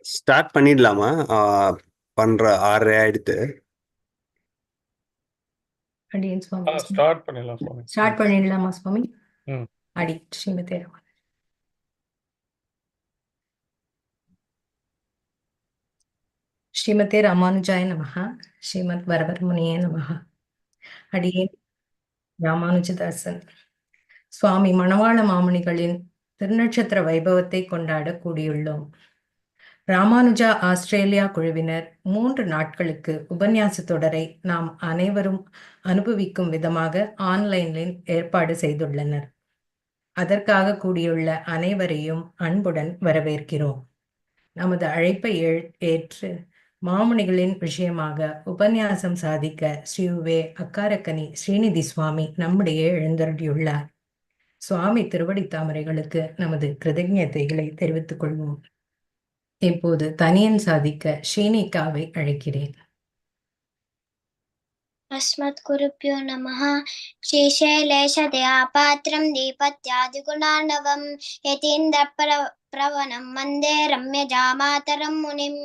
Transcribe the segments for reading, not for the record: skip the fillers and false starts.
Start பண்ணிடலாமா? பண்ற 6:30 ஆயிடுத்து. அடியேன் சுவாமி ஸ்டார்ட் பண்ணிடலாம் சுவாமி. ஸ்டார்ட் பண்ணிடலாமா சுவாமி? ம். அடி ஸ்ரீமதே ராமானுஜாய. ஸ்ரீமதே ராமானுஜாய நமஹ. ஸ்ரீமத் வரவரமுனியே நமஹ. அடியேன் ராமானுஜதாசன். சுவாமி மணவாள மாமுனிகளின் திருநட்சத்திர வைபவத்தை கொண்டாட கூடியுள்ளோம். ராமானுஜா ஆஸ்திரேலியா குழுவினர் 3 நாட்களுக்கு உபன்யாச தொடரை நாம் அனைவரும் அனுபவிக்கும் விதமாக ஆன்லைனில் ஏற்பாடு செய்துள்ளனர். அதற்காக கூடியுள்ள அனைவரையும் அன்புடன் வரவேற்கிறோம். நமது அழைப்பை ஏற்று மாமுனிகளின் விஷயமாக உபன்யாசம் சாதிக்க ஸ்ரீ அக்காரக்கனி ஸ்ரீநிதி சுவாமி நம்முடைய எழுந்தருளியுள்ளார். சுவாமி திருவடி தாமரைகளுக்கு நமது கிருதஜ்ஞதைகளை தெரிவித்துக் கொள்வோம். இப்போது தனியன் சாதிக்க ஸ்ரீனிகாவை அழைக்கிறேன். अस्मद्गुरुभ्यो नमः। श्रीशैलेशदयापात्रं दीपत्यादिगुणार्णवं यतीन्द्रप्रवणं वन्दे रम्यजामातरं मुनिं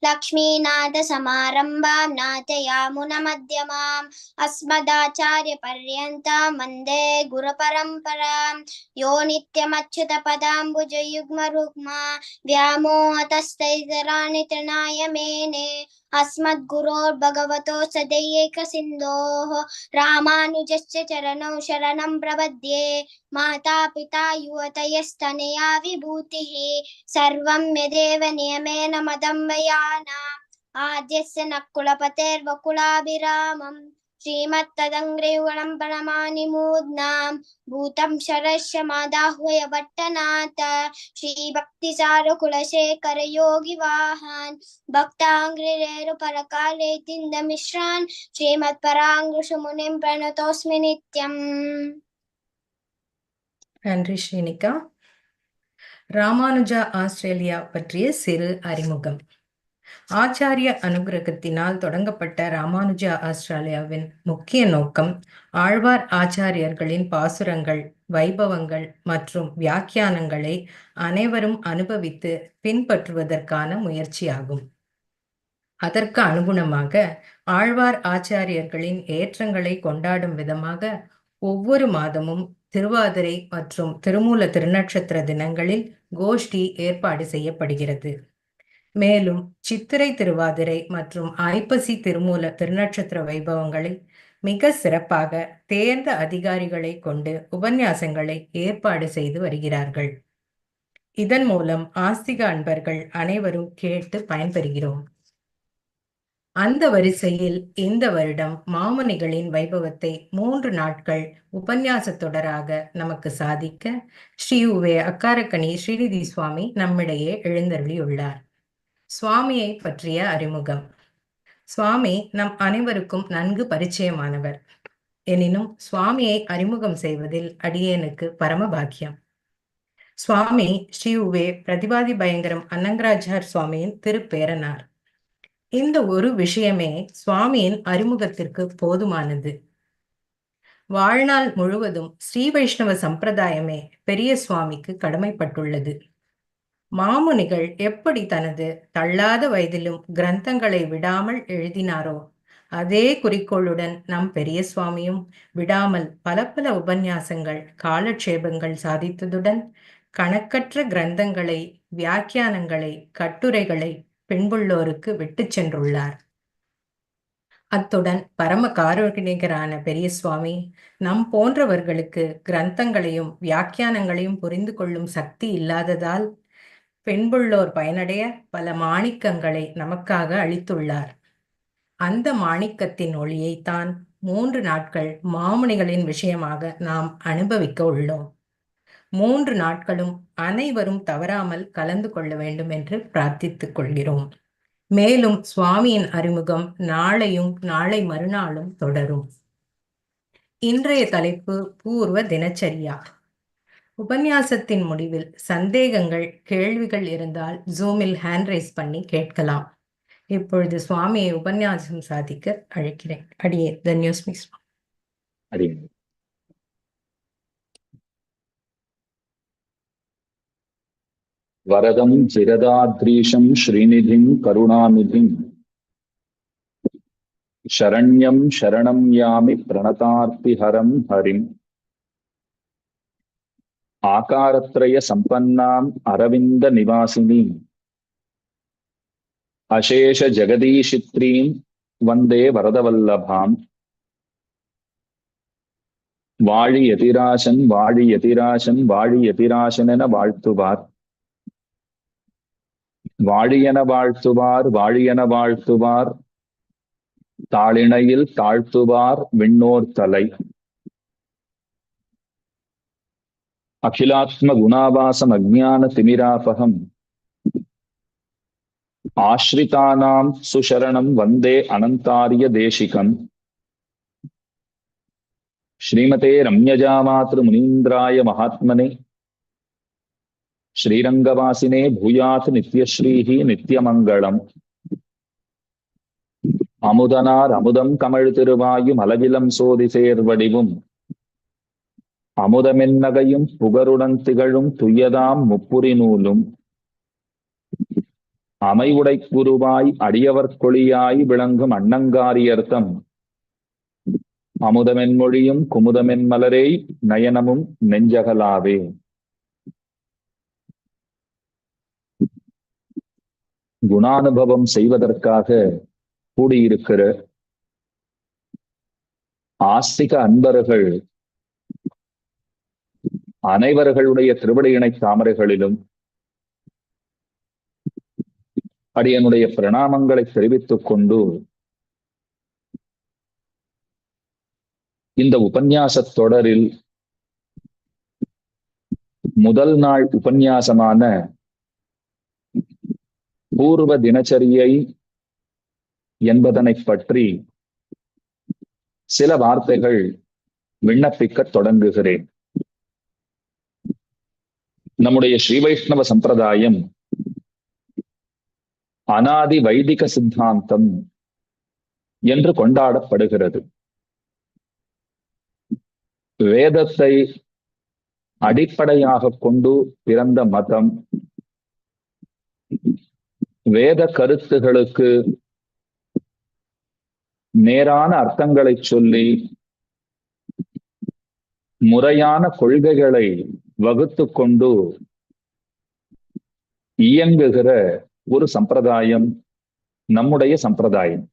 लक्ष्मीनाथसमारम्भां नाथयामुनमध्यमाम् अस्मदाचार्यपर्यन्तां वन्दे गुरुपरम्परां यो नित्यमच्युतपदाम्बुजयुग्मरुग्मा व्यामोहतस्तैतराणि तृणाय मेने अस्मद्गुरोर्भगवतोऽस्य दैकसिन्धोः रामानुजस्य चरणौ शरणं प्रपद्ये। माता पिता युवतयस्तनया विभूतिः सर्वं यदेव नियमेन मदन्वयानाम् आद्यस्य न कुलपतेर्वकुलाभिरामम् श्रीमत्तदङ्ग्रियुगणं प्रणमामि मूर्ध्नां भूतं शरस्य मादाह्वय भट्टनाथ श्रीभक्तिसारकुलशेखर योगिवाहान् भक्ताङ्ग्रिरेरुपरकालेतिन्दमिश्रान् श्रीमत्पराङ्कुशमुनिं प्रणतोऽस्मि नित्यम्. நன்றி ஸ்ரீனிகா. ராமானுஜா ஆஸ்திரேலியா பற்றிய சிறு அறிமுகம். ஆச்சாரிய அனுகிரகத்தினால் தொடங்கப்பட்ட ராமானுஜா ஆஸ்திரேலியாவின் முக்கிய நோக்கம் ஆழ்வார் ஆச்சாரியர்களின் பாசுரங்கள், வைபவங்கள் மற்றும் வியாக்கியானங்களை அனைவரும் அனுபவித்து பின்பற்றுவதற்கான முயற்சியாகும். அதற்கு அனுகுணமாக ஆழ்வார் ஆச்சாரியர்களின் ஏற்றங்களை கொண்டாடும் விதமாக ஒவ்வொரு மாதமும் திருவாதிரை மற்றும் திருமூல திருநட்சத்திர தினங்களில் கோஷ்டி ஏற்பாடு செய்யப்படுகிறது. மேலும் சித்திரை திருவாதிரை மற்றும் ஐப்பசி திருமூல திருநட்சத்திர வைபவங்களை மிக சிறப்பாக தேர்ந்த அதிகாரிகளை கொண்டு உபன்யாசங்களை ஏற்பாடு செய்து வருகிறார்கள். இதன் மூலம் ஆஸ்திக அன்பர்கள் அனைவரும் கேட்டு பயன்பெறுகிறோம். அந்த வரிசையில் இந்த வருடம் மாமுனிகளின் வைபவத்தை 3 நாட்கள் உபன்யாச தொடராக நமக்கு சாதிக்க ஸ்ரீ அக்காரக்கனி ஸ்ரீநிதி சுவாமி நம்மிடையே எழுந்தருளியுள்ளார். சுவாமியை பற்றிய அறிமுகம். சுவாமி நம் அனைவருக்கும் நன்கு பரிச்சயமானவர். எனினும் சுவாமியை அறிமுகம் செய்வதில் அடியேனுக்கு பரமபாக்கியம். சுவாமி ஸ்ரீ பிரதிபாதி பயங்கரம் அன்னங்கராச்சார் சுவாமியின் திருப்பேரனார். இந்த ஒரு விஷயமே சுவாமியின் அறிமுகத்திற்கு போதுமானது. வாழ்நாள் முழுவதும் ஸ்ரீ வைஷ்ணவ சம்பிரதாயமே பெரிய சுவாமிக்கு கடமைப்பட்டுள்ளது. மாமுனிகள் எப்படி தனது தள்ளாத வயதிலும் கிரந்தங்களை விடாமல் எழுதினாரோ அதே குறிக்கோளுடன் நம் பெரிய சுவாமியும் விடாமல் பல பல உபன்யாசங்கள், காலட்சேபங்கள் சாதித்ததுடன் கணக்கற்ற கிரந்தங்களை, வியாக்கியானங்களை, கட்டுரைகளை பின்புள்ளோருக்கு விட்டு சென்றுள்ளார். அத்துடன் பரம காருணிகரான பெரிய சுவாமி நம் போன்றவர்களுக்கு கிரந்தங்களையும் வியாக்கியானங்களையும் புரிந்து கொள்ளும் சக்தி இல்லாததால் பெண்புள்ளோர் பயனடைய பல மாணிக்கங்களை நமக்காக அளித்துள்ளார். அந்த மாணிக்கத்தின் ஒளியைத்தான் 3 நாட்கள் மாமுனிகளின் விஷயமாக நாம் அனுபவிக்க உள்ளோம். 3 நாட்களும் அனைவரும் தவறாமல் கலந்து கொள்ள வேண்டும் என்று பிரார்த்தித்துக் கொள்கிறோம். மேலும் சுவாமியின் அறிமுகம் நாளையும் நாளை மறுநாளும் தொடரும். இன்றைய தலைப்பு பூர்வ தினச்சரியா. உபன்யாசத்தின் முடிவில் சந்தேகங்கள், கேள்விகள் இருந்தால் ஜூமில் ஹேண்ட் ரைஸ் பண்ணி கேட்கலாம். இப்பொழுது சுவாமியை உபன்யாசம் சாதிக்க அழைக்கிறேன். அடியே தன்யோஸ்மி. வரதம் ஜிரதாத்ரீஷம் ஸ்ரீநிதிம் கருணாநிதிம் சரண்யம் சரணம் யாமி பிரணதார்த்திஹரம் ஹரிம் ஆகாரத்ரய சம்பன்னாம் அரவிந்த நிவாசினீம் அசேஷ ஜெகதீஷித்ரீம் வந்தே வரதவல்லபாம். வாழி யதிராசன் வாழி யதிராசன் வாழி யதிராசன் என வாழ்த்துவார். வாழியென வாழ்த்துவார் வாழியென வாழ்த்துவார் தாளிணையில் தாழ்த்துவார் விண்ணோர் தலை. அகிலாத்ம குணாவாசம் அஜ்ஞான திமிராபகம் ஆஸ்ரிதானாம் சுசரணம் வந்தே அனந்தாரிய தேசிகம். ஸ்ரீமதே ரம்யஜாமாத்ரு முனீந்திராய மகாத்மனே ஸ்ரீரங்கவாசினே பூயாத் நித்யஸ்ரீஹி நித்யமங்களம். அமுதனார் அமுதம் கமழ் திருவாயும் அலகிலம் சோதி சேர்வடிவும் அமுதமென்னகையும் புகருடன் திகழும் துய்யதாம் முப்புரி நூலும் அமைவுடை குருவாய் அடியவர் கொளியாய் விளங்கும் அன்னங்காரியர்த்தம் அமுதமென் மொழியும் குமுதமென் மலரே நயனமும் நெஞ்சகலாவே. குணானுபவம் செய்வதற்காக கூடியிருக்கிற ஆஸ்திக அன்பர்கள் அனைவர்களுடைய திருவடியினை தாமரைகளிலும் அடியனுடைய பிரணாமங்களை தெரிவித்துக் கொண்டு இந்த உபன்யாச தொடரில் முதல் நாள் உபன்யாசமான பூர்வ தினச்சரியை என்பதனை பற்றி சில வார்த்தைகள் விண்ணப்பிக்க தொடங்குகிறேன். நம்முடைய ஸ்ரீ வைஷ்ணவ சம்பிரதாயம் அனாதி வைதிக சித்தாந்தம் என்று கொண்டாடப்படுகிறது. வேதத்தை அடிப்படையாக கொண்டு பிறந்த மதம், வேத கருத்துகளுக்கு நேரான அர்த்தங்களை சொல்லி முறையான கொள்கைகளை வகுத்து கொண்டு இயங்குகிற ஒரு சம்பிரதாயம் நம்முடைய சம்பிரதாயம்.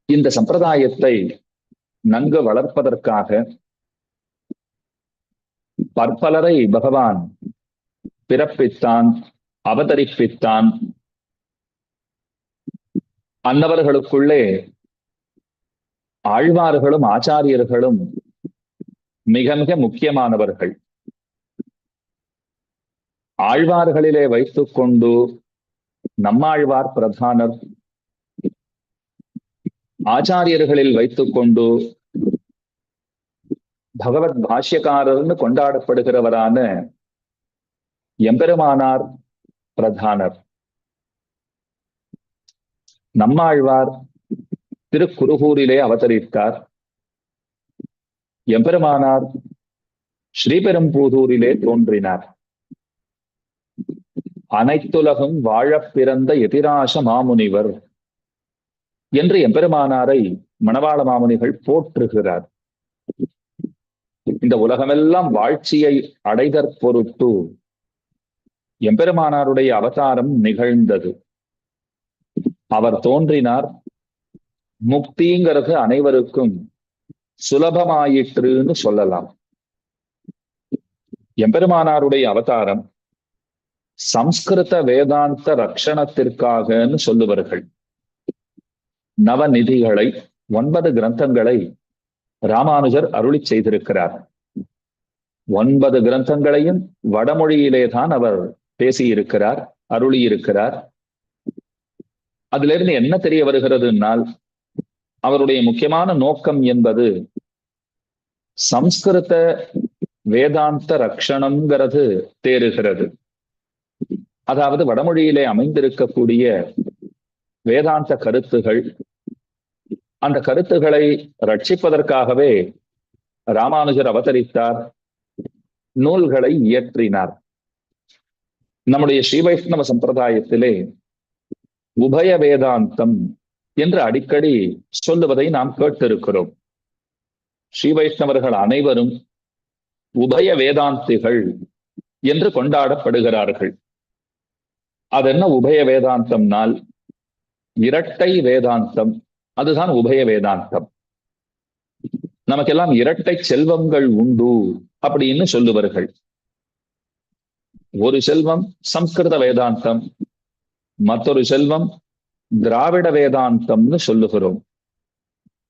இந்த சம்பிரதாயத்தை நன்கு வளர்ப்பதற்காக பற்பலரை பகவான் பிறப்பித்தான், அவதரிப்பித்தான். அன்னவர்களுக்குள்ளே ஆழ்வார்களும் ஆச்சாரியர்களும் மிக மிக முக்கியமானவர்கள். ஆழ்வார்களிலே வைத்துக் கொண்டு நம்மாழ்வார் பிரதானர், ஆச்சாரியர்களில் வைத்துக் கொண்டு பகவத் பாஷ்யக்காரர்னு கொண்டாடப்படுகிறவரான எம்பெருமானார் பிரதானர். நம்மாழ்வார் திருக்குருகூரிலே அவதரித்தார். எம்பெருமானார் ஸ்ரீபெரும்புதூரிலே தோன்றினார். அனைத்துலகும் வாழப் பிறந்த எதிராச மாமுனிவர் என்று எம்பெருமானாரை மணவாள மாமுனிகள் போற்றுகிறார். இந்த உலகமெல்லாம் வாழ்ச்சியை அடைதற் பொருட்டு எம்பெருமானாருடைய அவதாரம் நிகழ்ந்தது. அவர் தோன்றினார். முக்திங்கிறது அனைவருக்கும் சுலபமாயிற்றுன்னு சொல்லலாம். எம்பெருமானாருடைய அவதாரம் சம்ஸ்கிருத வேதாந்த ரக்ஷணத்திற்காகன்னு சொல்லுவார்கள். நவநிதிகளை 9 கிரந்தங்களை ராமானுஜர் அருளி செய்திருக்கிறார். 9 கிரந்தங்களையும் வடமொழியிலே தான் அவர் பேசியிருக்கிறார், அருளியிருக்கிறார். அதிலிருந்து என்ன தெரிய வருகிறதுனால் அவருடைய முக்கியமான நோக்கம் என்பது சம்ஸ்கிருத வேதாந்த ரக்ஷணம்ங்கிறது தேறுகிறது. அதாவது வடமொழியிலே அமைந்திருக்கக்கூடிய வேதாந்த கருத்துகள், அந்த கருத்துக்களை ரட்சிப்பதற்காகவே ராமானுஜர் அவதரித்தார், நூல்களை இயற்றினார். நம்முடைய ஸ்ரீ வைஷ்ணவ சம்பிரதாயத்திலே உபய வேதாந்தம் என்று அடிக்கடி சொல்லுவதை நாம் கேட்டிருக்கிறோம். ஸ்ரீ வைஷ்ணவர்கள் அனைவரும் உபய வேதாந்திகள் என்று கொண்டாடப்படுகிறார்கள். அதென்ன உபய வேதாந்தம்னால் இரட்டை வேதாந்தம், அதுதான் உபய வேதாந்தம். நமக்கெல்லாம் இரட்டை செல்வங்கள் உண்டு அப்படின்னு சொல்லுவார்கள். ஒரு செல்வம் சம்ஸ்கிருத வேதாந்தம், மற்றொரு செல்வம் திராவிட வேதாந்தம்னு சொல்லுகிறோம்.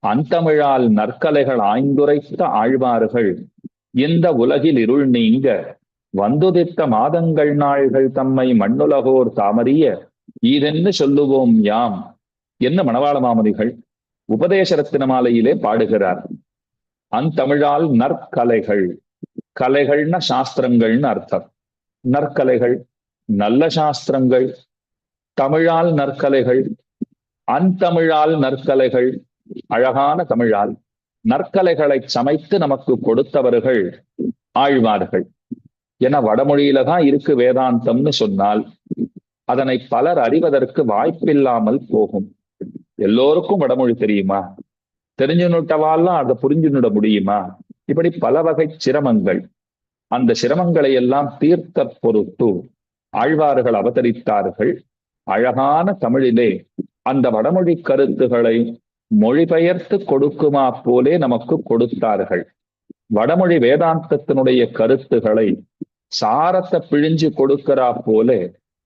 அந்தமிழால் நற்கலைகள் ஆய்ந்துரைத்த ஆழ்வார்கள் இந்த உலகில் இருள் நீங்க வந்துதித்த மாதங்கள் நாள்கள் தம்மை மண்ணுலகோர் தாமறிய ஈதென்னு சொல்லுவோம் யாம் என்ன மணவாள மாமுனிகள் உபதேச ரத்தின மாலையிலே பாடுகிறார். அந்தமிழால் நற்கலைகள், கலைகள்னா சாஸ்திரங்கள்னு அர்த்தம். நற்கலைகள் நல்ல சாஸ்திரங்கள், தமிழால் நற்கலைகள், அந்தமிழால் நற்கலைகள் அழகான தமிழால் நற்கலைகளை சமைத்து நமக்கு கொடுத்தவர்கள் ஆழ்வார்கள். என வடமொழியில தான் இருக்கு வேதாந்தம்னு சொன்னால் அதனை பலர் அறிவதற்கு வாய்ப்பில்லாமல் போகும். எல்லோருக்கும் வடமொழி தெரியுமா? தெரிஞ்சுனுட்டவாலாம் அதை புரிஞ்சுனுட முடியுமா? இப்படி பல வகை சிரமங்கள். அந்த சிரமங்களை எல்லாம் தீர்த்த பொருட்டு ஆழ்வார்கள் அவதரித்தார்கள். அழகான தமிழிலே அந்த வடமொழி கருத்துக்களை மொழிபெயர்த்து கொடுக்குமா போலே நமக்கு கொடுத்தார்கள். வடமொழி வேதாந்தத்தினுடைய கருத்துக்களை சாரத்தை பிழிஞ்சு கொடுக்கிறா போல,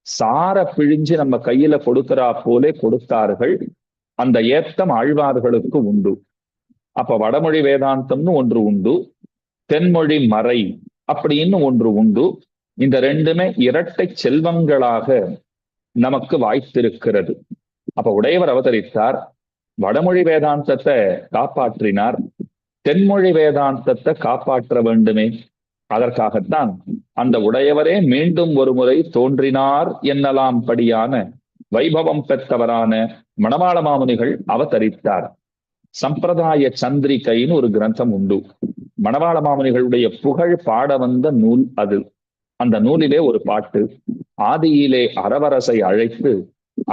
சார பிழிஞ்சு நம்ம கையில கொடுக்கிறா போலே கொடுத்தார்கள். அந்த ஏத்தம் ஆழ்வார்களுக்கு உண்டு. அப்ப வடமொழி வேதாந்தம்னு ஒன்று உண்டு, தென்மொழி மறை அப்படின்னு ஒன்று உண்டு. இந்த ரெண்டுமே இரட்டை செல்வங்களாக நமக்கு வாய்த்திருக்கிறது. அப்ப உடையவர் அவதரித்தார், வடமொழி வேதாந்தத்தை காப்பாற்றினார், தென்மொழி வேதாந்தத்தை காப்பாற்ற வேண்டுமே. அதற்காகத்தான் அந்த உடையவரே மீண்டும் ஒரு முறை தோன்றினார் என்னலாம் படியான வைபவம் பெற்றவரான மணவாள மாமுனிகள் அவதரித்தார். சம்பிரதாய சந்திரிகைன்னு ஒரு கிரந்தம் உண்டு. மணவாள மாமுனிகளுடைய புகழ் பாட வந்த நூல் அது. அந்த நூலிலே ஒரு பாட்டு, ஆதியிலே அரவரசை அழைத்து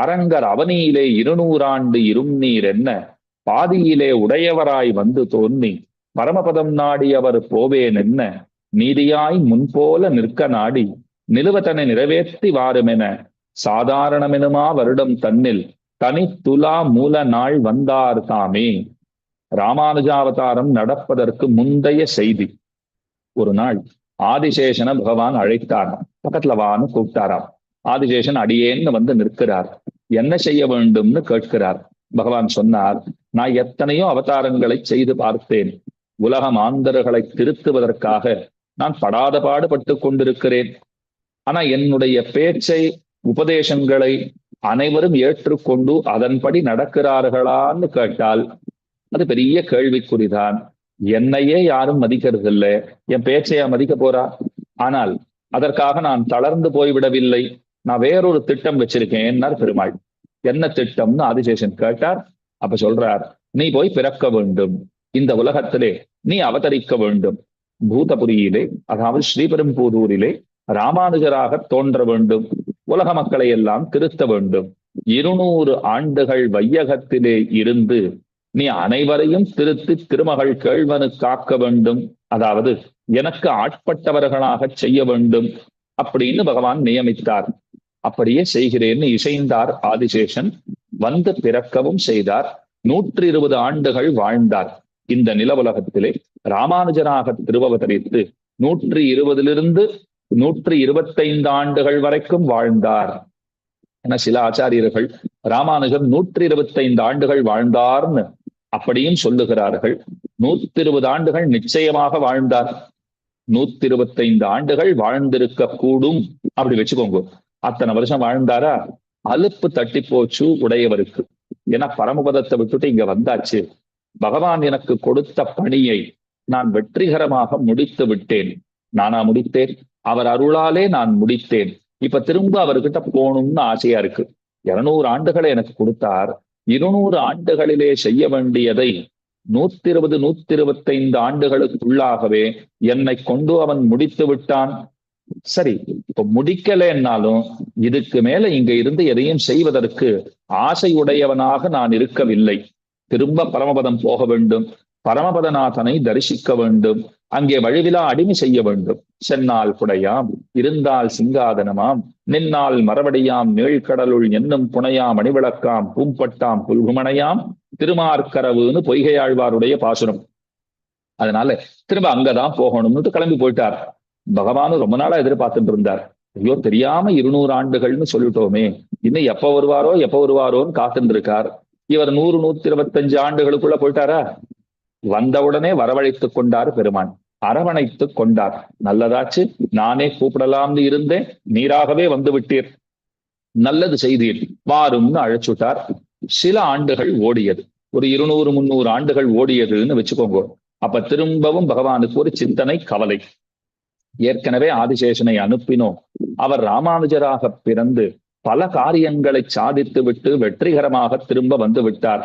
அரங்கர் அவனியிலே 200 ஆண்டு இரும்நீர் என்ன பாதியிலே உடையவராய் வந்து தோன்றி பரமபதம் நாடி அவர் போவேன் என்ன நீதியாய் முன்போல நிற்க நாடி நிலுவதனை நிறைவேற்றி வாருமென சாதாரணமெனுமா வருடம் தன்னில் தனி துலா மூல நாள் வந்தார் தாமே. ராமானுஜாவதாரம் நடப்பதற்கு முந்தைய செய்தி. ஒரு நாள் ஆதிசேஷனை பகவான் அழைத்தாராம், பக்கத்துல வான்னு கூப்பிட்டாராம். ஆதிசேஷன் அடியேன்னு வந்து நிற்கிறார். என்ன செய்ய வேண்டும்னு கேட்கிறார். பகவான் சொன்னார், நான் எத்தனையோ அவதாரங்களை செய்து பார்த்தேன். உலக மாந்தர்களை திருத்துவதற்காக நான் படாத பாடுபட்டு கொண்டிருக்கிறேன். ஆனா என்னுடைய பேச்சை, உபதேசங்களை அனைவரும் ஏற்றுக்கொண்டு அதன்படி நடக்கிறார்களான்னு கேட்டால் அது பெரிய கேள்விக்குறிதான். என்னையே யாரும் மதிக்கிறது இல்லை, என் பேச்சையா மதிக்க போறா? ஆனால் அதற்காக நான் தளர்ந்து போய்விடவில்லை. நான் வேறொரு திட்டம் வச்சிருக்கேன்னார் பெருமாள். என்ன திட்டம்னு ஆதிசேஷன் கேட்டார். அப்ப சொல்றார், நீ போய் பிறக்க வேண்டும், இந்த உலகத்திலே நீ அவதரிக்க வேண்டும். பூதபுரியிலே, அதாவது ஸ்ரீபெரும்புதூரிலே ராமானுஜராக தோன்ற வேண்டும். உலக மக்களை எல்லாம் திருத்த வேண்டும். 200 ஆண்டுகள் வையகத்திலே இருந்து நீ அனைவரையும் திருத்தி திருமகள் கேள்வனு காக்க வேண்டும். அதாவது எனக்கு ஆட்பட்டவர்களாக செய்ய வேண்டும் அப்படின்னு பகவான் நியமித்தார். அப்படியே செய்கிறேன்னு இசைந்தார் ஆதிசேஷன். வந்து பிறக்கவும் செய்தார். 120 ஆண்டுகள் வாழ்ந்தார். இந்த நில உலகத்திலே ராமானுஜராக திருவவதரித்து 120 125 ஆண்டுகள் வரைக்கும் வாழ்ந்தார். என சில ஆச்சாரியர்கள் ராமானுஜர் 125 ஆண்டுகள் வாழ்ந்தார்னு அப்படியும் சொல்லுகிறார்கள். 120 ஆண்டுகள் நிச்சயமாக வாழ்ந்தார். 125 ஆண்டுகள் வாழ்ந்திருக்க கூடும் அப்படி வச்சுக்கோங்க. அத்தனை வருஷம் வாழ்ந்தாரா? அலுப்பு தட்டி போச்சு உடையவருக்கு. ஏன்னா பரமபதத்தை விட்டுட்டு இங்க வந்தாச்சு. பகவான் எனக்கு கொடுத்த பணியை நான் வெற்றிகரமாக முடித்து விட்டேன். நானா முடித்தேன்? அவர் அருளாலே நான் முடித்தேன். இப்ப திரும்ப அவர்கிட்ட போகணும்னு ஆசையா இருக்கு. 200 ஆண்டுகளை எனக்கு கொடுத்தார். 200 ஆண்டுகளிலே செய்ய வேண்டியதை 120 125 ஆண்டுகளுக்குள்ளாகவே என்னை கொண்டு அவன் முடித்து விட்டான். சரி, இப்ப முடிக்கலைன்னாலும் இதுக்கு மேல இங்க இருந்து எதையும் செய்வதற்கு ஆசையுடையவனாக நான் இருக்கவில்லை. திரும்ப பரமபதம் போக வேண்டும், பரமபதநாதனை தரிசிக்க வேண்டும், அங்கே வழுவிலா அடிமை செய்ய வேண்டும். சென்னால் குடையாம், இருந்தால் சிங்காதனமாம், நின்னால் மரவடியாம், நீழ்கடலுள் என்னும் புனையாம், அணிவிளக்காம், பூம்பட்டாம், புல்குமணையாம், திருமார்கரவுன்னு பொய்கையாழ்வாருடைய பாசுரம். அதனால திரும்ப அங்கதான் போகணும்னு கிளம்பி போயிட்டார். பகவானும் ரொம்ப நாளா எதிர்பார்த்துட்டு இருந்தார். ஐயோ, தெரியாம 200 ஆண்டுகள்னு சொல்லிட்டோமே, இன்னும் எப்ப வருவாரோன்னு காத்துட்டு இருக்கார். இவர் 100-125 ஆண்டுகளுக்குள்ள போயிட்டாரா? வந்தவுடனே வரவழைத்துக் கொண்டார் பெருமான், அரவணைத்துக் கொண்டார். நல்லதாச்சு, நானே கூப்பிடலாம்னு இருந்தேன், நீராகவே வந்து விட்டீர், நல்லது செய்தீர், வாரும்னு அழைச்சுட்டார். சில ஆண்டுகள் ஓடியது, ஒரு 200-300 ஆண்டுகள் ஓடியதுன்னு வச்சுக்கோங்க. அப்ப திரும்பவும் பகவானுக்கு ஒரு சிந்தனை, கவலை. ஏற்கனவே ஆதிசேஷனை அனுப்பினோம், அவர் ராமானுஜராக பிறந்து பல காரியங்களை சாதித்து விட்டு வெற்றிகரமாக திரும்ப வந்து விட்டார்.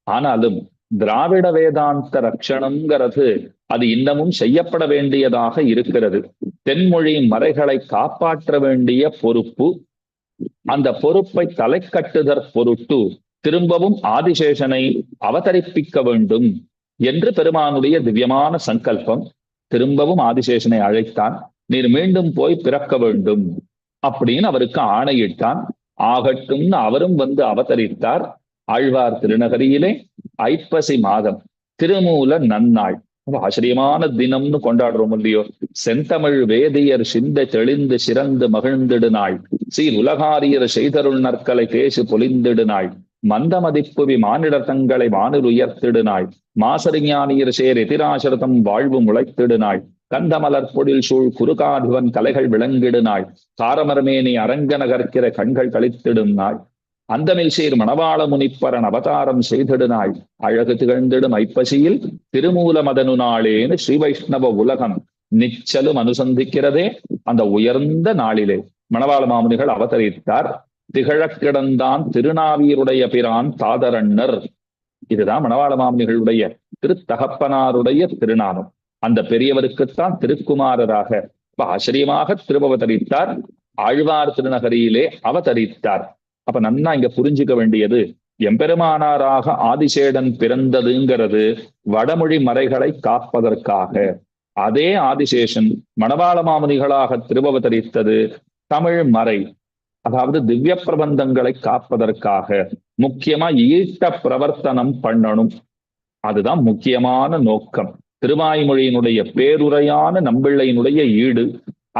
ஆனாலும் திராவிட வேதாந்த ரட்சணம்ங்கிறது அது இன்னமும் செய்யப்பட வேண்டியதாக இருக்கிறது. தென்மொழி மறைகளை காப்பாற்ற வேண்டிய பொறுப்பு, அந்த பொறுப்பை தலை கட்டுதற் பொருட்டு திரும்பவும் ஆதிசேஷனை அவதரிப்பிக்க வேண்டும் என்று பெருமானுடைய திவ்யமான சங்கல்பம். திரும்பவும் ஆதிசேஷனை அழைத்தான். நீர் மீண்டும் போய் பிறக்க வேண்டும் அப்படின்னு அவருக்கு ஆணையிட்டான். ஆகட்டும்னு அவரும் வந்து அவதரித்தார். ஆழ்வார் திருநகரியிலே ஐப்பசி மாதம் திருமூல நன்னாள், ஆச்சரியமான தினம்னு கொண்டாடுறோம் இல்லையோ. செந்தமிழ் வேதியர் சிந்தை தெளிந்து சிறந்து மகிழ்ந்திடு நாள், சீர் உலகாரியர் செய்தருள் நற்கலை பேசு பொலிந்திடு நாள், மந்த மதிப்புவி மானிடர் தங்களை வானில் உயர்த்திடு நாள், மாசறிஞானியர் சேர் எதிராசரதம் வாழ்வு முளைத்திடு நாள், கந்தமலர் பொழில் சூழ் குறுகாதிவன் கலைகள் விளங்கிடு நாள், காரமரமேனி அரங்கன கற்கிற கண்கள் கழித்திடும் நாள், அந்தமில் சேர் மணவாள முனிப்பரன் அவதாரம் செய்திடு நாள், அழகு திகழ்ந்திடும் ஐப்பசியில் திருமூல மதனு நாளேன்னு ஸ்ரீ வைஷ்ணவ உலகம் நிச்சலும் அனுசந்திக்கிறதே. அந்த உயர்ந்த நாளிலே மணவாள மாமுனிகள் அவதரித்தார். திகழக் கிடந்தான் திருநாவியருடைய பிரான் தாதரண்ணர், இதுதான் மணவாள மாமுனிகளுடைய திருத்தகப்பனாருடைய திருநாமம். அந்த பெரியவருக்குத்தான் திருக்குமாரராக ஆச்சரியமாக திருவவதரித்தார். ஆழ்வார் திருநகரியிலே அவதரித்தார். அப்ப நன்னா இங்க புரிஞ்சுக்க வேண்டியது, எம்பெருமானாராக ஆதிசேடன் பிறந்ததுங்கிறது வடமொழி மறைகளை காப்பதற்காக. அதே ஆதிசேஷன் மணவாள மாமுனிகளாக திருவவதரித்தது தமிழ் மறை, அதாவது திவ்ய பிரபந்தங்களை காப்பதற்காக. முக்கியமா ஈட்ட பிரவர்த்தனம் பண்ணணும், அதுதான் முக்கியமான நோக்கம். திருவாய்மொழியினுடைய பேருரையான நம்பிள்ளையினுடைய ஈடு,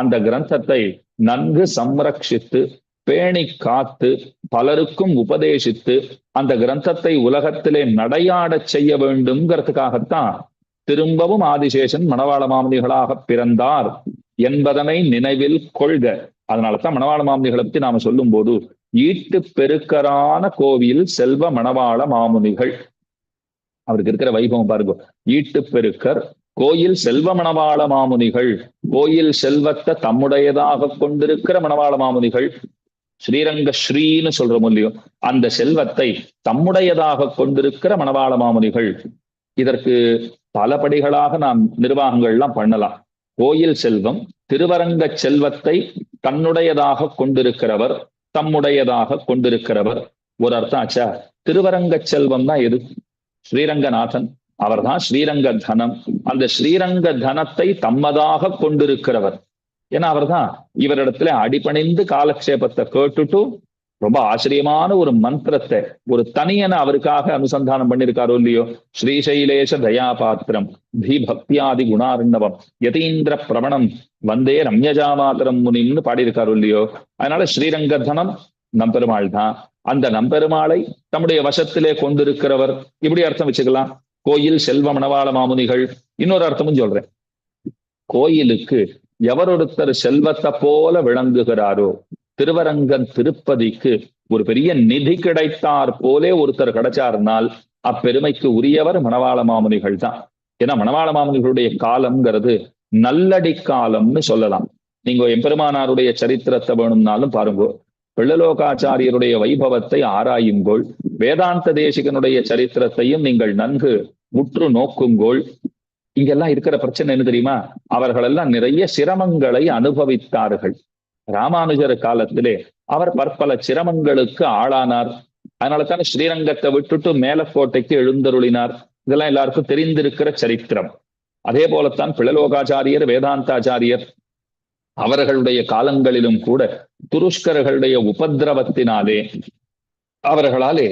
அந்த கிரந்தத்தை நன்கு சம்ரட்சித்து பேணி காத்து பலருக்கும் உபதேசித்து அந்த கிரந்தத்தை உலகத்திலே நடையாடச் செய்ய வேண்டும்ங்கிறதுக்காகத்தான் திரும்பவும் ஆதிசேஷன் மணவாள மாமுனிகளாக பிறந்தார் என்பதனை நினைவில் கொள்க. அதனாலதான் மணவாள மாமுனிகளை பற்றி நாம சொல்லும் போது ஈட்டு பெருக்கரான கோவில் செல்வ மணவாள மாமுனிகள், அவருக்கு இருக்கிற வைபவம் பாருங்க. ஈட்டு பெருக்கர் கோயில் செல்வ மணவாள மாமுனிகள், கோயில் செல்வத்தை தம்முடையதாக கொண்டிருக்கிற மணவாள மாமுனிகள். ஸ்ரீரங்க ஸ்ரீன்னு சொல்றோம் இல்லையோ, அந்த செல்வத்தை தம்முடையதாக கொண்டிருக்கிற மணவாள மாமுனிகள். இதற்கு பல படிகளாக நாம் நிர்வாகங்கள்லாம் பண்ணலாம். கோயில் செல்வம், திருவரங்க செல்வத்தை தன்னுடையதாக கொண்டிருக்கிறவர், தம்முடையதாக கொண்டிருக்கிறவர். ஒரு அர்த்தம் ஆச்சா? திருவரங்க செல்வம் தான் எது? ஸ்ரீரங்கநாதன், அவர்தான் ஸ்ரீரங்க தனம். அந்த ஸ்ரீரங்க தனத்தை தம்மதாக கொண்டிருக்கிறவர். ஏன்னா அவர்தான் இவரிடத்துல அடிபணிந்து காலக்ஷேபத்தை கேட்டுட்டு ரொம்ப ஆச்சரியமான ஒரு மந்திரத்தை ஒரு தனியன அவருக்காக அனுசந்தானம் பண்ணிருக்காரோ இல்லையோ. ஸ்ரீசைலேஷ தயாபாத்திரம் தீபக்தியாதி குணார்ணவம் யதீந்திர பிரவணம் வந்தே ரம்யஜாமாதரம் முனின்னு பாடியிருக்காரோ இல்லையோ. அதனால ஸ்ரீரங்க தனம் நம்பெருமாள் தான். அந்த நம்பெருமாளை தம்முடைய வசத்திலே கொண்டிருக்கிறவர், இப்படி அர்த்தம் வச்சுக்கலாம். கோயில் செல்வ மணவாள மாமுனிகள். இன்னொரு அர்த்தமும் சொல்றேன், கோயிலுக்கு எவரொருத்தர் செல்வத்தை போல விளங்குகிறாரோ, திருவரங்கன் திருப்பதிக்கு ஒரு பெரிய நிதி கிடைத்தார் போலே ஒருத்தர் கிடைச்சார்னால் அப்பெருமைக்கு உரியவர் மணவாள மாமுனிகள் தான். ஏன்னா மணவாள மாமுனிகளுடைய காலம்ங்கிறது நல்லடி காலம்னு சொல்லலாம். நீங்க எம்பெருமானாருடைய சரித்திரத்தை வேணும்னாலும் பாருங்க, பிள்ளலோகாச்சாரியருடைய வைபவத்தை ஆராயுங்கோள், வேதாந்த தேசிகனுடைய சரித்திரத்தையும் நீங்கள் நன்கு உற்று நோக்குங்கோள். இங்கெல்லாம் இருக்கிற பிரச்சனை என்ன தெரியுமா? அவர்கள் எல்லாம் நிறைய சிரமங்களை அனுபவித்தார்கள். ராமானுஜர் காலத்திலே அவர் பற்பல சிரமங்களுக்கு ஆளானார். அதனால தானே ஸ்ரீரங்கத்தை விட்டுட்டு மேலக்கோட்டைக்கு எழுந்தருளினார். இதெல்லாம் எல்லாருக்கும் தெரிந்திருக்கிற சரித்திரம். அதே போலத்தான் பிள்ளலோகாச்சாரியர், வேதாந்தாச்சாரியர் அவர்களுடைய காலங்களிலும் கூட துருஷ்கர்களுடைய உபதிரவத்தினாலே அவர்களாலே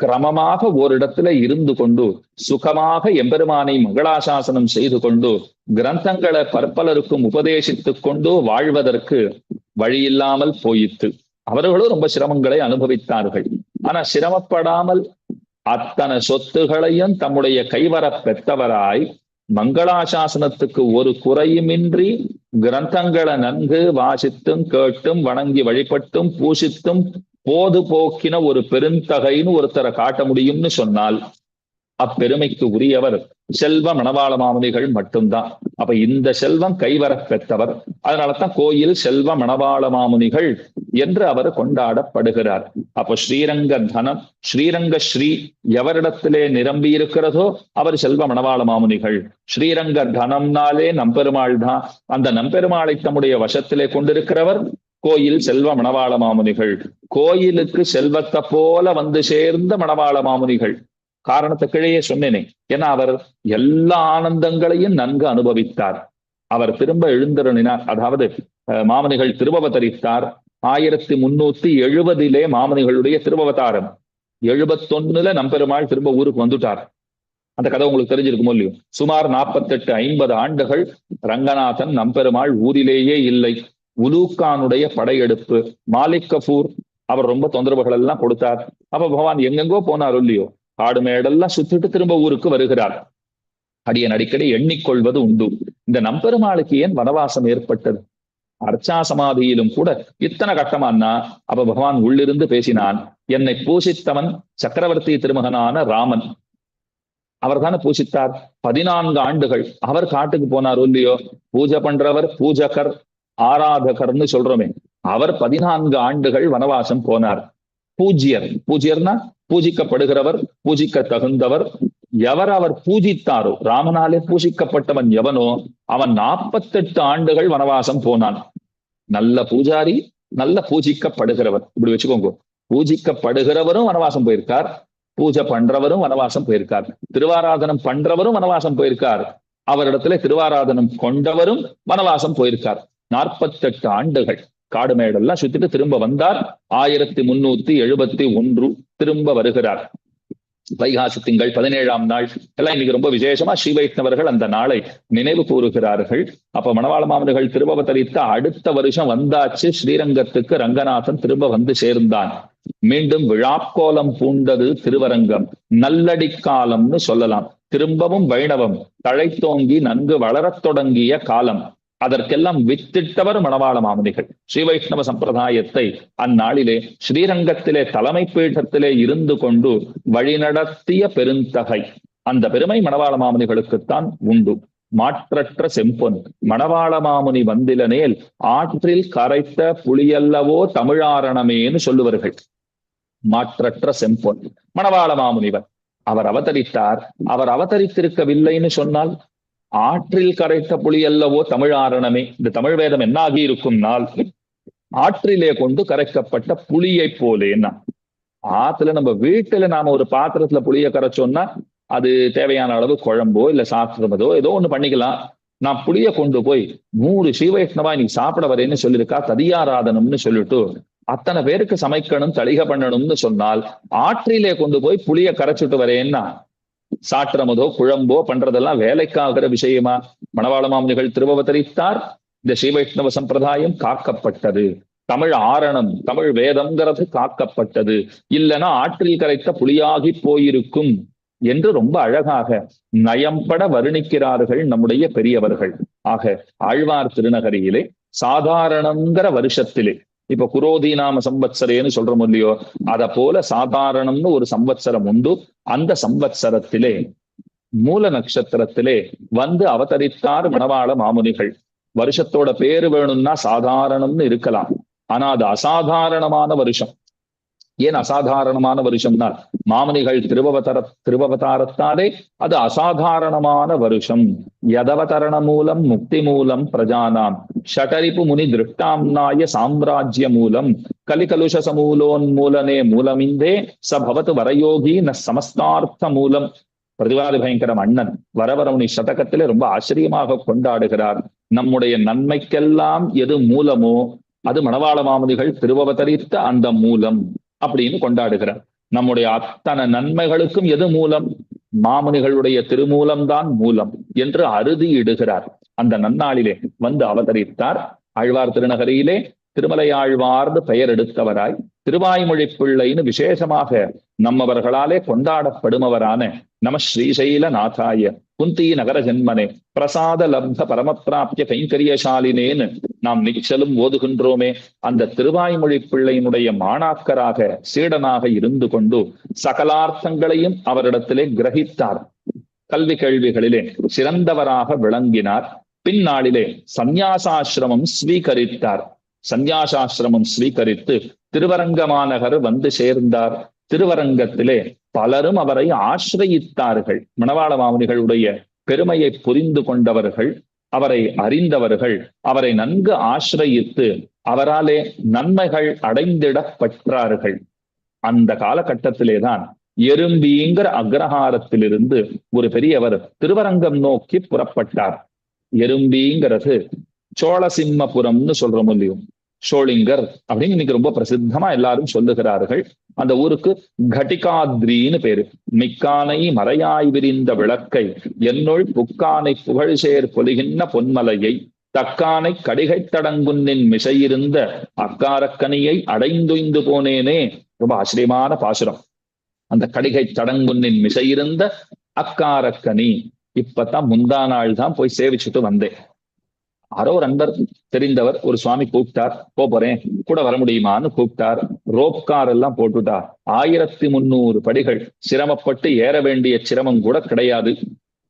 கிரமமாக ஓரிடத்துல இருந்து கொண்டு சுகமாக எம்பெருமானை மங்களாசாசனம் செய்து கொண்டு கிரந்தங்களை பற்பலருக்கும் உபதேசித்துக் கொண்டு வாழ்வதற்கு வழியில்லாமல் போயிற்று. அவர்களும் ரொம்ப சிரமங்களை அனுபவித்தார்கள். ஆனா சிரமப்படாமல் அத்தனை சொத்துகளையும் தம்முடைய கைவர பெற்றவராய் மங்களாசாசனத்துக்கு ஒரு குறையுமின்றி கிரந்தங்களை நன்கு வாசித்தும் கேட்டும் வணங்கி வழிபட்டும் பூசித்தும் போது போக்கின ஒரு பெருந்தகைன்னு ஒருத்தரை காட்ட முடியும்னு சொன்னால் அப்பெருமைக்கு உரியவர் செல்வ மணவாள மாமுனிகள் மட்டும்தான். அப்ப இந்த செல்வம் கைவர பெற்றவர். அதனாலதான் கோயில் செல்வ மணவாள மாமுனிகள் என்று அவர் கொண்டாடப்படுகிறார். அப்ப ஸ்ரீரங்க தனம், ஸ்ரீரங்க ஸ்ரீ எவரிடத்திலே நிரம்பி இருக்கிறதோ அவர் செல்வ மணவாள மாமுனிகள். ஸ்ரீரங்க தனம்னாலே நம்பெருமாள் தான். அந்த நம்பெருமாளை தம்முடைய வசத்திலே கொண்டிருக்கிறவர் கோயில் செல்வ மணவாள மாமுனிகள். கோயிலுக்கு செல்வத்தை போல வந்து சேர்ந்த மணவாள மாமுனிகள். காரணத்தை கிழையே சொன்னேனே. ஏன்னா அவர் எல்லா ஆனந்தங்களையும் நன்கு அனுபவித்தார். அவர் திரும்ப எழுந்தருளினார். அதாவது மாமுனிகள் திருவவதரித்தார் 1370 மாமுனிகளுடைய திருவவதாரம். 71 நம்பெருமாள் திரும்ப ஊருக்கு வந்துட்டார். அந்த கதை உங்களுக்கு தெரிஞ்சிருக்குமோ இல்லையோ? சுமார் 48-50 ஆண்டுகள் ரங்கநாதன் நம்பெருமாள் ஊரிலேயே இல்லை. உலூக்கானுடைய படையெடுப்பு, மாலிக் கஃபூர் அவர் ரொம்ப தொந்தரவுகள் எல்லாம் கொடுத்தார். அப்ப பகவான் எங்கெங்கோ போனார் இல்லையோ, காடு மேடெல்லாம் சுத்திட்டு திரும்ப ஊருக்கு வருகிறார். அடியன் அடிக்கடி எண்ணிக்கொள்வது உண்டு, இந்த நம்பெருமாளுக்கு ஏன் வனவாசம் ஏற்பட்டது? அர்ச்சா சமாதியிலும் கூட இத்தனை கட்டமானா அப்ப பகவான் உள்ளிருந்து பேசினான். என்னை பூசித்தவன் சக்கரவர்த்தி திருமகனான ராமன். அவர் தானே பூசித்தார். 14 ஆண்டுகள் அவர் காட்டுக்கு போனார் இல்லையோ? பூஜை பண்றவர், பூஜகர், ஆராதகர்னு சொல்றோமே, அவர் 14 ஆண்டுகள் வனவாசம் போனார். பூஜ்யர், பூஜ்யர்னா பூஜிக்கப்படுகிறவர், பூஜிக்க தகுந்தவர். எவர் அவர் பூஜித்தாரோ, ராமனாலே பூஜிக்கப்பட்டவன் எவனோ அவன் 48 ஆண்டுகள் வனவாசம் போனான். நல்ல பூஜாரி, நல்ல பூஜிக்கப்படுகிறவர். இப்படி வச்சுக்கோங்க. பூஜிக்கப்படுகிறவரும் வனவாசம் போயிருக்கார், பூஜை பண்றவரும் வனவாசம் போயிருக்கார், திருவாராதனம் பண்றவரும் வனவாசம் போயிருக்கார், அவரிடத்துல திருவாராதனம் கொண்டவரும் வனவாசம் போயிருக்கார். 48 ஆண்டுகள் காடு மேடெல்லாம் சுத்திட்டு திரும்ப வந்தார். 1371 திரும்ப வருகிறார். வைகாசி திங்கள் 17ஆம் நாள் எல்லாம் இன்னைக்கு ரொம்ப விசேஷமா ஸ்ரீ வைஷ்ணவர்கள் அந்த நாளை நினைவு கூறுகிறார்கள். அப்ப மணவாள மாமுனிகள் திரும்பவதரித்த அடுத்த வருஷம் வந்தாச்சு ஸ்ரீரங்கத்துக்கு. ரங்கநாதன் திரும்ப வந்து சேர்ந்தான். மீண்டும் விழாக்கோலம் பூண்டது திருவரங்கம். நல்லடிக்காலம்னு சொல்லலாம். திரும்பவும் வைணவம் தழைத்தோங்கி நன்கு வளரத் தொடங்கிய காலம். அதற்கெல்லாம் வித்திட்டவர் மணவாள மாமுனிகள். ஸ்ரீ வைஷ்ணவ சம்பிரதாயத்தை அந்நாளிலே ஸ்ரீரங்கத்திலே தலைமை பீഠத்திலே இருந்து கொண்டு வழிநடத்திய பெருந்தகை. அந்த பெருமை மணவாள மாமுனிகளுக்குத்தான் உண்டு. மாற்றற்ற செம்பொன் மணவாள மாமுனி வந்திலனேல் ஆற்றில் கரைத்த புலியல்லவோ தமிழாரணமேன்னு சொல்லுவார்கள். மாற்றற்ற செம்பொன் மணவாள மாமுனிவர் அவர் அவதரித்தார். அவர் அவதரித்திருக்கவில்லைன்னு சொன்னால் ஆற்றில் கரைத்த புலி அல்லவோ தமிழாரணமே. இந்த தமிழ் வேதம் என்ன ஆகி இருக்கும்னால் ஆற்றிலே கொண்டு கரைக்கப்பட்ட புலியை போலேன்னா. ஆத்துல நம்ம வீட்டுல நாம ஒரு பாத்திரத்துல புளிய கரைச்சோம்னா அது தேவையான அளவு குழம்போ இல்ல சாப்பிடுறதோ ஏதோ ஒண்ணு பண்ணிக்கலாம். நான் புளிய கொண்டு போய் 100 ஸ்ரீவைஷ்ணவா இன்னைக்கு சாப்பிட வரேன்னு சொல்லியிருக்கா, ததியாராதனம்னு சொல்லிட்டு அத்தனை பேருக்கு சமைக்கணும், தளிக பண்ணணும்னு சொன்னால் ஆற்றிலே கொண்டு போய் புளிய கரைச்சிட்டு வரேன்னா சாற்றமதோ குழம்போ பண்றதெல்லாம் வேலைக்காகிற விஷயமா? மணவாள மாமுனிகள் திருவவதரித்தார். இந்த ஸ்ரீ வைஷ்ணவ சம்பிரதாயம் காக்கப்பட்டது. தமிழ் ஆரணம், தமிழ் வேதம்ங்கிறது காக்கப்பட்டது. இல்லைன்னா ஆற்றில் கரைத்த புலியாகி போயிருக்கும் என்று ரொம்ப அழகாக நயம்பட வர்ணிக்கிறார்கள் நம்முடைய பெரியவர்கள். ஆக ஆழ்வார் திருநகரியிலே சாதாரணங்கிற வருஷத்திலே, இப்ப குரோதி நாம சம்வத்சரேன்னு சொல்றோம் இல்லையோ, அத போல சாதாரணம்னு ஒரு சம்வத்சரம் உண்டு. அந்த சம்வத்சரத்திலே மூல நட்சத்திரத்திலே வந்து அவதரித்தார் மணவாள மாமுனிகள். வருஷத்தோட பேரு வேணும்னா சாதாரணம்னு இருக்கலாம், ஆனா அது அசாதாரணமான வருஷம். ஏன் அசாதாரணமான வருஷம்னா மாமுனிகள் திருவவதாரத்தாலே அது அசாதாரணமான வருஷம். யதவதரண மூலம் முக்தி மூலம் பிரஜானாம் ஷடரிப்பு முனி திருஷ்டாம்னாய சாம்ராஜ்ய மூலம் கலிகலுஷ சமூலோன்மூலனே மூலமிந்தே சபவத்து வரயோகி ந சமஸ்தார்த்த மூலம். பிரதிவாதி பயங்கரம் அண்ணன் வரவரமுனி சதகத்திலே ரொம்ப ஆச்சரியமாக கொண்டாடுகிறார். நம்முடைய நன்மைக்கெல்லாம் எது மூலமோ அது மணவாள மாமுனிகள் திருவவதரித்த அந்த மூலம் அப்படின்னு கொண்டாடுகிறார். நம்முடைய அத்தனை நன்மைகளுக்கும் எது மூலம்? மாமுனிகளுடைய திருமூலம்தான் மூலம் என்று அறுதி இடுகிறார். அந்த நன்னாளிலே வந்து அவதரித்தார். ஆழ்வார் திருநகரியிலே திருமலையாழ்வார்ந்து பெயர் எடுத்தவராய் திருவாய்மொழி பிள்ளைன்னு விசேஷமாக நம்மவர்களாலே கொண்டாடப்படுமவரான நம ஸ்ரீசைல நாதாய குந்தி நகர ஜென்மனே பிரசாத லப்த பரமப்பிராப்திய கைங்கரியசாலினேன்னு நாம் நிச்சலும் ஓதுகின்றோமே, அந்த திருவாய்மொழி பிள்ளையினுடைய மாணாக்கராக சீடனாக இருந்து கொண்டு சகலார்த்தங்களையும் அவரிடத்திலே கிரகித்தார். கல்வி கேள்விகளிலே சிறந்தவராக விளங்கினார். பின்னாளிலே சந்நியாசாசிரமம் ஸ்வீகரித்தார். சந்நியாசாசிரமம் ஸ்வீகரித்து திருவரங்க மாநகர் வந்து சேர்ந்தார். திருவரங்கத்திலே பலரும் அவரை ஆசிரயித்தார்கள். மணவாள மாமுனிகளுடைய பெருமையை புரிந்து கொண்டவர்கள், அவரை அறிந்தவர்கள் அவரை நன்கு ஆசிரயித்து அவராலே நன்மைகள் அடைந்திட பெற்றார்கள். அந்த காலகட்டத்திலேதான் எறும்பிங்கிற அக்ரஹாரத்திலிருந்து ஒரு பெரியவர் திருவரங்கம் நோக்கி புறப்பட்டார். எறும்பிங்கிறது சோழசிம்மபுரம்னு சொல்றோம் இல்லையோ, ஷோளிங்கர் அப்படின்னு இன்னைக்கு ரொம்ப பிரசித்தமா எல்லாரும் சொல்லுகிறார்கள். அந்த ஊருக்கு கட்டிகாத்ரின்னு பேரு. மிக்கானை மறையாய் விரிந்த விளக்கை என்னுள் புக்கானை புகழ்சேர் பொலிகின்ற பொன்மலையை தக்கானை கடிகை தடங்குன்னின் மிசையிருந்த அக்காரக்கனியை அடைந்துய்ந்து போனேனே. ரொம்ப ஆச்சரியமான பாசுரம். அந்த கடிகை தடங்குன்னின் மிசையிருந்த அக்காரக்கனி இப்பதான் முந்தா நாள் தான் போய் சேவிச்சுட்டு வந்தேன். யாரோ ஒரு அன்பர் தெரிந்தவர் ஒரு சுவாமி கூப்பிட்டார், போறேன் கூட வர முடியுமான்னு கூப்பிட்டார். ரோப்கார் எல்லாம் போட்டுட்டார். 1300 படிகள் சிரமப்பட்டு ஏற வேண்டிய சிரமம் கூட கிடையாது.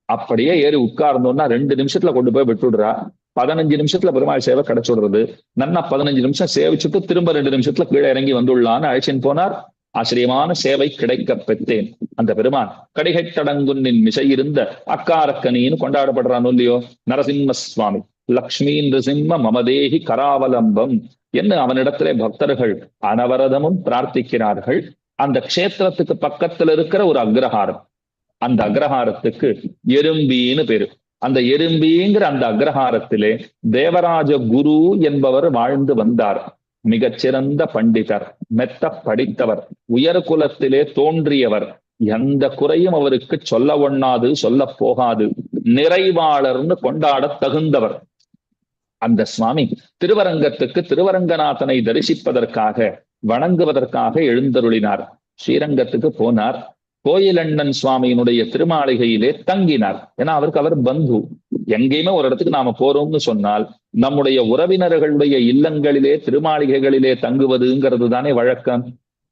அப்படியே ஏறி உட்கார்ந்தோம்னா 2 நிமிஷத்துல கொண்டு போய் விட்டுடுறா. 15 நிமிஷத்துல பெருமாள் சேவை கிடைச்சுடுறது. நன்னா 15 நிமிஷம் சேவிச்சுட்டு திரும்ப 2 நிமிஷத்துல கீழே இறங்கி வந்துள்ளான்னு அழைச்சின்னு போனார். ஆச்சரியமான சேவை கிடைக்க பெற்றேன். அந்த பெருமான் கடிகை தடங்குன்னின் மிசையிருந்த அக்காரக்கனின்னு கொண்டாடப்படுறான் இல்லையோ, நரசிம்ம சுவாமி லக்ஷ்மீ நிருசிம்ம மமதேகி கராவலம்பம் என்று அவனிடத்திலே பக்தர்கள் அனவரதமும் பிரார்த்திக்கிறார்கள். அந்த க்ஷேத்திரத்துக்கு பக்கத்துல இருக்கிற ஒரு அக்ரஹாரம், அந்த அக்ரஹாரத்துக்கு எறும்பின்னு பேரு. அந்த எறும்பிங்கிற அந்த அக்ரஹாரத்திலே தேவராஜ குரு என்பவர் வாழ்ந்து வந்தார். மிகச்சிறந்த பண்டிதர், மெத்த படித்தவர், உயர் குலத்திலே தோன்றியவர். எந்த குறையும் அவருக்கு சொல்ல ஒண்ணாது, சொல்ல போகாது, நிறைவாளர்னு கொண்டாட தகுந்தவர். அந்த சுவாமி திருவரங்கத்துக்கு திருவரங்கநாதனை தரிசிப்பதற்காக வணங்குவதற்காக எழுந்தருளினார். ஸ்ரீரங்கத்துக்கு போனார். கோயிலண்ணன் சுவாமியினுடைய திருமாளிகையிலே தங்கினார். ஏன்னா அவருக்கு அவர் பந்து. எங்கேயுமே ஒரு இடத்துக்கு நாம போறோம்னு சொன்னால் நம்முடைய உறவினர்களுடைய இல்லங்களிலே திருமாளிகைகளிலே தங்குவதுங்கிறது தானே வழக்கம்.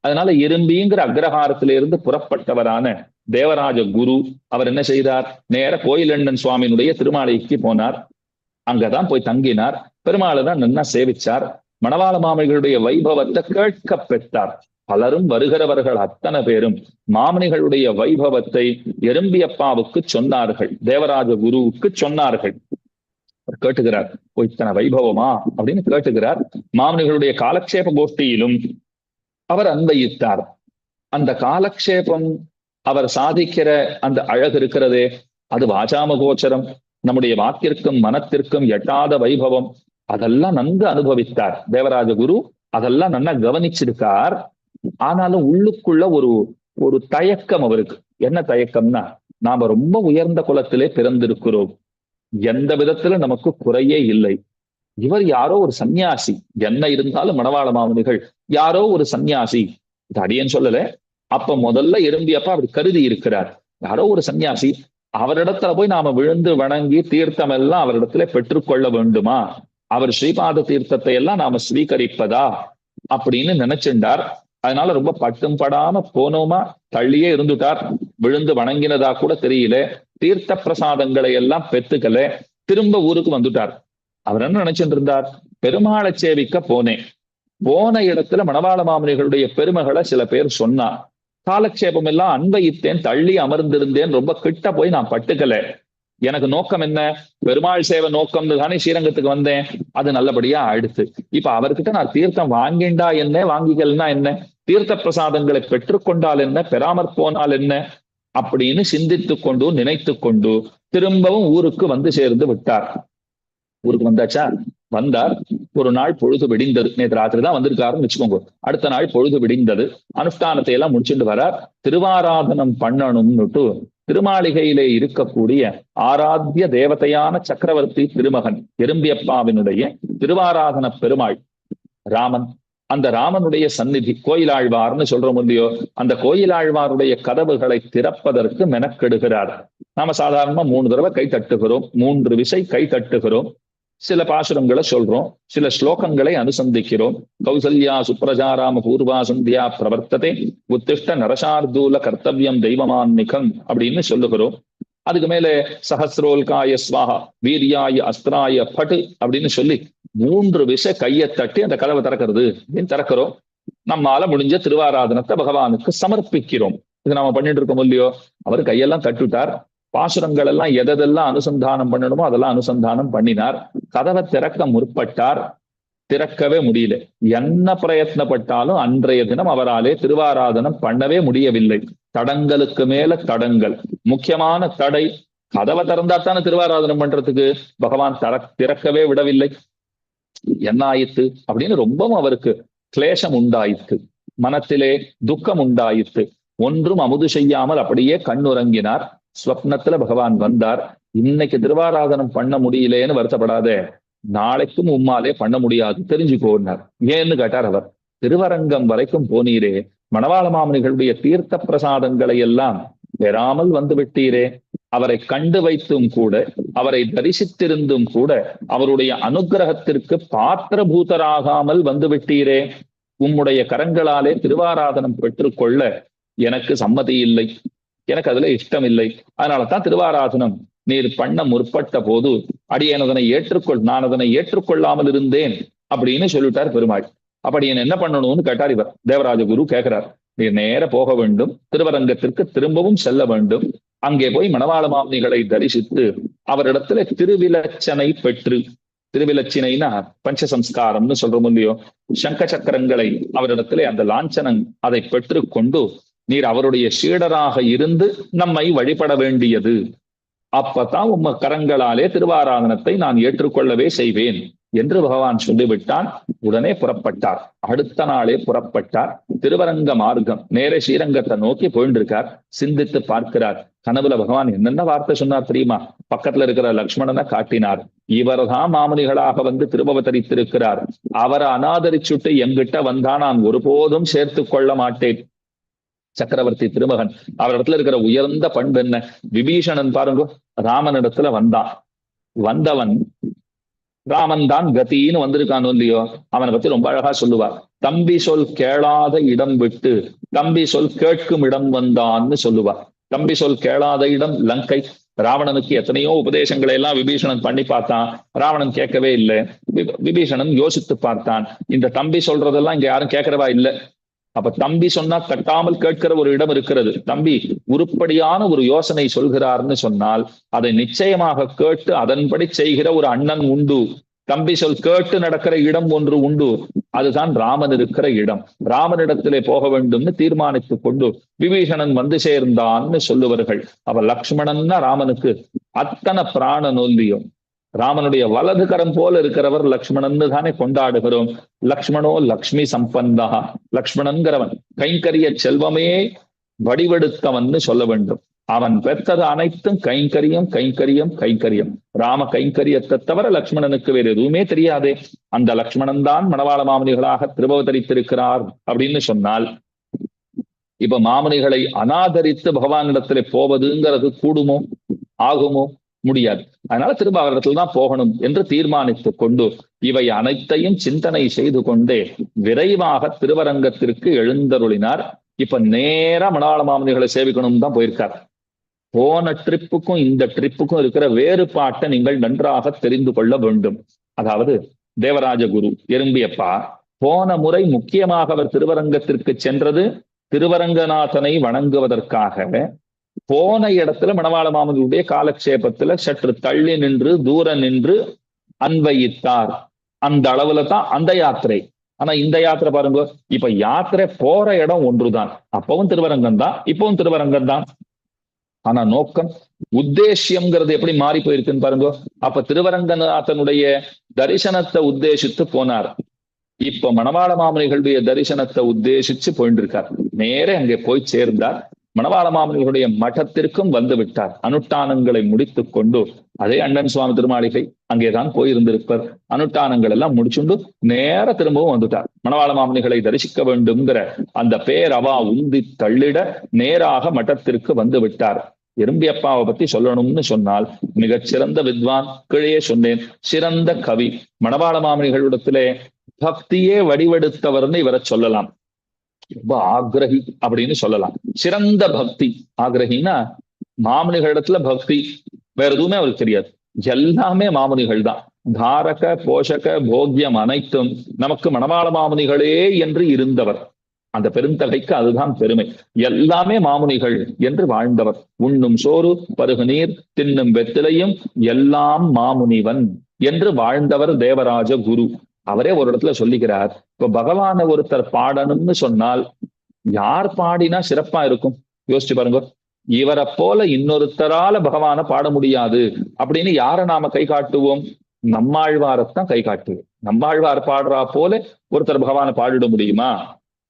அதனால எறும்பிங்கிற அக்ரஹாரத்திலிருந்து புறப்பட்டவரான தேவராஜ குரு அவர் என்ன செய்தார், நேர கோயிலண்ணன் சுவாமியினுடைய திருமாளிகைக்கு போனார். அங்கதான் போய் தங்கினார். பெருமாளை தான் நன்னா சேவிச்சார். மணவாள மாமுனிகளுடைய வைபவத்தை கேட்க பெற்றார். பலரும் வருகிறவர்கள் அத்தனை பேரும் மாமுனிகளுடைய வைபவத்தை எறும்பியப்பாவுக்கு சொன்னார்கள், தேவராஜ குருவுக்கு சொன்னார்கள். கேட்டுகிறார், இத்தனை வைபவமா அப்படின்னு கேட்டுகிறார். மாமுனிகளுடைய காலக்ஷேப கோஷ்டியிலும் அவர் அன்வயித்தார். அந்த காலக்ஷேபம் அவர் சாதிக்கிற அந்த அழகு இருக்கிறதே, அது வாசாம கோச்சரம், நம்முடைய வாக்கிற்கும் மனத்திற்கும் எட்டாத வைபவம். அதெல்லாம் நன்கு அனுபவித்தார் தேவராஜ குரு. அதெல்லாம் நல்லா கவனிச்சிருக்கார். ஆனாலும் உள்ளுக்குள்ள ஒரு தயக்கம் அவருக்கு. என்ன தயக்கம்னா, நாம ரொம்ப உயர்ந்த குலத்திலே பிறந்திருக்கிறோம், எந்த விதத்துல நமக்கு குறையே இல்லை. இவர் யாரோ ஒரு சன்னியாசி, என்ன இருந்தாலும் மணவாள மாமுனிகள் யாரோ ஒரு சன்னியாசி, இது அடியேன்னு சொல்லல, அப்ப முதல்ல எறும்பியப்பா அப்படி கருதி இருக்கிறார். யாரோ ஒரு சன்னியாசி, அவரிடத்துல போய் நாம விழுந்து வணங்கி தீர்த்தம் எல்லாம் அவரிடத்துல பெற்றுக்கொள்ள வேண்டுமா, அவர் ஸ்ரீபாத தீர்த்தத்தை எல்லாம் நாம ஸ்வீகரிப்பதா அப்படின்னு நினைச்சுட்டார். அதனால ரொம்ப பட்டும் படாம போனோமா தள்ளியே இருந்துட்டார். விழுந்து வணங்கினதா கூட தெரியல, தீர்த்த பிரசாதங்களை எல்லாம் பெற்றுக்கல, திரும்ப ஊருக்கு வந்துட்டார். அவர் என்ன நினைச்சுட்டு இருந்தார், பெருமாளை சேவிக்க போனேன், போன இடத்துல மணவாள மாமுனிகளுடைய பெருமைகளை சில பேர் சொன்னார். காலக்ஷேபம் எல்லாம் அன்பயித்தேன், தள்ளி அமர்ந்திருந்தேன், ரொம்ப கிட்ட போய் நான் பட்டுக்கல. எனக்கு நோக்கம் என்ன? பெருமாள் சேவை நோக்கம்னு தானே ஸ்ரீரங்கத்துக்கு வந்தேன். அது நல்லபடியா ஆயிடுச்சு. இப்ப அவர்கிட்ட நான் தீர்த்தம் வாங்கிண்டா என்ன, வாங்கிக்கலன்னா என்ன, தீர்த்த பிரசாதங்களை பெற்றுக்கொண்டால் என்ன, பெறாமற் போனால் என்ன அப்படின்னு சிந்தித்து கொண்டு நினைத்து கொண்டு திரும்பவும் ஊருக்கு வந்து சேர்ந்து விட்டார். ஊருக்கு வந்தாச்சா? வந்தார். ஒரு நாள் பொழுது விடிந்தது. நேற்று ராத்திரி தான் வந்திருக்காருன்னு வச்சுக்கோங்க. அடுத்த நாள் பொழுது விடிந்தது. அனுஷ்டானத்தை எல்லாம் முடிச்சுட்டு வரார். திருவாராதனம் பண்ணணும்னுட்டு திருமாளிகையிலே இருக்கக்கூடிய ஆராத்திய தேவதையான சக்கரவர்த்தி திருமகன் எறும்பியப்பாவினுடைய திருவாராதன பெருமாள் ராமன், அந்த ராமனுடைய சந்நிதி கோயிலாழ்வார்னு சொல்றோம் இல்லையோ, அந்த கோயிலாழ்வாருடைய கதவுகளை திறப்பதற்கு மெனக்கெடுகிறார். நாம சாதாரணமா 3 தடவை கை தட்டுகிறோம், 3 விசை கை தட்டுகிறோம், சில பாசுரங்களை சொல்றோம், சில ஸ்லோகங்களை அனுசந்திக்கிறோம். கௌசல்யா சுப்ரஜாராம பூர்வா சந்தியா பிரவர்த்ததே உத்திஷ்ட நரசார்தூல கர்த்தவியம் தெய்வமான்மிகம் அப்படின்னு சொல்லுகிறோம். அதுக்கு மேல சஹஸ்ரோல்காய ஸ்வாஹா வீரியாய அஸ்திராய பட்டு அப்படின்னு சொல்லி 3 விசை கையை தட்டி அந்த கதவை திறக்கிறது அப்படின்னு திறக்கிறோம். நம்மால முடிஞ்ச திருவாராதனத்தை பகவானுக்கு சமர்ப்பிக்கிறோம். இது நாம பண்ணிட்டு இருக்கோம் இல்லையோ. அவர் கையெல்லாம் தட்டுட்டார். பாசுரங்கள் எல்லாம் எதெல்லாம் அனுசந்தானம் பண்ணணுமோ அதெல்லாம் அனுசந்தானம் பண்ணினார். கதவை திறக்க முற்பட்டார். திறக்கவே முடியல. என்ன பிரயத்னப்பட்டாலும் அன்றைய தினம் அவராலே திருவாராதனம் பண்ணவே முடியவில்லை. தடங்களுக்கு மேல தடங்கள். முக்கியமான தடை, கதவை திறந்தாத்தானே திருவாராதனம் பண்றதுக்கு பகவான் திறக்கவே விடவில்லை. என்ன ஆயிற்று அப்படின்னு ரொம்பவும் அவருக்கு கிளேசம் உண்டாயிற்று. மனத்திலே துக்கம் உண்டாயிற்று. ஒன்றும் அமுது செய்யாமல் அப்படியே கண்ணுறங்கினார். ஸ்வப்னத்துல பகவான் வந்தார். இன்னைக்கு திருவாராதனம் பண்ண முடியலேன்னு வருத்தப்படாத, நாளைக்கும் உம்மாலே பண்ண முடியாது தெரிஞ்சுக்கோன்னார். ஏன்னு கேட்டார் அவர். திருவரங்கம் வரைக்கும் போனீரே, மணவாள மாமுனிகளுடைய தீர்த்த பிரசாதங்களை எல்லாம் பெறாமல் வந்து விட்டீரே, அவரை கண்டு வைத்தும் கூட, அவரை தரிசித்திருந்தும் கூட அவருடைய அனுகிரகத்திற்கு பாத்திரபூதராகாமல் வந்து விட்டீரே, உம்முடைய கரங்களாலே திருவாராதனம் பெற்றுக்கொள்ள எனக்கு சம்மதி இல்லை, எனக்கு அதுல இஷ்டம் இல்லை. அதனாலதான் திருவாராதனம் நீர் பண்ண முற்பட்ட போது அடியேன் அதனை நான் அதனை ஏற்றுக்கொள்ளாமல் இருந்தேன் அப்படின்னு சொல்லிட்டார் பெருமாள். அப்படி என்ன பண்ணணும்னு கேட்டார் இவர். தேவராஜகுரு கேட்கிறார். நீர் நேர போக வேண்டும், திருவரங்கத்திற்கு திரும்பவும் செல்ல வேண்டும். அங்கே போய் மணவாள மாமுனிகளை தரிசித்து அவரிடத்துல திருவிலச்சனை பெற்று, திருவிலச்சினைனா பஞ்சசம்ஸ்காரம்னு சொல்றோம் இல்லையோ, சங்க சக்கரங்களை அவரிடத்துல அந்த லாஞ்சனம் அதை பெற்று கொண்டு நீர் அவருடைய சீடராக இருந்து நம்மை வழிபட வேண்டியது. அப்பதான் உம்ம கரங்களாலே திருவாராதனத்தை நான் ஏற்றுக்கொள்ளவே செய்வேன் என்று பகவான் சொல்லிவிட்டான். உடனே புறப்பட்டார். அடுத்த நாளே புறப்பட்டார். திருவரங்க மார்க்கம் நேர ஸ்ரீரங்கத்தை நோக்கி போயின்றிருக்கார். சிந்தித்து பார்க்கிறார். கனவுல பகவான் என்னென்ன வார்த்தை சொன்னார் தெரியுமா? பக்கத்துல இருக்கிற லக்ஷ்மணனை காட்டினார். இவர்தான் மாமுனிகளாக வந்து திருபவதரித்திருக்கிறார். அவரை அனாதரிச்சுட்டு என்கிட்ட வந்தா நான் ஒருபோதும் சேர்த்து கொள்ள மாட்டேன். சக்கரவர்த்தி திருமகன், அவரிடத்துல இருக்கிற உயர்ந்த பண்பு என்ன? விபீஷணன் பாருங்க, ராமனிடத்துல வந்தவன் ராமன் தான் கத்தின்னு வந்திருக்கானோ இல்லையோ, அவனை பத்தி ரொம்ப அழகா சொல்லுவார். தம்பி சொல் கேளாத இடம் விட்டு தம்பி சொல் கேட்கும் இடம் வந்தான்னு சொல்லுவார். தம்பி சொல் கேளாத இடம் லங்கை. ராவணனுக்கு எத்தனையோ உபதேசங்களை எல்லாம் விபீஷணன் பண்ணி பார்த்தான். ராவணன் கேட்கவே இல்லை. விபீஷணன் யோசித்து பார்த்தான். இந்த தம்பி சொல்றதெல்லாம் இங்க யாரும் கேட்கிறவா இல்லை. அப்ப தம்பி சொன்னா கட்டாமல் கேட்கிற ஒரு இடம் இருக்கிறது. தம்பி உருப்படியான ஒரு யோசனை சொல்கிறார்னு சொன்னால் அதை நிச்சயமாக கேட்டு அதன்படி செய்கிற ஒரு அண்ணன் உண்டு. தம்பி சொல் கேட்டு நடக்கிற இடம் ஒன்று உண்டு. அதுதான் ராமன் இருக்கிற இடம். ராமனிடத்திலே போக வேண்டும்னு தீர்மானித்து கொண்டு விபீஷணன் வந்து சேர்ந்தான்னு சொல்லுவார்கள். அவ லக்ஷ்மணன்னா ராமனுக்கு அத்தனை பிராண நொல்லியும். ராமனுடைய வலது கரம் போல இருக்கிறவர் லக்ஷ்மணன்னு தானே கொண்டாடுகிறோம். லக்ஷ்மணோ லக்ஷ்மி சம்பந்தா. லக்ஷ்மணன்கிறவன் கைங்கரிய செல்வமே வடிவெடுத்தவன்னு சொல்ல வேண்டும். அவன் பெற்றது அனைத்தும் கைங்கரியம் கைங்கரியம் கைங்கரியம். ராம கைங்கரியத்தை தவிர லக்ஷ்மணனுக்கு வேறு எதுவுமே தெரியாதே. அந்த லக்ஷ்மணன் தான் மணவாள மாமுனிகளாக திருபவதரித்திருக்கிறார் அப்படின்னு சொன்னால், இப்ப மாமுனிகளை அனாதரித்து பகவானிடத்திலே போவதுங்கிறது கூடுமோ? ஆகுமோ? முடியாது. அதனால திரும்ப அவரிடத்துல தான் போகணும் என்று தீர்மானித்து கொண்டு இவை அனைத்தையும் சிந்தனை செய்து கொண்டே விரைவாக திருவரங்கத்திற்கு எழுந்தருளினார். இப்ப நேரா மணவாள மாமுனிகளை சேவிக்கணும் தான் போயிருக்கார். போன ட்ரிப்புக்கும் இந்த ட்ரிப்புக்கும் இருக்கிற வேறுபாட்டை நீங்கள் நன்றாக தெரிந்து கொள்ள வேண்டும். அதாவது தேவராஜகுரு எறும்பியப்பா போன முறை முக்கியமாக அவர் திருவரங்கத்திற்கு சென்றது திருவரங்கநாதனை வணங்குவதற்காக. போன இடத்துல மணவாள மாமுனிகளுடைய காலக்ஷேபத்துல சற்று தள்ளி நின்று தூர நின்று அன்வயித்தார். அந்த அளவுல தான் அந்த யாத்திரை. ஆனா இந்த யாத்திரை பாருங்க, இப்ப யாத்திரை போற இடம் ஒன்றுதான். அப்பவும் திருவரங்கம் தான், இப்பவும் திருவரங்கம் தான். ஆனா நோக்கம் உத்தேசியம்ங்கிறது எப்படி மாறி போயிருக்குன்னு பாருங்க. அப்ப திருவரங்கநாதனுடைய தரிசனத்தை உத்தேசித்து போனார். இப்ப மணவாள மாமுனிகளுடைய தரிசனத்தை உத்தேசிச்சு போயிட்டு இருக்கார். நேரே அங்கே போய் சேர்ந்தார். மணவாள மாமுனிகளுடைய மഠத்திற்கும் வந்து விட்டார். அனுஷ்டானங்களை முடித்து கொண்டு அதே அண்ணன் சுவாமி திருமாளிகை அங்கேதான் போயிருந்திருப்பார். அனுஷ்டானங்கள் எல்லாம் முடிச்சுண்டு நேர திரும்பவும் வந்துட்டார். மணவாள மாமுனிகளை தரிசிக்க வேண்டும்ங்கிற அந்த பேரவா உந்தி தள்ளிட நேராக மಠத்திற்கு வந்து விட்டார். எறும்பியப்பாவை பத்தி சொல்லணும்னு சொன்னால் மிகச்சிறந்த வித்வான், கீழே சொன்னேன், சிறந்த கவி. மணவாள மாமுனிகளிடத்திலே பக்தியே வடிவெடுத்தவர்னு இவரை சொல்லலாம். ரொம்ப ஆக்ரஹி அப்படின்னு சொல்லலாம். சிறந்த பக்தி. ஆக்ரஹின்னா மாமுனிகளிடத்துல பக்தி, வேற எதுவுமே அவருக்கு தெரியாது. எல்லாமே மாமுனிகள் தான். தாரக போஷக போக்கியம் அனைத்தும் நமக்கு மணவாள மாமுனிகளே என்று இருந்தவர். அந்த பெருந்தகைக்கு அதுதான் பெருமை. எல்லாமே மாமுனிகள் என்று வாழ்ந்தவர். உண்ணும் சோறு பருகு நீர் தின்னும் வெத்திலையும் எல்லாம் மாமுனிவன் என்று வாழ்ந்தவர் தேவராஜ குரு. அவரே ஒரு இடத்துல சொல்லிக்கிறார், இப்ப பகவான ஒருத்தர் பாடணும்னு சொன்னால் யார் பாடினா சிறப்பா இருக்கும் யோசிச்சு பாருங்க. இவரை போல இன்னொருத்தரால பகவான பாட முடியாது அப்படின்னு யாரை நாம கை காட்டுவோம்? நம்மாழ்வாரத்தான் கை காட்டுவோம். நம்மாழ்வார் பாடுறா போல ஒருத்தர் பகவானை பாடிட முடியுமா?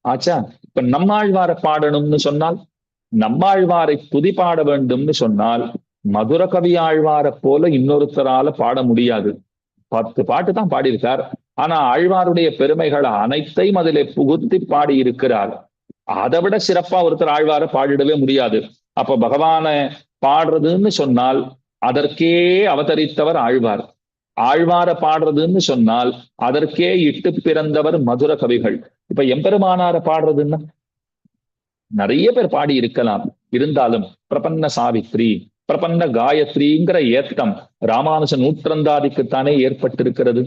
ஆச்சா. இப்ப நம்மாழ்வார பாடணும்னு சொன்னால், நம்மாழ்வாரை துதி பாட வேண்டும்னு சொன்னால் மதுர கவி ஆழ்வாரை போல இன்னொருத்தரால பாட முடியாது. 10 பாட்டு தான் பாடியிருக்கார். ஆனா ஆழ்வாருடைய பெருமைகளை அனைத்தையும் அதிலே புகுத்தி பாடி இருக்கிறார். அதை விட சிறப்பா ஒருத்தர் ஆழ்வாரை பாடிடவே முடியாது. அப்ப பகவான பாடுறதுன்னு சொன்னால் அதற்கே அவதரித்தவர் ஆழ்வார். ஆழ்வார பாடுறதுன்னு சொன்னால் அதற்கே இட்டு பிறந்தவர் மதுர கவிகள். இப்ப எம்பெருமானார பாடுறதுன்னா நிறைய பேர் பாடி இருக்கலாம். இருந்தாலும் பிரபன்ன சாவித்ரி, பிரபன்ன காயத்ரிங்கிற ஏத்தம் ராமானுஜ நூற்றந்தாதிக்குத்தானே ஏற்பட்டிருக்கிறது.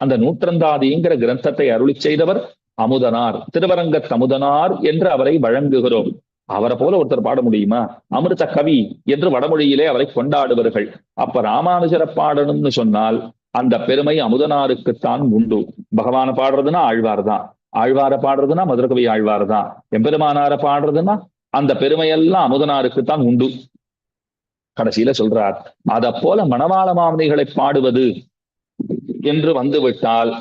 அந்த நூற்றந்தாதிங்கிற கிரந்தத்தை அருளி செய்தவர் அமுதனார், திருவரங்கத் அமுதனார் என்று அவரை வழங்குகிறோம். அவரை போல ஒருத்தர் பாட முடியுமா? அமிர்த கவி என்று வடமொழியிலே அவரை கொண்டாடுவார்கள். அப்ப ராமானுஜரை பாடணும்னு சொன்னால் அந்த பெருமை அமுதனாருக்குத்தான் உண்டு. பகவான பாடுறதுன்னா ஆழ்வார் தான், ஆழ்வார பாடுறதுன்னா மதுரகவி ஆழ்வார் தான், எம்பெருமானார பாடுறதுன்னா அந்த பெருமையெல்லாம் அமுதனாருக்குத்தான் உண்டு. கடைசியில சொல்றார், அத போல மணவாள மாமுனிகளை பாடுவது என்று வந்துவிட்டால்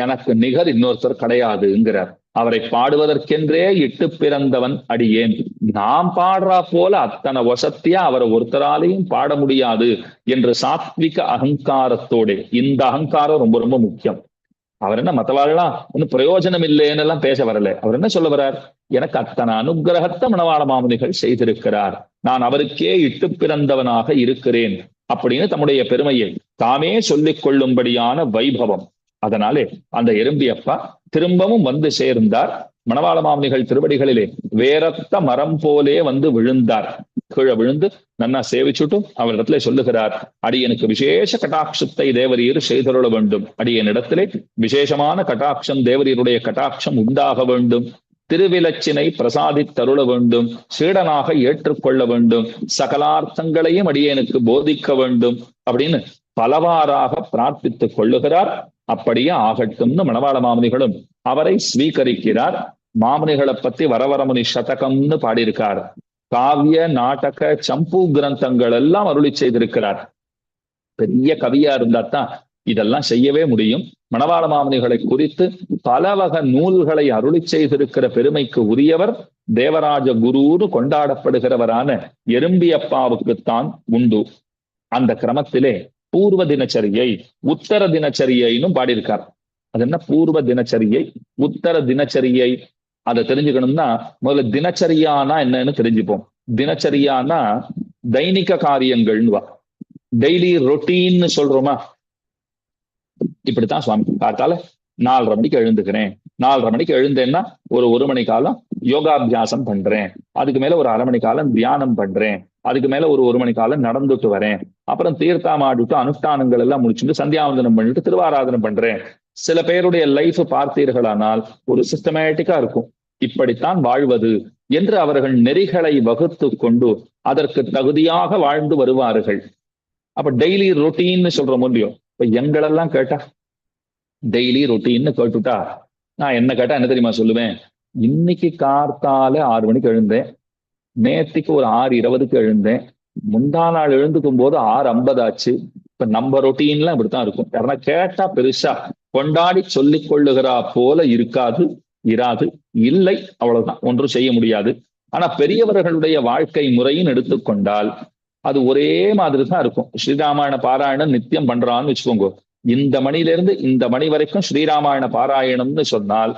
எனக்கு நிகர் இன்னொருத்தர் கிடையாதுங்கிறார். அவரை பாடுவதற்கென்றே இட்டு பிறந்தவன் அடியேன். நாம் பாடுறா போல அத்தனை வசத்தியா அவரை ஒருத்தராலையும் பாட முடியாது என்று சாத்விக அகங்காரத்தோட, இந்த அகங்காரம் ரொம்ப ரொம்ப முக்கியம். அவர் என்ன மற்றவாள்லாம் ஒன்னும் பிரயோஜனம் இல்லைன்னு எல்லாம் பேச வரல. அவர் என்ன சொல்ல வர்றார்? எனக்கு அத்தனை அனுகிரகத்தை மணவாள மாமுனிகள் செய்திருக்கிறார், நான் அவருக்கே இட்டு பிறந்தவனாக இருக்கிறேன் அப்படின்னு தம்முடைய பெருமையை தாமே சொல்லிக் கொள்ளும்படியான வைபவம். அதனாலே அந்த எறும்பியப்பா திரும்பவும் வந்து சேர்ந்தார். மணவாள மாமுனிகள் திருவடிகளிலே வேரத்த மரம் போலே வந்து விழுந்தார். கீழே விழுந்து நன்னா சேவிச்சுட்டு அவரிடத்துல சொல்லுகிறார், அடியனுக்கு விசேஷ கட்டாட்சத்தை தேவரீர் செய்தருள வேண்டும். அடியனிடத்திலே விசேஷமான கட்டாட்சம், தேவரீருடைய கட்டாட்சம் உண்டாக வேண்டும். திருவிலச்சினை பிரசாதித்தருள வேண்டும். சீடனாக ஏற்றுக்கொள்ள வேண்டும். சகலார்த்தங்களையும் அடியனுக்கு போதிக்க வேண்டும் அப்படின்னு பலவாறாக பிரார்த்தித்துக் கொள்ளுகிறார். அப்படியே ஆகட்டும்னு மணவாள மாமுனிகளும் அவரை ஸ்வீகரிக்கிறார். மாமுனிகளை பத்தி வரவரமுனி சதகம்னு பாடியிருக்கார். காவிய நாடக சம்பு கிரந்தங்கள் எல்லாம் அருளி செய்திருக்கிறார். பெரிய கவியா இருந்தாத்தான் இதெல்லாம் செய்யவே முடியும். மணவாள மாமுனிகளை குறித்து பல வகை நூல்களை அருளி செய்திருக்கிற பெருமைக்கு உரியவர் தேவராஜ குருன்னு கொண்டாடப்படுகிறவரான எறும்பியப்பாவுக்குத்தான் உண்டு. அந்த கிரமத்திலே பூர்வ தினச்சரியை உத்தர தினச்சரியைன்னு பாடியிருக்கார். அது என்ன பூர்வ தினச்சரியை உத்தர தினச்சரியை? அதை தெரிஞ்சுக்கணும்னா முதல்ல தினச்சரியானா என்னன்னு தெரிஞ்சுப்போம். தினச்சரியானா தைனிக காரியங்கள்னு, டெய்லி ரொட்டீன்னு சொல்றோமா? இப்படித்தான் சுவாமி காத்தால 4:30 மணிக்கு எழுந்துக்கிறேன். 4:30 மணிக்கு எழுந்தேன்னா ஒரு மணி காலம் யோகாபியாசம் பண்றேன். அதுக்கு மேல ஒரு 1/2 மணி காலம் தியானம் பண்றேன். அதுக்கு மேல ஒரு மணி காலம் நடந்துட்டு வரேன். அப்புறம் தீர்த்தாமாடிட்டு அனுஷ்டானங்கள் எல்லாம் முடிச்சுட்டு சந்தியாவந்தனம் பண்ணிட்டு திருவாராதனம் பண்றேன். சில பேருடைய லைஃப் பார்த்தீர்களானால் ஒரு சிஸ்டமேட்டிக்கா இருக்கும். இப்படித்தான் வாழ்வது என்று அவர்கள் நெறிகளை வகுத்து கொண்டு அதற்கு தகுதியாக வாழ்ந்து வருவார்கள். அப்ப டெய்லி ரொட்டீன்னு சொல்ற முடியும். இப்ப எங்களெல்லாம் கேட்டா டெய்லி ரொட்டீன்னு கேட்டுட்டா நான் என்ன கேட்டா என்ன தெரியுமா சொல்லுவேன்? இன்னைக்கு கார்த்தால 6 மணிக்கு எழுந்தேன், நேத்திக்கு ஒரு 6:20க்கு எழுந்தேன், முந்தா நாள் எழுந்துக்கும் போது 6:50 ஆச்சு. இப்ப நம்ம ரொட்டீன்லாம் இப்படித்தான் இருக்கும். யாரா கேட்டா பெருசா கொண்டாடி சொல்லிக் கொள்ளுகிறா போல இருக்காது, இராது, இல்லை, அவ்வளவுதான், ஒன்றும் செய்ய முடியாது. ஆனா பெரியவர்களுடைய வாழ்க்கை முறையின் எடுத்துக்கொண்டால் அது ஒரே மாதிரி தான் இருக்கும். ஸ்ரீராமாயண பாராயணம் நித்தியம் பண்றான்னு வச்சுக்கோங்க. இந்த மணியிலிருந்து இந்த மணி வரைக்கும் ஸ்ரீராமாயண பாராயணம்னு சொன்னால்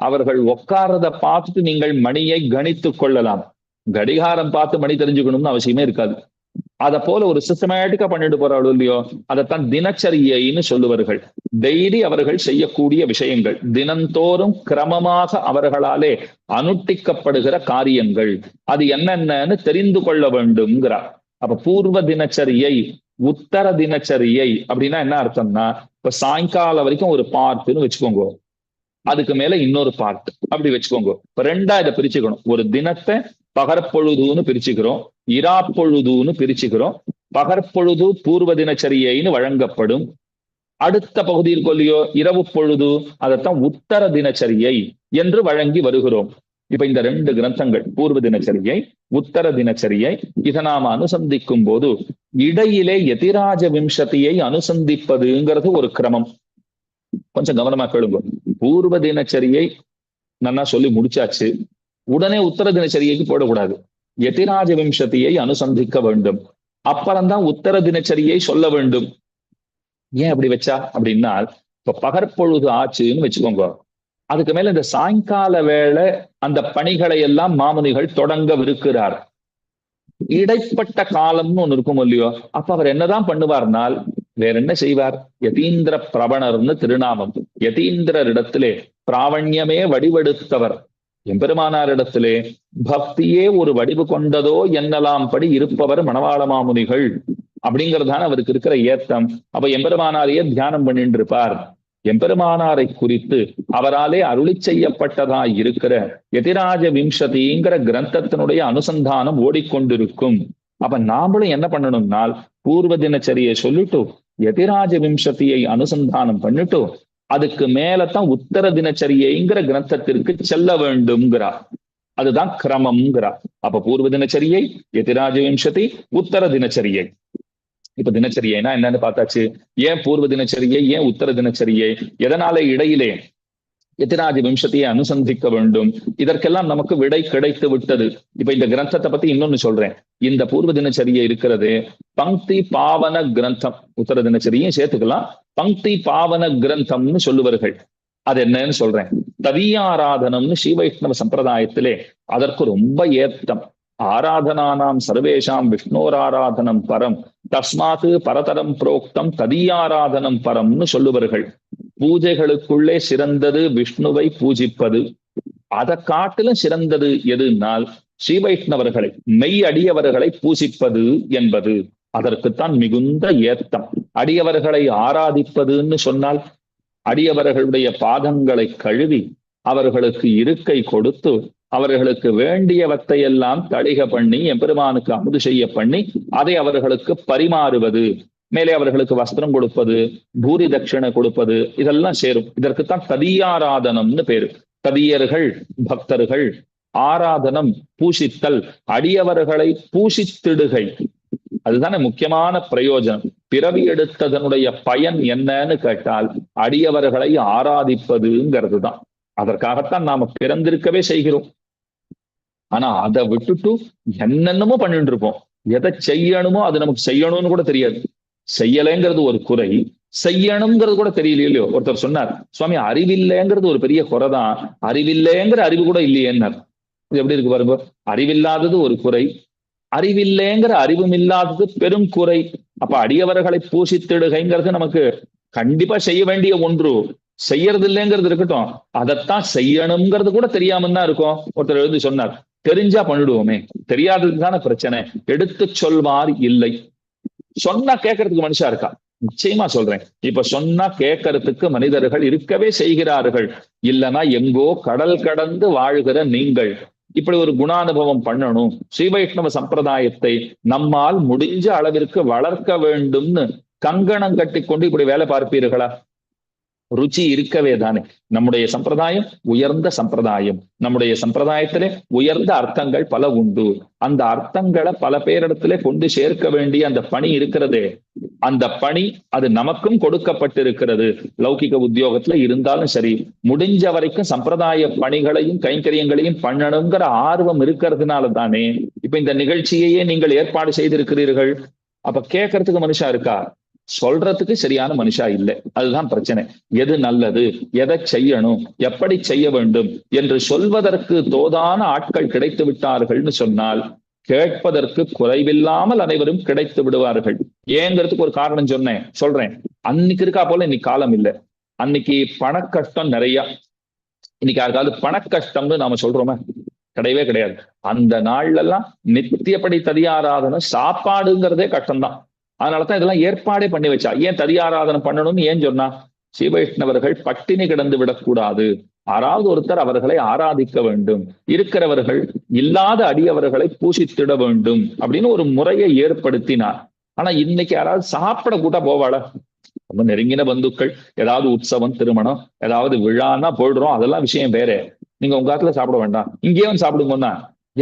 அவர்கள் உட்கார்றத பார்த்துட்டு நீங்கள் மணியை கணித்து கொள்ளலாம். கடிகாரம் பார்த்து மணி தெரிஞ்சுக்கணும்னு அவசியமே இருக்காது. அதை போல ஒரு சிஸ்டமேட்டிக்கா பண்ணிட்டு போறாள் இல்லையோ, அதைத்தான் தினச்சரியைன்னு சொல்லுவார்கள். டெய்லி அவர்கள் செய்யக்கூடிய விஷயங்கள், தினந்தோறும் கிரமமாக அவர்களாலே அனுஷ்டிக்கப்படுகிற காரியங்கள், அது என்னென்னு தெரிந்து கொள்ள வேண்டும்ங்கிறார். அப்ப பூர்வ தினச்சரியை, உத்தர தினச்சரியை அப்படின்னா என்ன அர்த்தம்னா, இப்ப சாயங்காலம் வரைக்கும் ஒரு பார்ட்னு வச்சுக்கோங்க, அதுக்கு மேல இன்னொரு பார்ட் அப்படி வச்சுக்கோங்க. இப்ப ரெண்டா இதை பிரிச்சுக்கணும். ஒரு தினத்தை பகற்பொழுதுன்னு பிரிச்சுக்கிறோம், இராப்பொழுதுன்னு பிரிச்சுக்கிறோம். பகற்பொழுது பூர்வ தினச்சரியைன்னு வழங்கப்படும். அடுத்த பகுதியில் கொல்லியோ இரவு பொழுது, அதைத்தான் உத்தர தினச்சரியை என்று வழங்கி வருகிறோம். இப்ப இந்த 2 கிரந்தங்கள் பூர்வ தினச்சரியை, உத்தர தினச்சரியை, இதை நாம அனுசந்திக்கும் போது இடையிலே யதிராஜ விம்சதியை அனுசந்திப்பதுங்கிறது ஒரு கிரமம். கொஞ்சம் கவனமா கேளுங்க. பூர்வ தினச்சரியை நல்லா சொல்லி முடிச்சாச்சு, உடனே உத்தர தினச்சரியைக்கு போடக்கூடாது. யதிராஜ விம்சதியை அனுசந்திக்க வேண்டும், அப்புறம்தான் உத்தர தினச்சரியை சொல்ல வேண்டும். ஏன் அப்படி வச்சா அப்படின்னா, இப்ப பகற்பொழுது ஆச்சுன்னு வச்சுக்கோங்க, அதுக்கு மேல இந்த சாயங்கால வேளை அந்த பணிகளை எல்லாம் மாமுனிகள் தொடங்கவிருக்கிறார். இடைப்பட்ட காலம்னு ஒண்ணு இருக்கும் இல்லையோ, அப்ப அவர் என்னதான் பண்ணுவார்னால் வேற என்ன செய்வார்? யதீந்திர பிரபணர்னு திருநாமம். யதீந்திரரிடத்திலே பிராவண்யமே வடிவெடுத்தவர். எம்பெருமானாரிடத்திலே பக்தியே ஒரு வடிவு கொண்டதோ என்னலாம் படி இருப்பவர் மணவாள மாமுனிகள் அப்படிங்கிறதான அவருக்கு இருக்கிற ஏத்தம். அப்ப எம்பெருமானாரையே தியானம் பண்ணிட்டு இருப்பார். எம்பெருமானாரை குறித்து அவராலே அருளி செய்யப்பட்டதாய் இருக்கிற யதிராஜ விம்சதிங்கிற கிரந்தத்தினுடைய அனுசந்தானம் ஓடிக்கொண்டிருக்கும். அப்ப நாமளும் என்ன பண்ணணும்னால் பூர்வ தினச்சரியை சொல்லிட்டு யதிராஜ விம்சதியை அனுசந்தானம் பண்ணிட்டு அதுக்கு மேலதான் உத்தர தினச்சரியைங்கிற கிரந்தத்திற்கு செல்ல வேண்டும்ங்கிறார். அதுதான் கிரமம்ங்கிறார். அப்ப பூர்வ தினச்சரியை, யதிராஜ விம்சதி, உத்தர தினச்சரியை. இப்ப தினச்சரியைனா என்னன்னு பார்த்தாச்சு. ஏன் பூர்வ தினச்சரியை, ஏன் உத்தர தினச்சரியை, எதனால இடையிலே யதிராஜ விம்சதியை அனுசந்திக்க வேண்டும், இதற்கெல்லாம் நமக்கு விடை கிடைத்து விட்டது. இப்ப இந்த கிரந்தத்தை பத்தி இன்னொன்னு சொல்றேன். இந்த பூர்வ தினச்சரியை இருக்கிறது பங்கி பாவன கிரந்தம். உத்தர தினச்சரியும் சேர்த்துக்கலாம், பங்கி பாவன கிரந்தம்னு சொல்லுவார்கள். அது என்னன்னு சொல்றேன். ததீயாராதனம்னு ஸ்ரீ வைஷ்ணவ சம்பிரதாயத்திலே அதற்கு ரொம்ப ஏத்தம். ஆராதனானாம் சர்வேஷாம் விஷ்ணோராராதனம் பரம், தஸ்மாத்து பரதரம் புரோக்தம் ததீயாராதனம் பரம்னு சொல்லுவார்கள். பூஜைகளுக்குள்ளே சிறந்தது விஷ்ணுவை பூஜிப்பது. அதை காட்டிலும் சிறந்தது எதுனால் ஸ்ரீ வைஷ்ணவர்களை, மெய் அடியவர்களை பூஜிப்பது என்பது. அதற்குத்தான் மிகுந்த ஏத்தம். அடியவர்களை ஆராதிப்பதுன்னு சொன்னால் அடியவர்களுடைய பாதங்களை கழுவி அவர்களுக்கு இருக்கை கொடுத்து அவர்களுக்கு வேண்டியவற்றையெல்லாம் தளிக பண்ணி எம்பெருமானுக்கு அமுது செய்ய பண்ணி அதை அவர்களுக்கு பரிமாறுவது, மேலே அவர்களுக்கு வஸ்திரம் கொடுப்பது, பூரி தட்சிணை கொடுப்பது, இதெல்லாம் சேரும். இதற்குத்தான் ததீயாராதனம்னு பேரு. ததியர்கள் பக்தர்கள், ஆராதனம் பூஷித்தல், அடியவர்களை பூஷித்திடுகை. அதுதானே முக்கியமான பிரயோஜனம். பிறவி எடுத்ததனுடைய பயன் என்னன்னு கேட்டால் அடியவர்களை ஆராதிப்பதுங்கிறது தான். அதற்காகத்தான் நாம பிறந்திருக்கவே செய்கிறோம். ஆனா அதை விட்டுட்டு என்னென்னமோ பண்ணிட்டு இருப்போம். எதை செய்யணுமோ அது நமக்கு செய்யணும்னு கூட தெரியாது. செய்யலைங்கிறது ஒரு குறை, செய்யணுங்கிறது கூட தெரியலையோ. ஒருத்தர் சொன்னார், சுவாமி அறிவில்லைங்கிறது ஒரு பெரிய குறைதான், அறிவில்லைங்கிற அறிவு கூட இல்லையேன்னார். இது எப்படி இருக்கு பாருங்க. அறிவில்லாதது ஒரு குறை, அறிவில்லைங்கிற அறிவும் இல்லாதது பெரும் குறை. அப்ப அடியவர்களை பூசித்திடுகைங்கிறது நமக்கு கண்டிப்பா செய்ய வேண்டிய ஒன்று. செய்யறது இல்லைங்கிறது இருக்கட்டும், அதைத்தான் செய்யணுங்கிறது கூட தெரியாம தான் இருக்கும். ஒருத்தர் எழுதி சொன்னார், தெரிஞ்சா பண்ணிடுவோமே, தெரியாததுதான பிரச்சனை, எடுத்து சொல்வார் இல்லை. சொன்னா கேட்கறதுக்கு மனுஷா இருக்கா? நிச்சயமா சொல்றேன். இப்ப சொன்னா கேட்கறதுக்கு மனிதர்கள் இருக்கவே செய்கிறார்கள். இல்லைன்னா எங்கோ கடல் கடந்து வாழ்கிற நீங்கள் இப்படி ஒரு குணானுபவம் பண்ணணும், ஸ்ரீ வைஷ்ணவ சம்பிரதாயத்தை நம்மால் முடிஞ்ச அளவிற்கு வளர்க்க வேண்டும்னு கங்கணம் கட்டி கொண்டு இப்படி வேலை பார்ப்பீர்களா? ருச்சி இருக்கவே தானே. நம்முடைய சம்பிரதாயம் உயர்ந்த சம்பிரதாயம். நம்முடைய சம்பிரதாயத்திலே உயர்ந்த அர்த்தங்கள் பல உண்டு. அந்த அர்த்தங்களை பல பேரிடத்திலே கொண்டு சேர்க்க வேண்டிய அந்த பணி இருக்கிறதே, அந்த பணி அது நமக்கும் கொடுக்கப்பட்டிருக்கிறது. லௌகிக உத்தியோகத்துல இருந்தாலும் சரி, முடிஞ்ச வரைக்கும் சம்பிரதாய பணிகளையும் கைங்கரியங்களையும் பண்ணணுங்கிற ஆர்வம் இருக்கிறதுனால தானே இப்ப இந்த நிகழ்ச்சியையே நீங்கள் ஏற்பாடு செய்திருக்கிறீர்கள். அப்ப கேட்கறதுக்கு மனுஷா இருக்கா, சொல்றதுக்கு சரியான மனுஷா இல்லை. அதுதான் பிரச்சனை. எது நல்லது, எதை செய்யணும், எப்படி செய்ய வேண்டும் என்று சொல்வதற்கு தோதான ஆட்கள் கிடைத்து விட்டார்கள்னு சொன்னால் கேட்பதற்கு குறைவில்லாமல் அனைவரும் கிடைத்து விடுவார்கள். ஏங்கிறதுக்கு ஒரு காரணம் சொல்றேன். அன்னைக்கு இருக்கா போல இன்னைக்கு காலம் இல்லை. அன்னைக்கு பணக்கஷ்டம் நிறைய. இன்னைக்கு யாருக்காவது பணக்கஷ்டம்னு நாம சொல்றோமா? கிடையவே கிடையாது. அந்த நாள்ல எல்லாம் நித்தியப்படி ததியாராதனை சாப்பாடுங்கிறதே கஷ்டம்தான். அதனாலதான் இதெல்லாம் ஏற்பாடே பண்ணி வச்சா. ஏன் ததியாராதனை பண்ணணும்னு ஏன் சொன்னா, ஸ்ரீ வைஷ்ணவர்கள் பட்டினி கிடந்து விடக்கூடாது, யாராவது ஒருத்தர் அவர்களை ஆராதிக்க வேண்டும், இருக்கிறவர்கள் இல்லாத அடியவர்களை பூசித்திட வேண்டும் அப்படின்னு ஒரு முறையை ஏற்படுத்தினார். ஆனா இன்னைக்கு யாராவது சாப்பிட கூட்டா போவாளா? ரொம்ப நெருங்கின பந்துக்கள், ஏதாவது உற்சவம் திருமணம் ஏதாவது விழான்னா போயிடுறோம், அதெல்லாம் விஷயம் வேற. நீங்க உங்க காலத்துல சாப்பிட வேண்டாம், இங்கேயே வந்து சாப்பிடுங்கன்னா,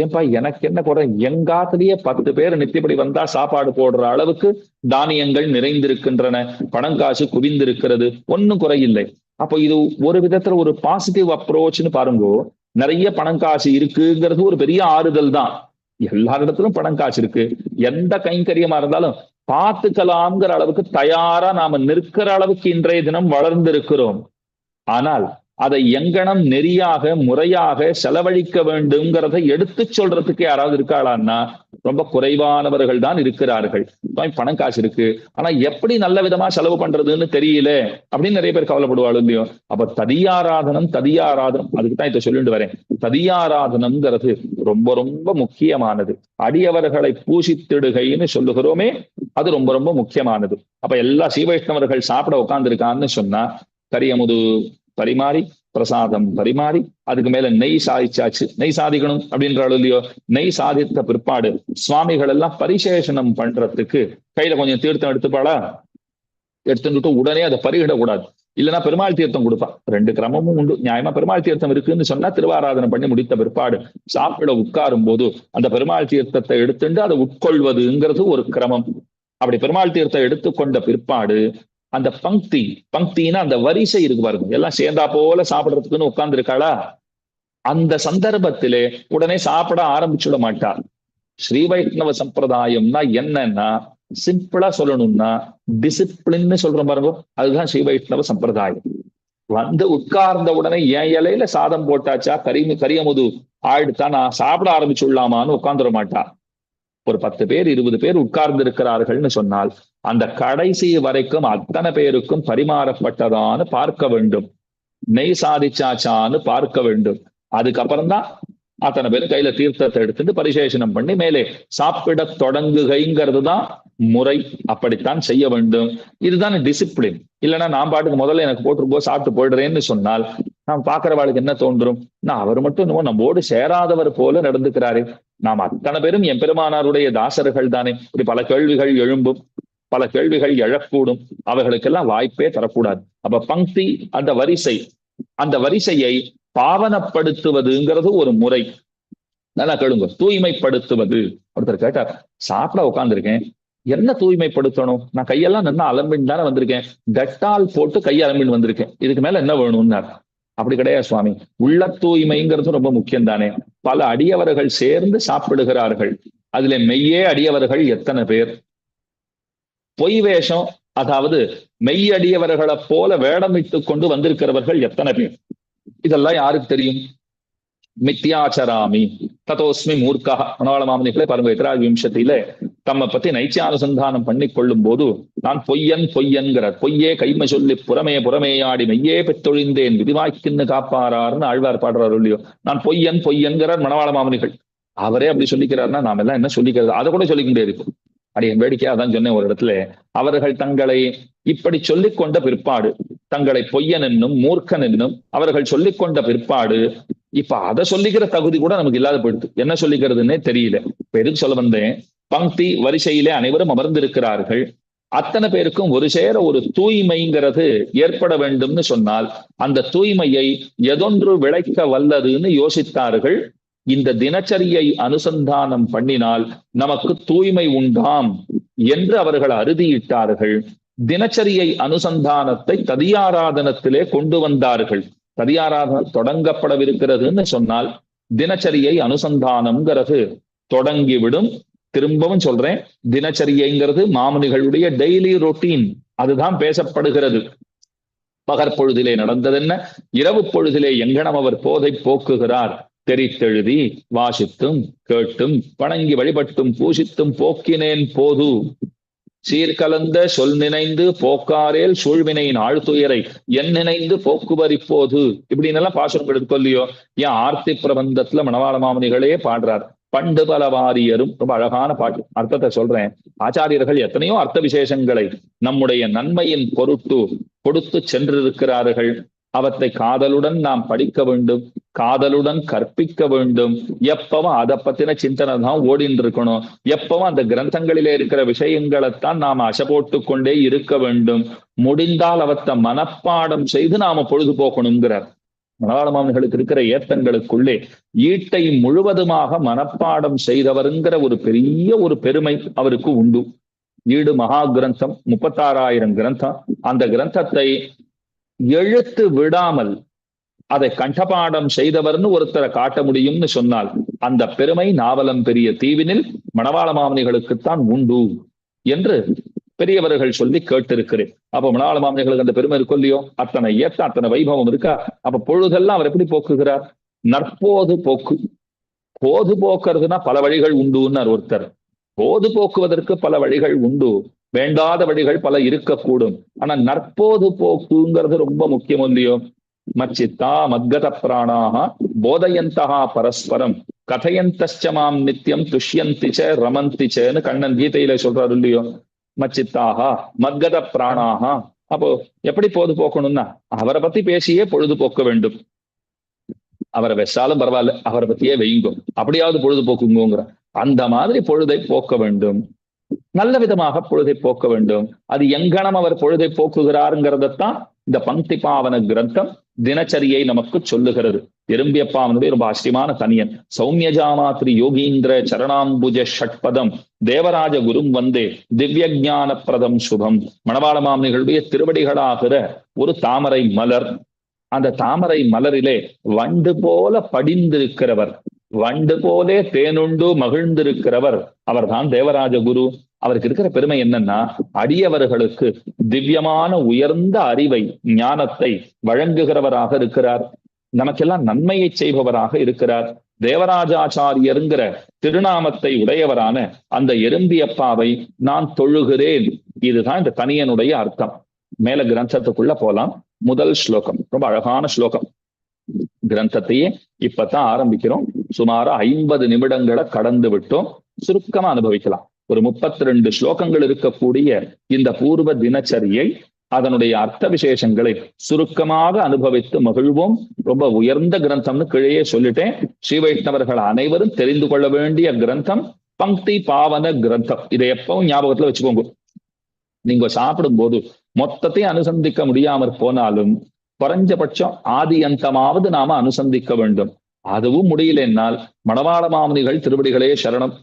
ஏன்பா எனக்கு என்ன குறை, எங்காத்திலேயே 10 பேர் நித்தியப்படி வந்தா சாப்பாடு போடுற அளவுக்கு தானியங்கள் நிறைந்திருக்கின்றன, பணங்காசு குவிந்திருக்கிறது, ஒன்னும் குறையில்லை. அப்போ இது ஒரு விதத்துல ஒரு பாசிட்டிவ் அப்ரோச்னு பாருங்கோ. நிறைய பணங்காசு இருக்குங்கிறது ஒரு பெரிய ஆறுதல் தான். எல்லாரிடத்திலும் பணங்காசு இருக்கு, எந்த கைங்கரியமா இருந்தாலும் பார்த்துக்கலாம்ங்கிற அளவுக்கு தயாரா நாம நிற்கிற அளவுக்கு இன்றைய தினம் வளர்ந்திருக்கிறோம். ஆனால் அதை எங்கனம் நெறியாக முறையாக செலவழிக்க வேண்டும்ங்கிறத எடுத்து சொல்றதுக்கு யாராவது இருக்காளான்னா ரொம்ப குறைவானவர்கள் தான் இருக்கிறார்கள். பணம் காசு இருக்கு, ஆனா எப்படி நல்ல விதமா செலவு பண்றதுன்னு தெரியல அப்படின்னு நிறைய பேர் கவலைப்படுவாள் இல்லையோ. அப்ப ததியாராதனம் அதுக்கு தான் இதை சொல்லிட்டு வரேன். ததியாராதனம்ங்கிறது ரொம்ப ரொம்ப முக்கியமானது. அடியவர்களை பூசித்திடுகைன்னு சொல்லுகிறோமே, அது ரொம்ப ரொம்ப முக்கியமானது. அப்ப எல்லா ஸ்ரீ வைஷ்ணவர்கள் சாப்பிட உட்கார்ந்துருக்கான்னு சொன்னா கரியமுது பரிமாறி பிரசாதம் பரிமாறி அதுக்கு மேல நெய் சாதிச்சாச்சு, நெய் சாதிக்கணும் அப்படின்றாலும் இல்லையோ. நெய் சாதித்த பிற்பாடு சுவாமிகள் எல்லாம் பரிசேஷனம் பண்றதுக்கு கையில கொஞ்சம் தீர்த்தம் எடுத்துப்பாளா, எடுத்துட்டு உடனே அதை பருகிடக்கூடாது. இல்லைன்னா பெருமாள் தீர்த்தம் கொடுப்பா. 2 கிரமமும் உண்டு. நியாயமா பெருமாள் தீர்த்தம் இருக்குன்னு சொன்னா திருவாராதனை பண்ணி முடித்த பிற்பாடு சாப்பிட உட்காரும் போது அந்த பெருமாள் தீர்த்தத்தை எடுத்துட்டு அதை உட்கொள்வதுங்கிறது ஒரு கிரமம். அப்படி பெருமாள் தீர்த்தம் எடுத்துக்கொண்ட பிற்பாடு அந்த பங்கினா அந்த வரிசை இருக்கு பாருங்க, எல்லாம் சேர்ந்தா போல சாப்பிடறதுக்குன்னு உட்கார்ந்து இருக்காளா, அந்த சந்தர்ப்பத்திலே உடனே சாப்பிட ஆரம்பிச்சுட மாட்டார். ஸ்ரீ வைஷ்ணவ சம்பிரதாயம்னா என்னன்னா, சிம்பிளா சொல்லணும்னா டிசிப்ளின்னு சொல்றோம் பாருங்க, அதுதான் ஸ்ரீ வைஷ்ணவ சம்பிரதாயம். வந்து உட்கார்ந்த உடனே என் இலையில சாதம் போட்டாச்சா, கரியமுது ஆயிடுத்தா, நான் சாப்பிட ஆரம்பிச்சுடலாமான்னு உட்கார்ந்துட மாட்டா. ஒரு 10 பேர் 20 பேர் உட்கார்ந்து இருக்கிறார்கள்னு சொன்னால் அந்த கடைசி வரைக்கும் அத்தனை பேருக்கும் பரிமாறப்பட்டதான்னு பார்க்க வேண்டும், நெய் சாதிச்சாச்சான்னு பார்க்க வேண்டும். அதுக்கப்புறம் தான் அத்தனை பேரும் கையில தீர்த்தத்தை எடுத்துட்டு பரிசேஷனம் பண்ணி மேலே சாப்பிட தொடங்குகைங்கிறது தான் முறை. அப்படித்தான் செய்ய வேண்டும். இதுதான் டிசிப்ளின். இல்லைன்னா நான் பாட்டுக்கு முதல்ல எனக்கு போட்டுருப்போ சாப்பிட்டு போயிடுறேன்னு சொன்னால் நாம் பார்க்கிறவாளுக்கு என்ன தோன்றும், நான் அவர் மட்டும் என்னமோ நம்மோடு சேராதவர் போல நடந்துக்கிறாரே, நாம் அத்தனை பேரும் எம்பெருமானாருடைய தாசர்கள் தானே. இப்படி பல கேள்விகள் எழும்பும், பல கேள்விகள் எழக்கூடும். அவைகளுக்கெல்லாம் வாய்ப்பே தரக்கூடாது. அப்ப பங்கி அந்த வரிசையை பாவனப்படுத்துவதுங்கிறது ஒரு முறை. நல்லா கேளுங்க, தூய்மைப்படுத்துவது. ஒருத்தர் கேட்டார், சாப்பிட உட்காந்துருக்கேன், என்ன தூய்மைப்படுத்தணும், நான் கையெல்லாம் நல்லா அலம்பின்னு தானே வந்திருக்கேன், டெட்டால் போட்டு கையை அலம்பின்னு வந்திருக்கேன், இதுக்கு மேல என்ன வேணும்னார். அப்படி கிடையாது சுவாமி, உள்ள தூய்மைங்கிறது ரொம்ப முக்கியம் தானே. பல அடியவர்கள் சேர்ந்து சாப்பிடுகிறார்கள், அதுல மெய்யே அடியவர்கள் எத்தனை பேர், பொய் வேஷம் அதாவது மெய்யடியவர்களை போல வேடமிட்டு கொண்டு வந்திருக்கிறவர்கள் எத்தனை பேர், இதெல்லாம் யாருக்கு தெரியும். மித்யாச்சராமி ததோஸ்மி மூர்க்கா. மணவாள மாமனிகளே பாருங்க, எதிராக விம்சத்தில தம்மை பத்தி நைச்சியானுசந்தானம் பண்ணி கொள்ளும் போது நான் பொய்யன்கிறார். பொய்யே கைமை சொல்லி புறமேயாடி மெய்யே பெற்றொழிந்தேன் விதிவாய்க்கின்னு காப்பாரார்னு ஆழ்வார் பாடுறாரு இல்லையோ. நான் பொய்யன்கிறார் மணவாள மாமனிகள். அவரே அப்படி சொல்லிக்கிறாருன்னா நாம எல்லாம் என்ன சொல்லிக்கிறது, அதை கூட சொல்லிக்கிட்டே இருக்கும். என் வேடிக்கையா தான் சொன்னேன் ஒரு இடத்துல, அவர்கள் தங்களை இப்படி சொல்லிக் கொண்ட பிற்பாடு, தங்களை பொய்யன் என்னும் மூர்க்கன் என்னும் அவர்கள் சொல்லிக் கொண்ட பிற்பாடு இப்ப அதை சொல்லிக்கிற தகுதி கூட நமக்கு இல்லாத போயிடுது. என்ன சொல்லிக்கிறதுன்னே தெரியல. இப்ப எதுக்கு சொல்ல வந்தேன், பங்கி வரிசையிலே அனைவரும் அமர்ந்திருக்கிறார்கள். அத்தனை பேருக்கும் ஒரு சேர ஒரு தூய்மைங்கிறது ஏற்பட வேண்டும்னு சொன்னால் அந்த தூய்மையை எதொன்று விளைக்க வல்லதுன்னு யோசித்தார்கள். இந்த தினச்சரியை அனுசந்தானம் பண்ணினால் நமக்கு தூய்மை உண்டாம் என்று அவர்கள் அறுதியிட்டார்கள். தினச்சரியை அனுசந்தானத்தை ததியாராதனத்திலே கொண்டு வந்தார்கள். ததியாராதனம் தொடங்கப்படவிருக்கிறதுன்னு சொன்னால் தினச்சரியை அனுசந்தானம்ங்கிறது தொடங்கிவிடும். திரும்பவும் சொல்றேன், தினச்சரியைங்கிறது மாமுனிகளுடைய டெய்லி ரொட்டீன், அதுதான் பேசப்படுகிறது. பகற்பொழுதிலே நடந்ததென்ன, இரவு பொழுதிலே எங்கனம் அவர் போதை போக்குகிறார், தெரித்தெழுதி வாசித்தும் கேட்டும் வணங்கி வழிபட்டும் பூசித்தும் போக்கினேன் போது, சீர்கலந்த சொல் நினைந்து போக்காரேல் சூழ்வினையின் ஆழ்துயரை என் நினைந்து போக்குவர் இப்போது. இப்படின்னு எல்லாம் பாசுரம் எடுத்துக்கோ இல்லையோ. ஏன் ஆர்த்தி பிரபந்தத்துல மணவாள மாமுனிகளே பாடுறார். பண்டு பல வாரியரும், ரொம்ப அழகான பாட்டு, அர்த்தத்தை சொல்றேன். ஆச்சாரியர்கள் எத்தனையோ அர்த்த விசேஷங்களை நம்முடைய நன்மையின் பொருட்டு கொடுத்து சென்றிருக்கிறார்கள். அவற்றை காதலுடன் நாம் படிக்க வேண்டும், காதலுடன் கற்பிக்க வேண்டும். எப்பவும் அதை பத்தின சிந்தனை தான் ஓடின்னு இருக்கணும். எப்பவும் அந்த கிரந்தங்களிலே இருக்கிற விஷயங்களைத்தான் நாம் அசை போட்டு கொண்டே இருக்க வேண்டும். முடிந்தால் அவற்றை மனப்பாடம் செய்து நாம பொழுது போக்கணுங்கிறார். மணவாள மாமுனிகளுக்கு இருக்கிற ஏத்தங்களுக்குள்ளே ஈட்டை முழுவதுமாக மனப்பாடம் செய்தவருங்கிற ஒரு பெரிய ஒரு பெருமை அவருக்கு உண்டு. ஈடு மகா கிரந்தம் 36,000 கிரந்தம். அந்த கிரந்தத்தை எழுத்து விடாமல் அதை கண்டபாடம் செய்தவர்னு ஒருத்தரை காட்ட முடியும்னு சொன்னால் அந்த பெருமை நாவலம் பெரிய தீவினில் மணவாள மாமுனிகளுக்குத்தான் உண்டு என்று பெரியவர்கள் சொல்லி கேட்டிருக்கிறேன். அப்ப மணவாள மாமுனிகளுக்கு அந்த பெருமை இருக்கும் இல்லையோ, அத்தனை ஏத்த அத்தனை வைபவம் இருக்கா. அப்ப பொழுதெல்லாம் அவர் எப்படி போக்குகிறார், நற்போது போக்கு. போது போக்குறதுன்னா பல வழிகள் உண்டுன்னு ஒருத்தர். போது போக்குவதற்கு பல வழிகள் உண்டு, வேண்டாத வழிகள் பல இருக்கக்கூடும். ஆனா நற்போது போக்குங்கிறது ரொம்ப முக்கியம் இல்லையோ. மச்சித்தா மத்கத பிராணாக போதயந்தகா பரஸ்பரம் கதையந்தமாம் நித்தியம் துஷ்யந்திச்ச ரமந்திச்சன்னு கண்ணன் கீதையில சொல்றாரு இல்லையோ. மச்சித்தாக மத்கத பிராணாக. அப்போ எப்படி பொழுது போக்கணும்னா அவரை பத்தி பேசியே பொழுது போக்க வேண்டும். அவரை வெச்சாலும் பரவாயில்ல, அவரை பத்தியே வைங்கோ, அப்படியாவது பொழுதுபோக்குங்கிற அந்த மாதிரி பொழுதை போக்க வேண்டும். நல்ல விதமாக பொழுதை போக்க வேண்டும். அது எங்கனம் அவர் பொழுதை போக்குகிறாருங்கிறதத்தான் இந்த பங்கி பாவன கிரந்தம் தினச்சரியை நமக்கு சொல்லுகிறது. எறும்பியப்பாவனுடைய ரொம்ப ஆச்சரியமான தனியன். சௌமியஜாமாத்ரி யோகீந்திர சரணாம்புஜ ஷட்பதம் தேவராஜ குரும் வந்தே திவ்ய ஞான பிரதம் சுபம். மணவாள மாமுனிகளுடைய திருவடிகளாகிற ஒரு தாமரை மலர். அந்த தாமரை மலரிலே வண்டு போல படிந்திருக்கிறவர், வண்டு போலே தேனுண்டு மகிழ்ந்திருக்கிறவர் அவர்தான் தேவராஜ குரு. அவருக்கு இருக்கிற பெருமை என்னன்னா, அடியவர்களுக்கு திவ்யமான உயர்ந்த அறிவை ஞானத்தை வழங்குகிறவராக இருக்கிறார். நமக்கெல்லாம் நன்மையை செய்பவராக இருக்கிறார். தேவராஜாச்சாரியருங்கிற திருநாமத்தை உடையவரான அந்த எறும்பியப்பாவை நான் தொழுகிறேன். இதுதான் இந்த தனியனுடைய அர்த்தம். மேல கிரந்தத்துக்குள்ள போலாம். முதல் ஸ்லோகம் ரொம்ப அழகான ஸ்லோகம். கிரந்தத்தையே இப்பதான் ஆரம்பிக்கிறோம். சுமார் 50 நிமிடங்களை கடந்து விட்டோம். சுருக்கமா அனுபவிக்கலாம். ஒரு 32 ஸ்லோகங்கள் இருக்கக்கூடிய இந்த பூர்வ தினச்சரியை, அதனுடைய அர்த்த விசேஷங்களை சுருக்கமாக அனுபவித்து மகிழ்வோம். ரொம்ப உயர்ந்த கிரந்தம்னு கீழே சொல்லிட்டேன். ஸ்ரீ வைஷ்ணவர்கள் அனைவரும் தெரிந்து கொள்ள வேண்டிய கிரந்தம் பங்கி பாவன கிரந்தம். இதை எப்பவும் ஞாபகத்துல வச்சுக்கோங்க. நீங்க சாப்பிடும் போது மொத்தத்தையும் அனுசந்திக்க முடியாமற் போனாலும் குறைஞ்சபட்சம் ஆதி அந்தமாவது நாம அனுசந்திக்க வேண்டும். அதுவும் முடியலென்னால் மணவாள மாமுனிகள் திருவடிகளே சரணம்,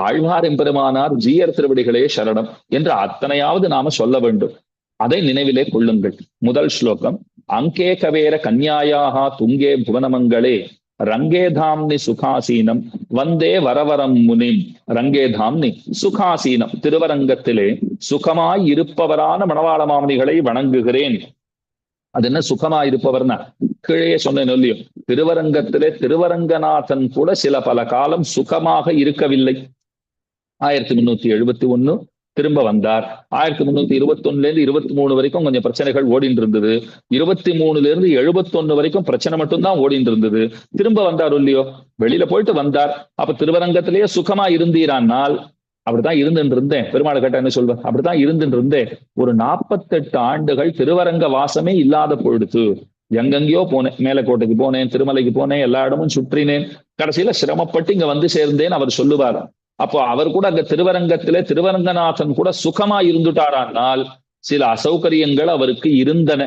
ஆழ்வார் எம்பெருமானார் ஜீயர் திருவடிகளே சரணம் என்று அத்தனையாவது நாம சொல்ல வேண்டும். அதை நினைவிலே கொள்ளுங்கள். முதல் ஸ்லோகம். அங்கே கவேர கன்யாயாக துங்கே புவனமங்களே ரங்கேதாம்னி சுகாசீனம் வந்தே வரவரம் முனிம். ரங்கேதாம்னி சுகாசீனம், திருவரங்கத்திலே சுகமாய் இருப்பவரான மணவாள மாமுனிகளை வணங்குகிறேன். அது என்ன சுகமாய் இருப்பவர்னா, கீழே சொன்னேன் இல்லையோ, திருவரங்கத்திலே திருவரங்கநாதன் கூட சில பல காலம் சுகமாக இருக்கவில்லை. 1371 திரும்ப வந்தார். 1321 23 வரைக்கும் கொஞ்சம் பிரச்சனைகள் ஓடிட்டு இருந்தது. 23 71 வரைக்கும் பிரச்சனை மட்டும்தான் ஓடிட்டு இருந்தது. திரும்ப வந்தார் இல்லையோ, வெளியில போயிட்டு வந்தார். அப்ப திருவரங்கத்திலேயே சுகமா இருந்தீரானால் அப்படித்தான் இருந்துட்டு இருந்தேன். பெருமாளை கேட்டா என்ன சொல்வேன்? அப்படித்தான் இருந்துட்டு இருந்தேன். ஒரு 48 ஆண்டுகள் திருவரங்க வாசமே இல்லாத பொழுது எங்கெங்கயோ போனேன். மேலக்கோட்டைக்கு போனேன், திருமலைக்கு போனேன், எல்லா இடமும் சுற்றினேன். கடைசியில சிரமப்பட்டு இங்க வந்து சேர்ந்தேன் அவர் சொல்லுவார். அப்போ அவர் கூட அங்க திருவரங்கத்திலே திருவரங்கநாதன் கூட சுகமா இருந்துட்டாரானால் சில அசௌகரியங்கள் அவருக்கு இருந்தன.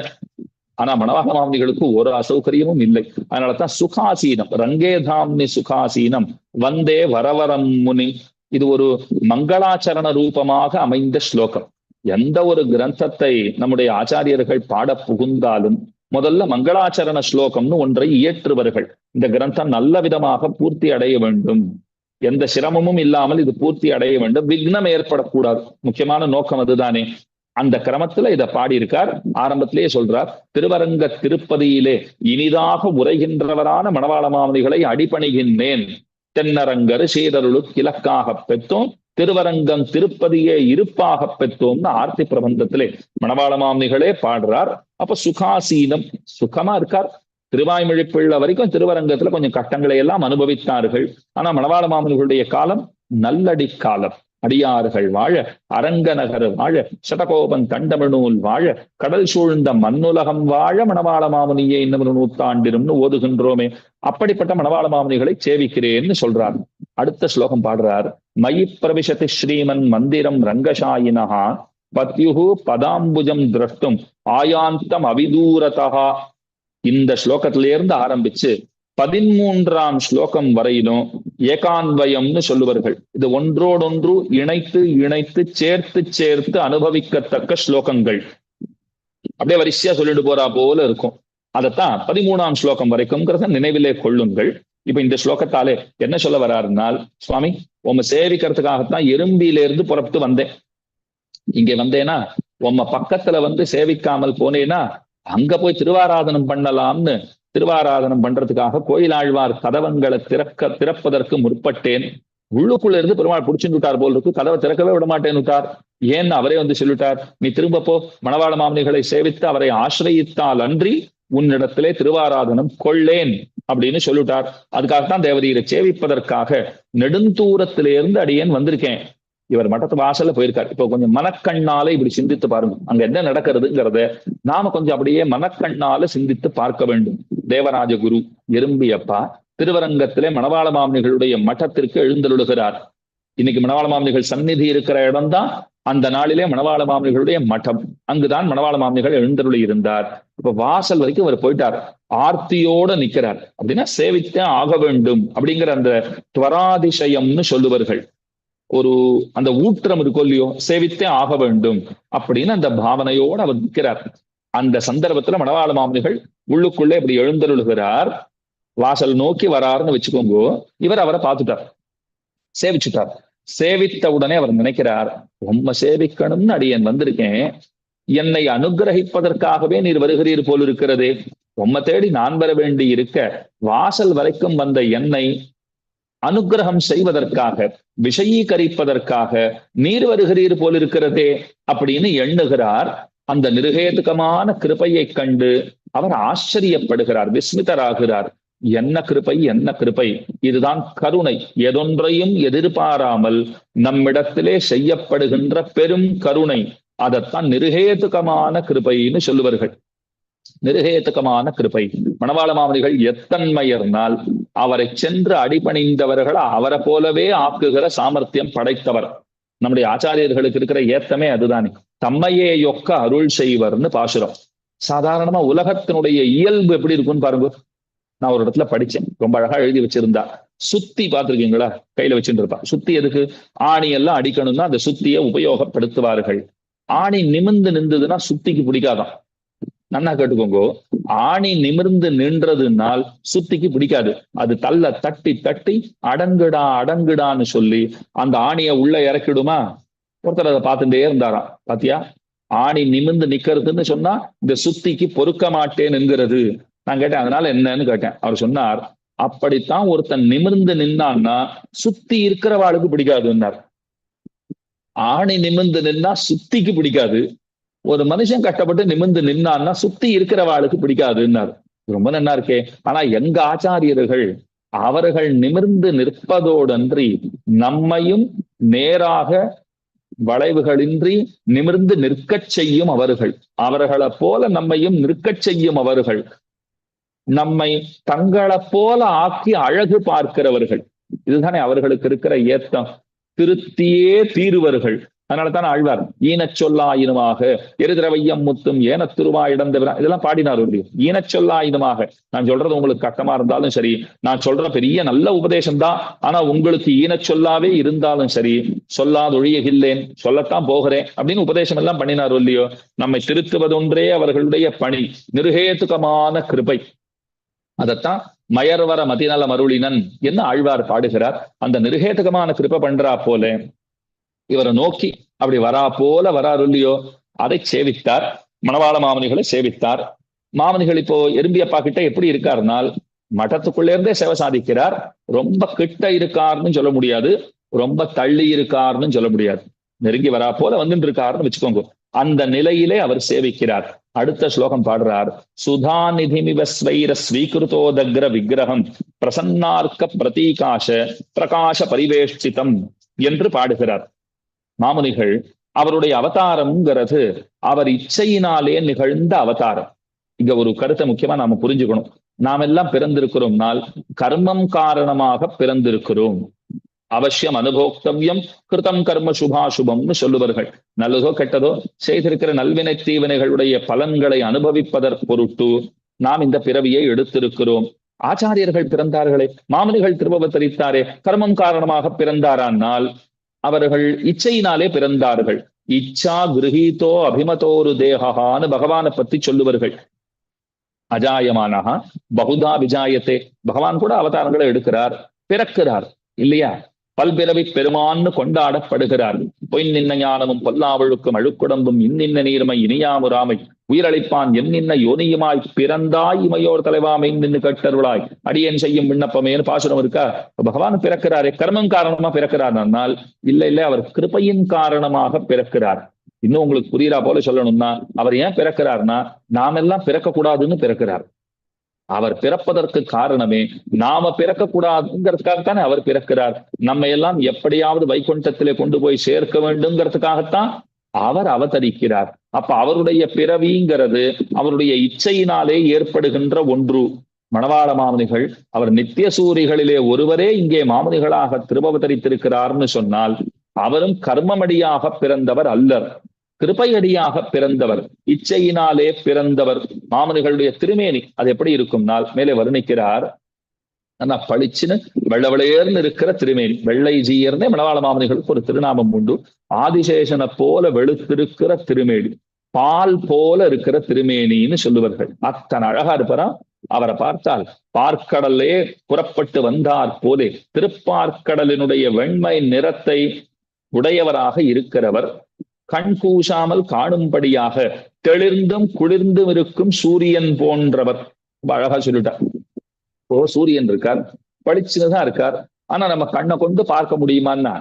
ஆனா மணவாள மாமுனிகளுக்கு ஒரு அசௌகரியமும் இல்லை. அதனாலதான் சுகாசீனம், ரங்கேதாம்னி சுகாசீனம் வந்தே வரவரம் முனி. இது ஒரு மங்களாச்சரண ரூபமாக அமைந்த ஸ்லோகம். எந்த ஒரு கிரந்தத்தை நம்முடைய ஆச்சாரியர்கள் பாட புகுந்தாலும் முதல்ல மங்களாச்சரண ஸ்லோகம்னு ஒன்றை இயற்றுவர்கள். இந்த கிரந்தம் நல்ல விதமாக பூர்த்தி அடைய வேண்டும், எந்த சிரமமும் இல்லாமல் இது பூர்த்தி அடைய வேண்டும், விக்னம் ஏற்படக்கூடாது. முக்கியமான நோக்கம் அதுதானே. அந்த கிரமத்துல இதை பாடியிருக்கார். ஆரம்பத்திலேயே சொல்றார், திருவரங்க திருப்பதியிலே இனிதாக உரைகின்றவரான மணவாள மாமுனிகளை அடிபணிகின்றேன். தென்னரங்கரு சீரருளு கிழக்காக பெற்றோம், திருவரங்கம் திருப்பதியே இருப்பாக பெற்றோம்னு ஆர்த்தி பிரபந்தத்திலே மணவாள மாமுனிகளே பாடுறார். அப்ப சுகாசீனம், சுகமா இருக்கார். திருவாய்மொழிப்பிள்ள வரைக்கும் திருவரங்கத்துல கொஞ்சம் கட்டங்களை எல்லாம் அனுபவித்தார்கள். ஆனா மணவாள மாமுனிகளுடைய காலம் நல்லடி காலம். அடியார்கள் வாழ, அரங்கநகர் வாழ, சடகோபன் தண்டமிழ்நூல் வாழ, கடல் சூழ்ந்த மண்ணுலகம் வாழ மணவாள மாமுனியே இன்னொரு நூற்றாண்டிரும்னு ஓதுகின்றோமே. அப்படிப்பட்ட மணவாள மாமுனிகளை சேவிக்கிறேன்னு சொல்றார். அடுத்த ஸ்லோகம் பாடுறார். மயி பிரவிசதி ஸ்ரீமன் மந்திரம் ரங்கசாயினஹா பத்யுஹு பதாம்புஜம் திரஷ்டும் ஆயாந்தம் அவிதூரதா. இந்த ஸ்லோகத்திலிருந்து ஆரம்பிச்சு 13ஆம் ஸ்லோகம் வரையிலும் ஏகான்வயம்னு சொல்லுவார்கள். இது ஒன்றோடொன்று இணைத்து இணைத்து சேர்த்து சேர்த்து அனுபவிக்கத்தக்க ஸ்லோகங்கள். அப்படியே வரிசையா சொல்லிட்டு போறா போல இருக்கும். அதைத்தான் 13ஆம் ஸ்லோகம் வரைக்கும்ங்கிறத நினைவிலே கொள்ளுங்கள். இப்ப இந்த ஸ்லோகத்தாலே என்ன சொல்ல வர்றாருனால், சுவாமி உம்ம சேவிக்கிறதுக்காகத்தான் எறும்பியிலிருந்து புறப்பட்டு வந்தேன். இங்க வந்தேன்னா உம்ம பக்கத்துல வந்து சேவிக்காமல் போனேன்னா அங்க போய் திருவாராதனம் பண்ணலாம்னு திருவாராதனம் பண்றதுக்காக கோயிலாழ்வார் கதவங்களை திறப்பதற்கு முற்பட்டேன். உள்ளுக்குள்ள இருந்து பெருமாள் பிடிச்சுட்டு விட்டார் போல் இருக்கு. கதவை திறக்கவே விட மாட்டேன்னு விட்டார். ஏன்னு அவரே வந்து சொல்லிட்டார், நீ திரும்ப போ, மணவாள மாமுனிகளை சேவித்து அவரை ஆசிரயித்தால் அன்றி உன்னிடத்திலே திருவாராதனம் கொள்ளேன் அப்படின்னு சொல்லிட்டார். அதுக்காகத்தான் தேவரீரை சேவிப்பதற்காக நெடுந்தூரத்திலிருந்து அடியேன் வந்திருக்கேன். இவர் மட்டத்து வாசல்ல போயிருக்காரு. இப்போ கொஞ்சம் மனக்கண்ணால இப்படி சிந்தித்து பாருங்க, அங்க என்ன நடக்கிறதுங்கிறத நாம கொஞ்சம் அப்படியே மனக்கண்ணால சிந்தித்து பார்க்க வேண்டும். தேவராஜ குரு எறும்பியப்பா திருவரங்கத்திலே மணவாள மாமுனிகளுடைய மட்டத்திற்கு எழுந்தருளுகிறார். இன்னைக்கு மணவாள மாமுனிகள் சந்நிதி இருக்கிற இடம்தான் அந்த நாளிலே மணவாள மாமுனிகளுடைய மட்டம். அங்குதான் மணவாள மாமுனிகள் எழுந்தருளி இருந்தார். இப்ப வாசல் வரைக்கும் அவர் போயிட்டார். ஆர்த்தியோட நிக்கிறார். அப்படின்னா சேவித்தே ஆக வேண்டும் அப்படிங்கிற அந்த துவராதிசயம்னு சொல்லுவார்கள். ஒரு அந்த ஊற்றம் இருக்கோ இல்லையோ, சேவித்தே ஆக வேண்டும் அப்படின்னு அந்த பாவனையோடு அவர் நிற்கிறார். அந்த சந்தர்ப்பத்துல மணவாள மாமுனிகள் உள்ளுக்குள்ளே இப்படி எழுந்தருளுகிறார். வாசல் நோக்கி வராருன்னு வச்சுக்கோங்க. இவர் அவரை பார்த்துட்டார், சேவிச்சுட்டார். சேவித்த உடனே அவர் நினைக்கிறார், ரொம்ப சேவிக்கணும்னு அடியேன் வந்திருக்கேன், என்னை அனுகிரகிப்பதற்காகவே நீர் வருகிறீர் போல் இருக்கிறதே. உம்மை தேடி நான் வர வேண்டி இருக்க வாசல் வரைக்கும் வந்த என்னை அனுகிரகம் செய்வதற்காக, விஷயீகரிப்பதற்காக நீர் வருகிறீர் போல் இருக்கிறதே அப்படின்னு எண்ணுகிறார். அந்த நிருகேதுகமான கிருபையை கண்டு அவர் ஆச்சரியப்படுகிறார், விஸ்மிதராகிறார். என்ன கிருபை, என்ன கிருபை! இதுதான் கருணை. எதொன்றையும் எதிர்பாராமல் நம்மிடத்திலே செய்யப்படுகின்ற பெரும் கருணை. அதைத்தான் நிருகேதுகமான கிருபைன்னு சொல்லுவார்கள். நிருகேதுகமான கிருபை. மணவாள மாமுனிகள் எத்தன்மையர்னால் அவரை சென்று அடிபணிந்தவர்கள் அவரை போலவே ஆக்குகிற சாமர்த்தியம் படைத்தவர். நம்முடைய ஆச்சாரியர்களுக்கு இருக்கிற ஏத்தமே அதுதானே. தம்மையே யொக்க அருள் செய்வர்னு பாசுரம். சாதாரணமா உலகத்தினுடைய இயல்பு எப்படி இருக்குன்னு பாருங்க. நான் ஒரு இடத்துல படிச்சேன், ரொம்ப அழகா எழுதி வச்சிருந்தா. சுத்தி பார்த்திருக்கீங்களா? கையில வச்சுட்டு இருப்பா. சுத்தி எதுக்கு? ஆணி எல்லாம் அடிக்கணும்னா அந்த சுத்தியை உபயோகப்படுத்துவார்கள். ஆணி நிமிர்ந்து நின்றதுன்னா சுத்திக்கு பிடிக்காதான். நன்னா கேட்டுக்கோங்க. ஆணி நிமிர்ந்து நின்றதுனால் சுத்திக்கு பிடிக்காது. அது தள்ள தட்டி தட்டி அடங்குடா அடங்குடான்னு சொல்லி அந்த ஆணியை உள்ள இறக்கிடுமா? ஒருத்தர் அதை பார்த்துட்டே இருந்தாராம். பாத்தியா, ஆணி நிமிர்ந்து நிக்கிறதுன்னு சொன்னா இந்த சுத்திக்கு பொறுக்க மாட்டேன் என்கிறது. நான் கேட்டேன், அதனால என்னன்னு கேட்டேன். அவர் சொன்னார், அப்படித்தான் ஒருத்தன் நிமிர்ந்து நின்னான்னா சுத்தி இருக்கிறவாளுக்கு பிடிக்காதுன்னார். ஆணி நிமிர்ந்து நின்னா சுத்திக்கு பிடிக்காது. ஒரு மனுஷன் கஷ்டப்பட்டு நிமிர்ந்து நின்னான்னா சுத்தி இருக்கிறவாளுக்கு பிடிக்காதுன்னாரு. ரொம்ப நல்லா இருக்கே. ஆனா எங்க ஆச்சாரியர்கள் அவர்கள் நிமிர்ந்து நிற்பதோடன்றி நம்மையும் நேராக வளைவுகளின்றி நிமிர்ந்து நிற்கச் செய்யும் அவர்கள். அவர்களை போல நம்மையும் நிற்கச் செய்யும் அவர்கள். நம்மை தங்களை போல ஆக்கி அழகு பார்க்கிறவர்கள். இதுதானே அவர்களுக்கு இருக்கிற ஏத்தம். திருத்தியே தீருவர்கள். அதனாலதான் ஆழ்வார் ஈனச் சொல்லாயினுமாக எருதிரவையம் முத்தும் ஏன திருவா இடந்தவிரா இதெல்லாம் பாடினார் இல்லையோ. ஈனச் சொல்லாயினுமாக, நான் சொல்றது உங்களுக்கு கஷ்டமா இருந்தாலும் சரி, நான் சொல்ற பெரிய நல்ல உபதேசம் தான், ஆனா உங்களுக்கு ஈனச் சொல்லாவே இருந்தாலும் சரி, சொல்லாதொழியகில்லேன், சொல்லத்தான் போகிறேன் அப்படின்னு உபதேசம் எல்லாம் பண்ணினார் இல்லையோ. நம்மை திருத்துவதொன்றே அவர்களுடைய பணி, நிருகேதுகமான கிருபை. அதத்தான் மயர்வர மதிநல மருளினன் என்ன ஆழ்வார் பாடுகிறார். அந்த நிருகேதுகமான கிருபை பண்றா போல இவரை நோக்கி அப்படி வரா போல வராரு இல்லையோ. அதை சேவித்தார். மணவாள மாமனிகளை சேவித்தார். மாமனிகள் இப்போ எறும்பியப்பா கிட்ட எப்படி இருக்காருனால், மட்டத்துக்குள்ளே இருந்தே சேவை சாதிக்கிறார். ரொம்ப கிட்ட இருக்காருன்னு சொல்ல முடியாது, ரொம்ப தள்ளி இருக்காருன்னு சொல்ல முடியாது. நெருங்கி வரா போல வந்துட்டு இருக்காருன்னு வச்சுக்கோங்க. அந்த நிலையிலே அவர் சேவிக்கிறார். அடுத்த ஸ்லோகம் பாடுறார். சுதாநிதிமிவ ஸ்வைர ஸ்வீகிருதோதக்ர விக்கிரகம் பிரசன்னார்க்க பிரதீகாஷ பிரகாச பரிவேஷ்டிதம் என்று பாடுகிறார். மாமுனிகள் அவருடைய அவதாரம்ங்கிறது அவர் இச்சையினாலே நிகழ்ந்த அவதாரம். இங்க ஒரு கருத்தை முக்கியமா நாம புரிஞ்சுக்கணும். நாம் எல்லாம் பிறந்திருக்கிறோம்னால் கர்மம் காரணமாக பிறந்திருக்கிறோம். அவசியம் அனுபோக்தவ்யம் கிருதம் கர்ம சுபாசுபம்னு சொல்லுவார்கள். நல்லதோ கெட்டதோ செய்திருக்கிற நல்வினை தீவினைகளுடைய பலன்களை அனுபவிப்பதற்கு பொருட்டு நாம் இந்த பிறவியை எடுத்திருக்கிறோம். ஆச்சாரியர்கள் பிறந்தார்களே, மாமுனிகள் திருபவதரித்தாரே, கர்மம் காரணமாக பிறந்தாரானால் அவர்கள் இச்சையினாலே பிறந்தார்கள். இச்சா கிரகீதோ அபிமதோரு தேகான்னு பகவானை பத்தி சொல்லுவார்கள். அஜாயமானஹா பகுதா விஜாயத்தே. பகவான் கூட அவதாரங்களை எடுக்கிறார், பிறக்கிறார் இல்லையா. பல்பிறவி பெருமான்னு கொண்டாடப்படுகிறார். பொய்நின்ன ஞானமும் பொல்லாவழுக்கும் அழுக்குடம்பும் இன்னின்ன நீர்மை இனியாமுராமை உயிரளிப்பான் என்னின்ன யோனியுமாய் பிறந்தாய் இமையோர் தலைவாமை நின்று கட்டருளாய் அடியேன் செய்யும் விண்ணப்பமேன்னு பாசுரம் இருக்கா. பகவான் பிறக்கிறாரே, கர்மம் காரணமா பிறக்கிறார். இல்ல அவர் கிருபையின் காரணமாக பிறக்கிறார். இன்னும் உங்களுக்கு புரியுறா போல சொல்லணும்னா, அவர் ஏன் பிறக்கிறார்னா நாமெல்லாம் பிறக்கக்கூடாதுன்னு பிறக்கிறார். அவர் பிறப்பதற்கு காரணமே நாம பிறக்கக்கூடாதுங்கிறதுக்காகத்தானே அவர் பிறக்கிறார். நம்ம எல்லாம் எப்படியாவது வைகுண்டத்திலே கொண்டு போய் சேர்க்க வேண்டும்ங்கிறதுக்காகத்தான் அவர் அவதரிக்கிறார். அப்ப அவருடைய பிறவிங்கிறது அவருடைய இச்சையினாலே ஏற்படுகின்ற ஒன்று. மணவாள மாமுனிகள் அவர் நித்திய சூரிகளிலே ஒருவரே இங்கே மாமுனிகளாக திருபவதரித்திருக்கிறார்னு சொன்னால் அவரும் கர்மமடியாக பிறந்தவர் அல்லர், கிருபையடியாக பிறந்தவர், இச்சையினாலே பிறந்தவர். மாமுனிகளுடைய திருமேனி அது எப்படி இருக்கும்னால் மேலே வர்ணிக்கிறார். ஆனா பளிச்சுன்னு வெள்ளவளையர்னு இருக்கிற திருமேனி, வெள்ளை ஜீயர்னே மணவாள மாமுனிகளுக்கு ஒரு திருநாமம் உண்டு. ஆதிசேஷனை போல வெளுத்திருக்கிற திருமேனி, பால் போல இருக்கிற திருமேனின்னு சொல்லுவார்கள். அத்தனை அழகா இருப்பாரா. அவரை பார்த்தால் பார்க்கடலே புறப்பட்டு வந்தார் போலே திருப்பார்க்கடலினுடைய வெண்மை நிறத்தை உடையவராக இருக்கிறவர். கண் கூசாமல் காணும்படியாக தெளிர்ந்தும் குளிர்ந்தும் இருக்கும் சூரியன் போன்றவர். அழகா சொல்லிட்டார். ஓ, சூரியன் இருக்கார், பளிச்சுதான் இருக்கார். ஆனா நம்ம கண்ணை கொண்டு பார்க்க முடியுமான்னா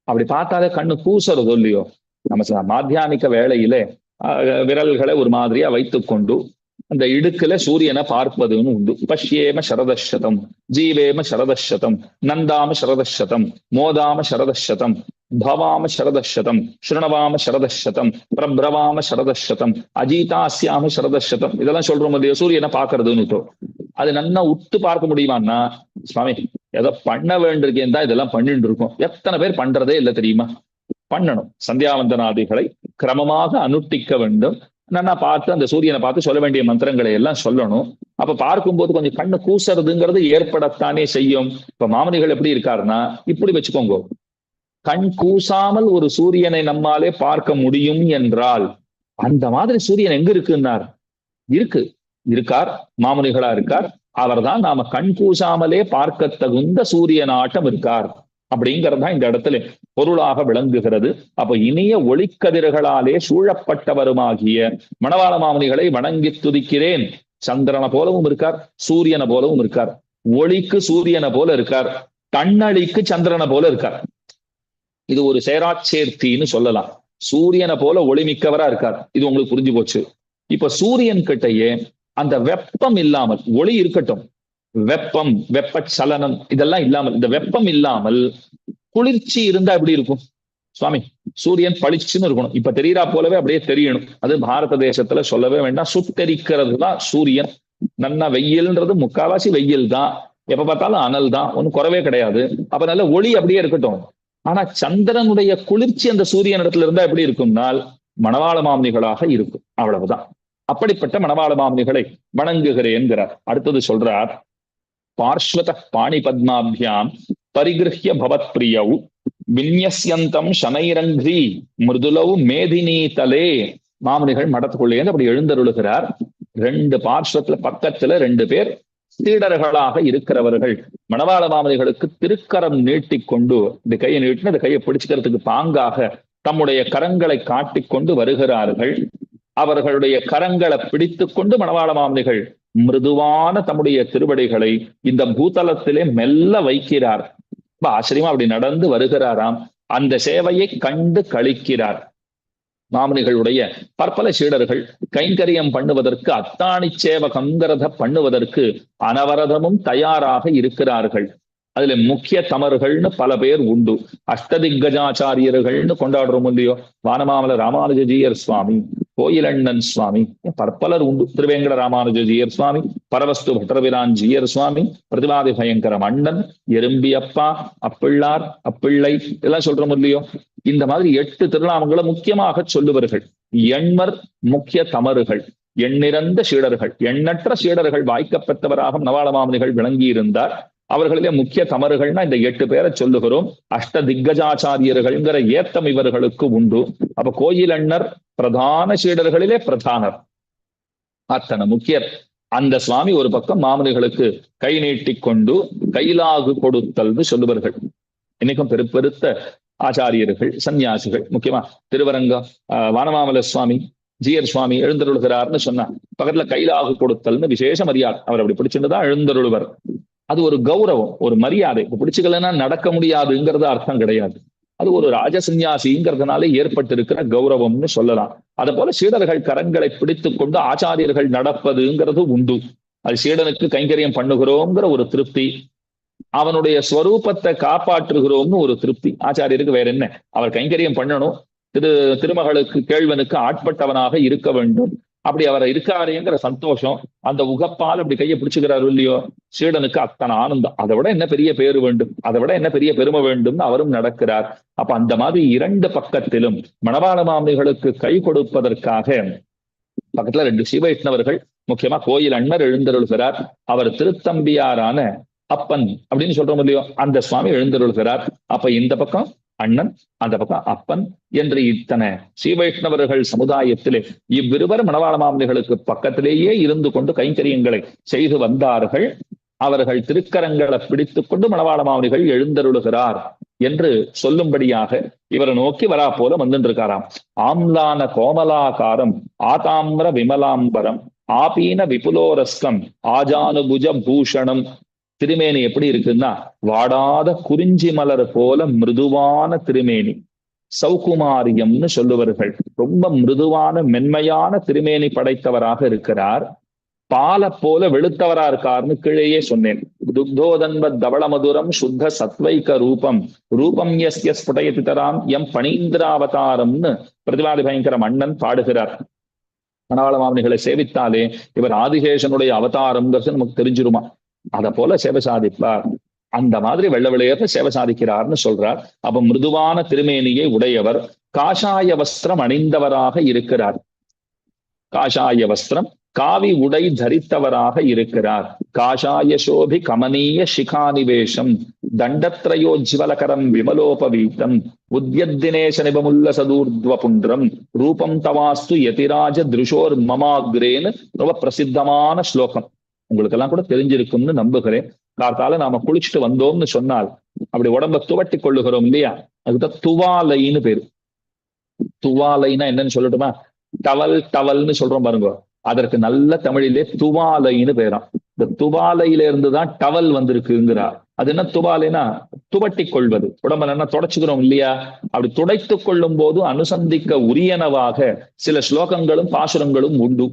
அப்படி பார்த்தாலே கண்ணு கூசுறதோ இல்லையோ. நம்ம மாத்தியானிக்க வேளையிலே விரல்களை ஒரு மாதிரியா வைத்துக்கொண்டு அந்த இடுக்குல சூரியனை பார்ப்பதுன்னு உண்டு. பஷ்யேம சரதசதம் ஜீவேம சரதசதம் நந்தாம சரதசதம் மோதாம சரதசதம் பவாம சரதசதம் ஸ்ருணவாம சரதசதம் பிரபிரவாம சரதசதம் அஜீதாஸ்யாம சரதசதம் இதெல்லாம் சொல்றோம் இல்லையோ சூரியனை பார்க்கறதுன்னு. அது நல்லா உத்து பார்க்க முடியுமான்னா சுவாமி ஏதோ பண்ண வேண்டியிருக்கேன் தான் இதெல்லாம் பண்ணிட்டு இருக்கோம். எத்தனை பேர் பண்றதே இல்லை தெரியுமா. பண்ணணும். சந்தியாவந்தனாதிகளை கிரமமாக அனுஷ்டிக்க வேண்டும். நான் பார்த்து அந்த சூரியனை பார்த்து சொல்ல வேண்டிய மந்திரங்களை எல்லாம் சொல்லணும். அப்ப பார்க்கும்போது கொஞ்சம் கண்ணு கூசுறதுங்கிறது ஏற்படத்தானே செய்யும். இப்ப மாமுனிகள் எப்படி இருக்காருன்னா இப்படி வச்சுக்கோங்க. கண் கூசாமல் ஒரு சூரியனை நம்மாலே பார்க்க முடியும் என்றால் அந்த மாதிரி சூரியன் எங்க இருக்குன்னார். இருக்கார், மாமுனிகளா இருக்கார். அவர்தான் நாம கண் கூசாமலே பார்க்க தகுந்த சூரியனாட்டம் இருக்கார் அப்படிங்கிறதுதான் இந்த இடத்துல பொருளாக விளங்குகிறது. அப்ப இனிய ஒளிக்கதிர்களாலே சூழப்பட்டவருமாகிய மணவாள மாமுனிகளை வணங்கி துதிக்கிறேன். சந்திரனை போலவும் இருக்கார், சூரியனை போலவும் இருக்கார். ஒளிக்கு சூரியனை போல இருக்கார், தன்னழிக்கு சந்திரனை போல இருக்கார். இது ஒரு சேராச்சேர்த்தின்னு சொல்லலாம். சூரியனை போல ஒளிமிக்கவரா இருக்கார். இது உங்களுக்கு புரிஞ்சு போச்சு. இப்ப சூரியன் கிட்டயே அந்த வெப்பம் இல்லாமல், ஒளி இருக்கட்டும், வெப்ப சலனம் இதெல்லாம் இல்லாமல், இந்த வெப்பம் இல்லாமல் குளிர்ச்சி இருந்தா எப்படி இருக்கும் சுவாமி? சூரியன் பளிச்சுன்னு இருக்கணும். இப்ப தெரியறா போலவே அப்படியே தெரியணும். அது பாரத தேசத்துல சொல்லவே வேண்டாம். சுட்டெரிக்கிறது தான் சூரியன். நன்னா வெயில்ன்றது முக்காவாசி வெயில் தான். எப்ப பார்த்தாலும் அனல் தான், ஒன்றும் குறவே கிடையாது. அப்ப நல்ல ஒளி அப்படியே இருக்கட்டும். ஆனா சந்திரனுடைய குளிர்ச்சி அந்த சூரியன் இடத்துல இருந்தா எப்படி இருக்கும்னால் மணவாள மாமுனிகளாக இருக்கும். அவ்வளவுதான். அப்படிப்பட்ட மணவாள மாமுனிகளை வணங்குகிறேன்கிறார். அடுத்தது சொல்றார், பார்ஸ்வத பாணி பத்மாபியாம் பரிகிருஹ்ய பவத் பிரியௌ விநியஸ்யந்தம் சனைரங்கி மிருதுலவு மேதினி தலே. மாமுனிகள் மடத்துக்குள்ளே அப்படி எழுந்தருளுகிறார். 2 பார்ஸ்வத்துல பக்கத்துல 2 பேர் சீடர்களாக இருக்கிறவர்கள் மணவாள மாமுனிகளுக்கு திருக்கரம் நீட்டிக்கொண்டு, இந்த கையை நீட்டின இந்த கையை பிடிச்சுக்கிறதுக்கு பாங்காக தம்முடைய கரங்களை காட்டிக்கொண்டு வருகிறார்கள். அவர்களுடைய கரங்களை பிடித்து கொண்டு மணவாள மாமுனிகள் மிருதுவான தம்முடைய திருவடிகளை இந்த பூதலத்திலே மெல்ல வைக்கிறார். ஆச்சரியமா அப்படி நடந்து வருகிறாராம். அந்த சேவையை கண்டு கழிக்கிறார். மாமுனிகளுடைய பற்பல சீடர்கள் கைங்கரியம் பண்ணுவதற்கு, அத்தாணி சேவகங்கிறத பண்ணுவதற்கு அனவரதமும் தயாராக இருக்கிறார்கள். அதுல முக்கிய தமர்கள்னு பல பேர் உண்டு. அஷ்டதிக்கஜாச்சாரியர்கள்னு கொண்டாடுறோம் இல்லையோ, வானமாமல ராமானுஜஜீயர் சுவாமி, கோயிலண்ணன் சுவாமி, பற்பலர் உண்டு. திருவேங்கட ராமானுஜஜீயர் சுவாமி, பரவஸ்து பட்டரபிரான் ஜீயர் சுவாமி, பிரதிவாதி பயங்கரம் அண்ணன், எறும்பியப்பா, அப்பிள்ளார், அப்பிள்ளை, இதெல்லாம் சொல்றோம் இல்லையோ. இந்த மாதிரி 8 திருநாமங்களை முக்கியமாக சொல்லுவர்கள். எண்மர் முக்கிய தமறுகள், எண்ணிறந்த சீடர்கள், எண்ணற்ற சீடர்கள் வாய்க்கப்பெற்றவராக மணவாள மாமுனிகள் விளங்கி இருந்தார். அவர்களிலே முக்கிய தமறுகள்னா இந்த 8 பேரை சொல்லுகிறோம். அஷ்ட திக்கஜாச்சாரியர்கள்ங்கிற ஏத்தம் இவர்களுக்கு உண்டு. அப்ப கோயிலண்ணர் பிரதான சீடர்களிலே பிரதானர், அத்தனை முக்கியர். அந்த சுவாமி ஒரு பக்கம் மாமுனிகளுக்கு கை நீட்டிக்கொண்டு கைலாகு கொடுத்தல்னு சொல்லுவார்கள். இன்னைக்கும் பெருத்த ஆச்சாரியர்கள், சன்னியாசிகள், முக்கியமா திருவரங்கம் வானமாமல சுவாமி ஜீயர் சுவாமி எழுந்தருளுகிறார்னு சொன்னா பக்கத்துல கைலாகு கொடுத்தல்னு விசேஷ மரியாதை. அவர் அப்படி பிடிச்சுட்டுதான் எழுந்தருளுவர். அது ஒரு கௌரவம், ஒரு மரியாதை. இப்ப பிடிச்சுக்கலன்னா நடக்க முடியாதுங்கிறது அர்த்தம் கிடையாது. அது ஒரு ராஜசன்யாசிங்கிறதுனால ஏற்பட்டிருக்கிற கௌரவம்னு சொல்லலாம். அதை போல சீடர்கள் கரங்களை பிடித்து கொண்டு ஆச்சாரியர்கள் நடப்பதுங்கிறது உண்டு. அது சீடனுக்கு கைங்கரியம் பண்ணுகிறோங்கிற ஒரு திருப்தி, அவனுடைய ஸ்வரூபத்தை காப்பாற்றுகிறோம்னு ஒரு திருப்தி. ஆச்சாரியருக்கு வேற என்ன, அவர் கைங்கரியம் பண்ணணும், திருமகளுக்கு கேழ்வனுக்கு ஆட்பட்டவனாக இருக்க வேண்டும், அப்படி அவர் இருக்காருங்கிற சந்தோஷம். அந்த உகப்பால் அப்படி கையை பிடிச்சுக்கிறாரு இல்லையோ, சீடனுக்கு அத்தனை ஆனந்தம். அதை விட என்ன பெரிய பேரு வேண்டும், அதை விட என்ன பெரிய பெருமை வேண்டும்னு அவரும் நடக்கிறார். அப்ப அந்த மாதிரி 2 பக்கத்திலும் மணவாள மாமுனிகளுக்கு கை கொடுப்பதற்காக பக்கத்துல 2 சிவைஷ்ணவர்கள், முக்கியமா கோயில் அண்ணர் எழுந்தருள்கிறார். அவர் திருத்தம்பியாரான அப்பன் அப்படின்னு சொல்றோம் இல்லையோ, அந்த சுவாமி எழுந்தருள்கிறார். அப்ப இந்த பக்கம் அண்ணன், அந்த பக்கம் அப்பன் என்று இத்தனை ஸ்ரீவைஷ்ணவர்கள் சமுதாயத்திலே இவ்விருவர் மணவாள மாமுனிகளுக்கு பக்கத்திலேயே இருந்து கொண்டு கைங்கரியங்களை செய்து வந்தார்கள். அவர்கள் திருக்கரங்களை பிடித்து கொண்டு மணவாள மாமுனிகள் எழுந்தருளுகிறார் என்று சொல்லும்படியாக இவரை நோக்கி வரா போல வந்துருக்காராம். ஆம்லான கோமலாகாரம் ஆதாம்ர விமலாம்பரம் ஆபீன விபுலோரஸ்கம் ஆஜானுபுஜ பூஷணம். திருமேனி எப்படி இருக்குன்னா வாடாத குறிஞ்சி மலர் போல மிருதுவான திருமேனி, சௌகுமாரியம்னு சொல்லுவார்கள். ரொம்ப மிருதுவான மென்மையான திருமேனி படைத்தவராக இருக்கிறார். பாலை போல வெளுத்தவரா இருக்காருன்னு கீழேயே சொன்னேன். துக்தோதன்ப தவள மதுரம் சுத்த சத்வைக ரூபம் ரூபம் எஸ் எஸ் புடயதிதராம் எம் பணீந்திராவதாரம்னு பிரதிவாதி பயங்கரம் அண்ணன் பாடுகிறார். மணவாள மாமுனிகளை சேவித்தாலே இவர் ஆதிசேஷனுடைய அவதாரம்ங்கிறது நமக்கு தெரிஞ்சிருமா. அதை போல சேவை சாதிப்பார். அந்த மாதிரி வெள்ள வெளியேற்ற சேவை சாதிக்கிறார்னு சொல்றார். அப்ப மிருதுவான திருமேனியை உடையவர், காஷாய வஸ்திரம் அணிந்தவராக இருக்கிறார். காஷாய வஸ்திரம், காவி உடை தரித்தவராக இருக்கிறார். காஷாய சோபி கமனீய சிகானிவேஷம் தண்டத்ரயோஜ்வலகரம் விமலோபவீதம் உத்யத்தினேஷ நிபமுல்ல சதூர்த்வ புன்றம் ரூபம் தவாஸ்து யதிராஜ திருஷோர் மமாக்ரேன்னு ரொம்ப பிரசித்தமான ஸ்லோகம். உங்களுக்கெல்லாம் கூட தெரிஞ்சிருக்கும்னு நம்புகிறேன். கார்த்தால நாம குளிச்சுட்டு வந்தோம்னு சொன்னால் அப்படி உடம்ப துவட்டி கொள்ளுகிறோம் இல்லையா, அதுதான் துவாலைன்னு பேரு. துவாலைன்னா என்னன்னு சொல்லட்டுமா, டவல்னு சொல்றோம் பாருங்க, அதற்கு நல்ல தமிழிலே துவாலைன்னு பேராம். இந்த துவாலையில இருந்துதான் டவல் வந்திருக்குங்கிறா. அது என்ன துவாலைனா துவட்டி கொள்வது, உடம்ப என்ன தொடச்சுக்கிறோம் இல்லையா, அப்படி துடைத்து கொள்ளும் போது அனுசந்திக்க உரியனவாக சில ஸ்லோகங்களும் பாசுரங்களும் உண்டு.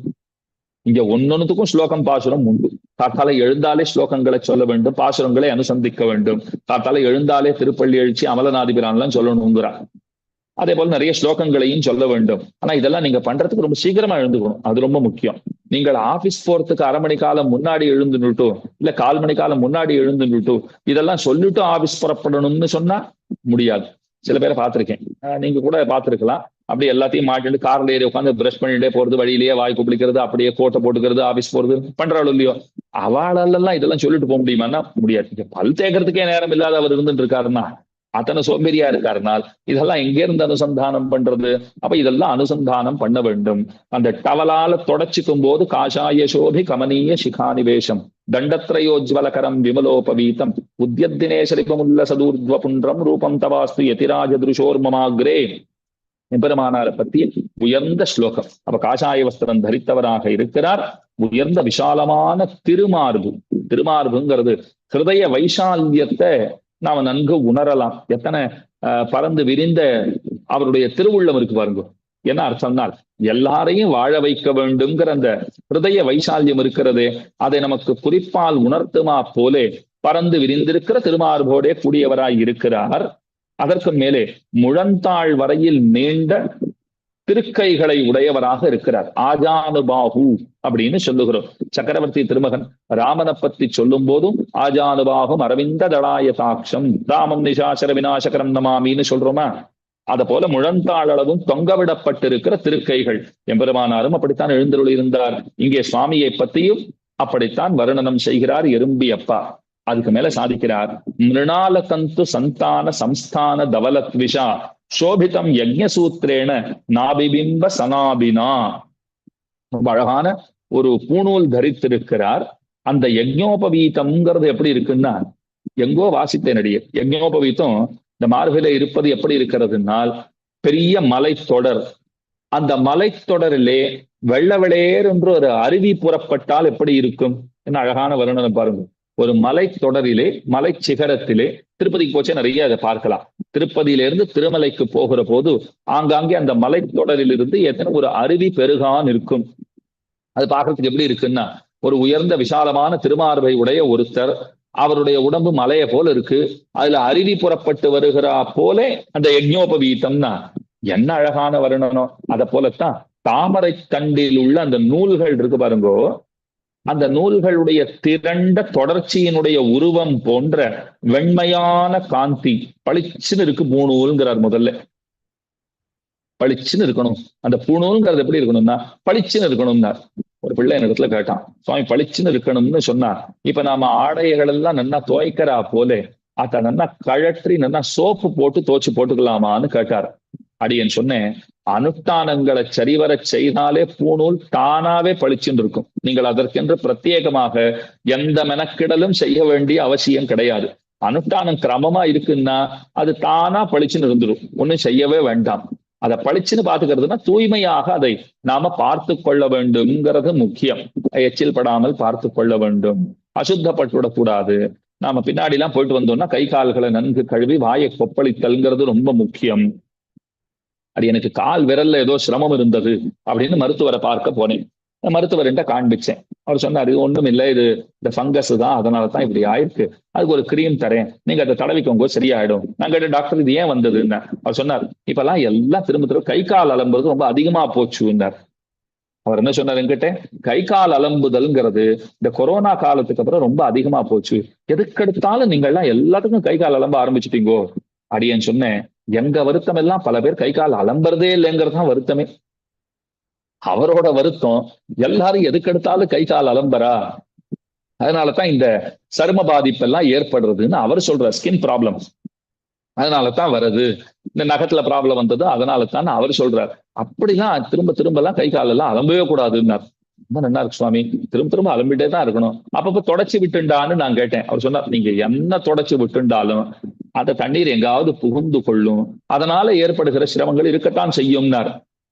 இங்க ஒன்னொன்னுக்கும் ஸ்லோகம் பாசுரம் உண்டு. காத்தால எழுந்தாலே ஸ்லோகங்களை சொல்ல வேண்டும், பாசுரங்களை அனுசந்திக்க வேண்டும். காத்தால எழுந்தாலே திருப்பள்ளி எழுச்சி அமலநாதிபிரான்லாம் சொல்லணுங்கிறார். அதே போல நிறைய ஸ்லோகங்களையும் சொல்ல வேண்டும். ஆனா இதெல்லாம் நீங்க பண்றதுக்கு ரொம்ப சீக்கிரமா எழுந்துக்கணும், அது ரொம்ப முக்கியம். நீங்கள் ஆபீஸ் போறதுக்கு 1/2 மணி காலம் முன்னாடி எழுந்துட்டோ இல்ல 1/4 மணி காலம் முன்னாடி எழுந்துட்டோ இதெல்லாம் சொல்லிட்டு ஆபீஸ் புறப்படணும்னு சொன்னா முடியாது. சில பேரை பார்த்திருக்கேன், நீங்க கூட பார்த்திருக்கலாம். அப்படி எல்லாத்தையும் மாட்டிட்டு கார்ல ஏறி உட்காந்து பிரஷ் பண்ணிட்டே போறது, வழியிலேயே வாய் குப்பிளிக்கிறது, அப்படியே கோட்டை போட்டுக்கிறது, ஆபீஸ் போறது பண்றாள் இல்லையோ. அவளாலெல்லாம் இதெல்லாம் சொல்லிட்டு போக முடியுமான்னா முடியாது. பல் தேக்கிறதுக்கே நேரம் இல்லாத அவர் இருந்துட்டு இருக்காருன்னா, அத்தனை சோம்பேறியா இருக்காருனால் இதெல்லாம் எங்க இருந்து அனுசந்தானம் பண்றது? அப்ப இதெல்லாம் அனுசந்தானம் பண்ண வேண்டும். அந்த டவலால தொடச்சிக்கும் போது காஷாய சோபி கமனீய சிகானிவேஷம் தண்டத்ரயோஜ்வலகரம் விமலோபவீதம் உத்யத்தினேசரிபமுல்ல சதூர்த்வ புன்றம் ரூபம் தவாஸ்து யதிராஜ திருஷோர்மமாகிரே எம்பெருமானாரை பத்தி உயர்ந்த ஸ்லோகம். அப்ப காஷாய வஸ்திரம் தரித்தவராக இருக்கிறார். உயர்ந்த விசாலமான திருமார்புங்கிறது ஹிருதய வைசால்யத்தை நாம நன்கு உணரலாம். எத்தனை பறந்து விரிந்த அவருடைய திருவுள்ளம் இருக்கு பாருங்க. என்ன அர்த்தம்னால் எல்லாரையும் வாழ வைக்க வேண்டும்ங்கிற அந்த ஹிருதய வைசால்யம் இருக்கிறதே, அதை நமக்கு குறிப்பால் உணர்த்துமா போலே பறந்து விரிந்திருக்கிற திருமார்போடே கூடியவராய் இருக்கிறார். அதற்கு மேலே முழந்தாள் வரையில் நீண்ட திருக்கைகளை உடையவராக இருக்கிறார். ஆஜானுபாஹு அப்படின்னு சொல்லுகிறோம். சக்கரவர்த்தி திருமகன் ராமனை பத்தி சொல்லும் போதும் ஆஜானுபாகும் அரவிந்த தடாயதாட்சம் ராமம் நிசாசர விநாசகரம் நமாமின்னு சொல்றோமா? அத போல முழந்தாள் அளவும் தொங்கவிடப்பட்டிருக்கிற திருக்கைகள். எம்பெருமானாரும் அப்படித்தான் எழுந்தருள் இருந்தார். இங்கே சுவாமியை பத்தியும் அப்படித்தான் வர்ணனம் செய்கிறார் எறும்பி அப்பா. அதுக்கு மேல சாதிக்கிறார், மிருணால தந்து சந்தான சம்ஸ்தான தவலத்விஷா சோபிதம் யஜ்ஞசூத்ரேன நாபிபிம்ப சனாபினா. ரொம்ப அழகான ஒரு பூணூல் தரித்திருக்கிறார். அந்த யஜ்ஞோபவீதம்ங்கிறது எப்படி இருக்குன்னா, எங்கோ வாசித்தேன் நடிகை. யஜ்ஞோபவீதம் இந்த மார்பில இருப்பது எப்படி இருக்கிறதுனால் பெரிய மலைத்தொடர். அந்த மலைத்தொடரிலே வெள்ளவெளேர் என்று ஒரு அருவி புறப்பட்டால் எப்படி இருக்கும்? என்ன அழகான வர்ணனை பாருங்க. ஒரு மலை தொடரிலே மலை சிகரத்திலே, திருப்பதிக்கு போச்சே நிறைய அதை பார்க்கலாம். திருப்பதியிலிருந்து திருமலைக்கு போகிற போது ஆங்காங்கே அந்த மலை தொடரிலிருந்து எத்தனை ஒரு அருவி பெருகான் இருக்கும். அது பார்க்கறதுக்கு எப்படி இருக்குன்னா, ஒரு உயர்ந்த விசாலமான திருமார்பை உடைய ஒருத்தர், அவருடைய உடம்பு மலையை போல இருக்கு, அதுல அருவி புறப்பட்டு வருகிறா போலே அந்த யஜ்ஞோபவீதம்னா என்ன அழகான வர்ணனம். அதை போலத்தான் தாமரை தண்டில் உள்ள அந்த நூல்கள் இருக்கு பாருங்கோ, அந்த நூல்களுடைய திரண்ட தொடர்ச்சியினுடைய உருவம் போன்ற வெண்மையான காந்தி பளிச்சுன்னு இருக்கு பூணூல்ங்கிறார். முதல்ல பளிச்சுன்னு இருக்கணும். அந்த பூணூல்ங்கிறது எப்படி இருக்கணும்னா பளிச்சுன்னு இருக்கணும்னா. ஒரு பிள்ளை என் இடத்துல கேட்டான், சுவாமி பளிச்சுன்னு இருக்கணும்னு சொன்னா, இப்ப நாம ஆடைகள் எல்லாம் நல்லா துவைக்கிறா போலே அத நல்லா கழற்றி நல்லா சோப்பு போட்டு துவைச்சு போட்டுக்கலாமான்னு கேட்டார். அடியேன் சொன்னேன், அனுஷ்டானங்களை சரிவர செய்தாலே பூணூல் தானாவே பளிச்சுன்னு இருக்கும். நீங்கள் அதற்கென்று பிரத்யேகமாக எந்த மெனக்கிடலும் செய்ய வேண்டிய அவசியம் கிடையாது. அனுஷ்டானம் கிரமமா இருக்குன்னா அது தானா பளிச்சுன்னு இருந்துடும், ஒன்னும் செய்யவே வேண்டாம். அதை பளிச்சுன்னு பாத்துக்கிறதுனா தூய்மையாக அதை நாம பார்த்து கொள்ள வேண்டும்ங்கிறது முக்கியம். எச்சில் படாமல் பார்த்து கொள்ள வேண்டும், அசுத்தப்பட்டுவிடக்கூடாது. நாம பின்னாடி எல்லாம் போயிட்டு வந்தோம்னா கை கால்களை நன்கு கழுவி வாயை கொப்பளித்தல்ங்கிறது ரொம்ப முக்கியம். அது எனக்கு கால் விரல்ல ஏதோ சிரமம் இருந்தது அப்படின்னு மருத்துவரை பார்க்க போனேன். மருத்துவர்கிட்ட காண்பிச்சேன். அவர் சொன்னார், இது ஒண்ணும் இல்லை, இது இந்த ஃபங்கஸ் தான், அதனாலதான் இப்படி ஆயிருக்கு, அதுக்கு ஒரு கிரீம் தரேன், நீங்க அதை தடவிக்கோங்க சரியாயிடும். நான் கேட்டேன், டாக்டர் இது ஏன் வந்ததுன்னு. அவர் சொன்னார், இப்பெல்லாம் எல்லாம் திரும்ப கை கால் அலம்புறது ரொம்ப அதிகமா போச்சுன்னார். அவர் என்ன சொன்னார் என்கிட்ட, கை கால் அலம்புதல்ங்கிறது இந்த கொரோனா காலத்துக்கு அப்புறம் ரொம்ப அதிகமா போச்சு, எதுக்கெடுத்தாலும் நீங்க எல்லாம் எல்லாத்துக்கும் கை கால் அலம்ப ஆரம்பிச்சுட்டீங்கோ. அடியேன்னு சொன்னேன், எங்க வருத்தம் எல்லாம் பல பேர் கை கால் அலம்புறதே இல்லைங்கிறதுதான் வருத்தமே. அவரோட வருத்தம் எல்லாரும் எதுக்கெடுத்தாலும் கை கால் அலம்பரா, அதனாலதான் இந்த சரும பாதிப்பு எல்லாம் ஏற்படுறதுன்னு அவர் சொல்ற. ஸ்கின் ப்ராப்ளம் அதனாலதான் வருது, இந்த நகத்துல ப்ராப்ளம் வந்தது அதனால தான் அவர் சொல்றார். அப்படிலாம் திரும்ப திரும்ப எல்லாம் கை கால் எல்லாம் அலம்பவே கூடாதுன்னார். ரொம்ப நல்லா இருக்கு சுவாமி, திரும்ப திரும்ப அலம்பிட்டே தான் இருக்கணும், அப்பப்ப தொடச்சி விட்டுண்டான்னு நான் கேட்டேன். அவர் சொன்னார், நீங்க என்ன தொடச்சி விட்டுண்டாலும் அந்த தண்ணீர் எங்காவது புகுந்து கொள்ளும், அதனால ஏற்படுகிற சிரமங்கள் இருக்கத்தான் செய்யும்னார்.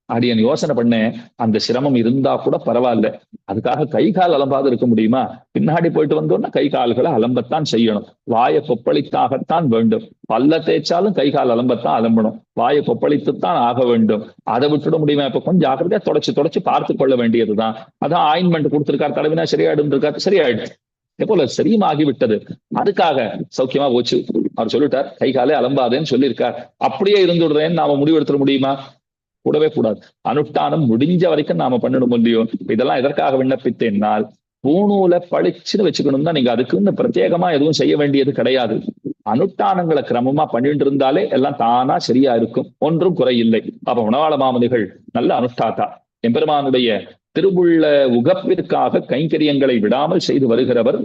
அடியன் யோசனை பண்ணேன், அந்த சிரமம் இருந்தா கூட பரவாயில்ல, அதுக்காக கை கால் அலம்பாது இருக்க முடியுமா? பின்னாடி போயிட்டு வந்தோம்னா கை கால்களை அலம்பத்தான் செய்யணும். வாயை கொப்பளித்தாகத்தான் வேண்டும். பல்ல தேய்ச்சாலும் கை கால் அலம்பத்தான் அலம்பணும். வாயை கொப்பளித்துத்தான் ஆக வேண்டும். அதை விட்டுட முடியுமா? இப்ப கொஞ்சம் ஜாக்கிரதையா தொடச்சு பார்த்து கொள்ள வேண்டியதுதான். அதான் ஆயின்மெண்ட் கொடுத்திருக்காரு, தடவினா சரியாயிடும் இருக்காரு, சரியாயிடுச்சு. எப்போல சரியுமாகி விட்டது. அதுக்காக சௌக்கியமா போச்சு. அவர் சொல்லிட்டார், கை காலே அலம்பாதேன்னு சொல்லியிருக்கார். அப்படியே இருந்துடுறேன்னு நாம முடிவெடுத்துட முடியுமா? கூடவே கூடாது. அனுஷ்டானம் முடிஞ்ச வரைக்கும் நாம பண்ணணும் இல்லையோ? இதெல்லாம் எதற்காக விண்ணப்பித்தேன்னால், பூணூலை பளிச்சுன்னு வச்சுக்கணும் தான். நீங்க அதுக்குன்னு பிரத்யேகமா எதுவும் செய்ய வேண்டியது கிடையாது. அனுஷ்டானங்களை கிரமமா பண்ணிட்டு இருந்தாலே எல்லாம் தானா சரியா இருக்கும், ஒன்றும் குறையில்லை. அப்ப மணவாள மாமுனிகள் நல்ல அனுஷ்டாத்தா. எம்பெருமானுடைய திருவுள்ள உகப்பிற்காக கைங்கரியங்களை விடாமல் செய்து வருகிறவர்.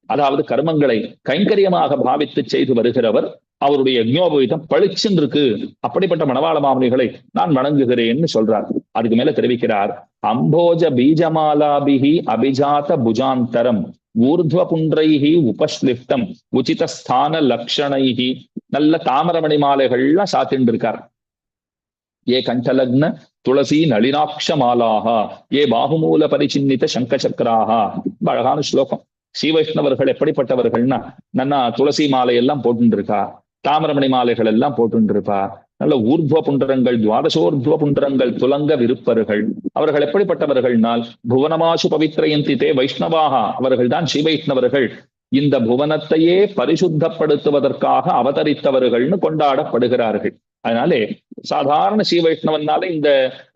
அதாவது கர்மங்களை கைங்கரியமாக பாவித்து செய்து வருகிறவர். அவருடைய யஜ்ஞோபவீதம் பளிச்சுன்னு இருக்கு. அப்படிப்பட்ட மணவாள மாமுனிகளை நான் வணங்குகிறேன்னு சொல்றார். அதுக்கு மேல தெரிவிக்கிறார், அம்போஜ பீஜமாலாபிகி அபிஜாத புஜாந்தரம் ஊர்துவ புன்றைஹி உபஸ்லிப்தம் உச்சித ஸ்தான லக்ஷணைஹி. நல்ல தாமரமணி மாலைகள்லாம் சாத்தின்னு இருக்கார். ஏ கண்டலக்ன துளசி நளினாட்ச மாலாகா ஏ பாகுமூல பரிச்சின்னித சங்க சக்கராகா. அழகான ஸ்லோகம். ஸ்ரீ வைஷ்ணவர்கள் எப்படிப்பட்டவர்கள்னா, நன்னா துளசி மாலை எல்லாம் போட்டு இருக்கா, தாமரமணி மாலைகள் எல்லாம் போட்டு இருப்பா. நல்ல ஊர்துவ புண்டரங்கள், துவாதசோர்துவ புண்டரங்கள் துலங்க விருப்பர்கள். அவர்கள் எப்படிப்பட்டவர்கள்னால், புவனமாசு பவித்ரயந்தி தே வைஷ்ணவாகா. அவர்கள் தான் ஸ்ரீ வைஷ்ணவர்கள். இந்த புவனத்தையே பரிசுத்தப்படுத்துவதற்காக அவதரித்தவர்கள்னு கொண்டாடப்படுகிறார்கள். அதனாலே சாதாரண ஸ்ரீ வைஷ்ணவனால இந்த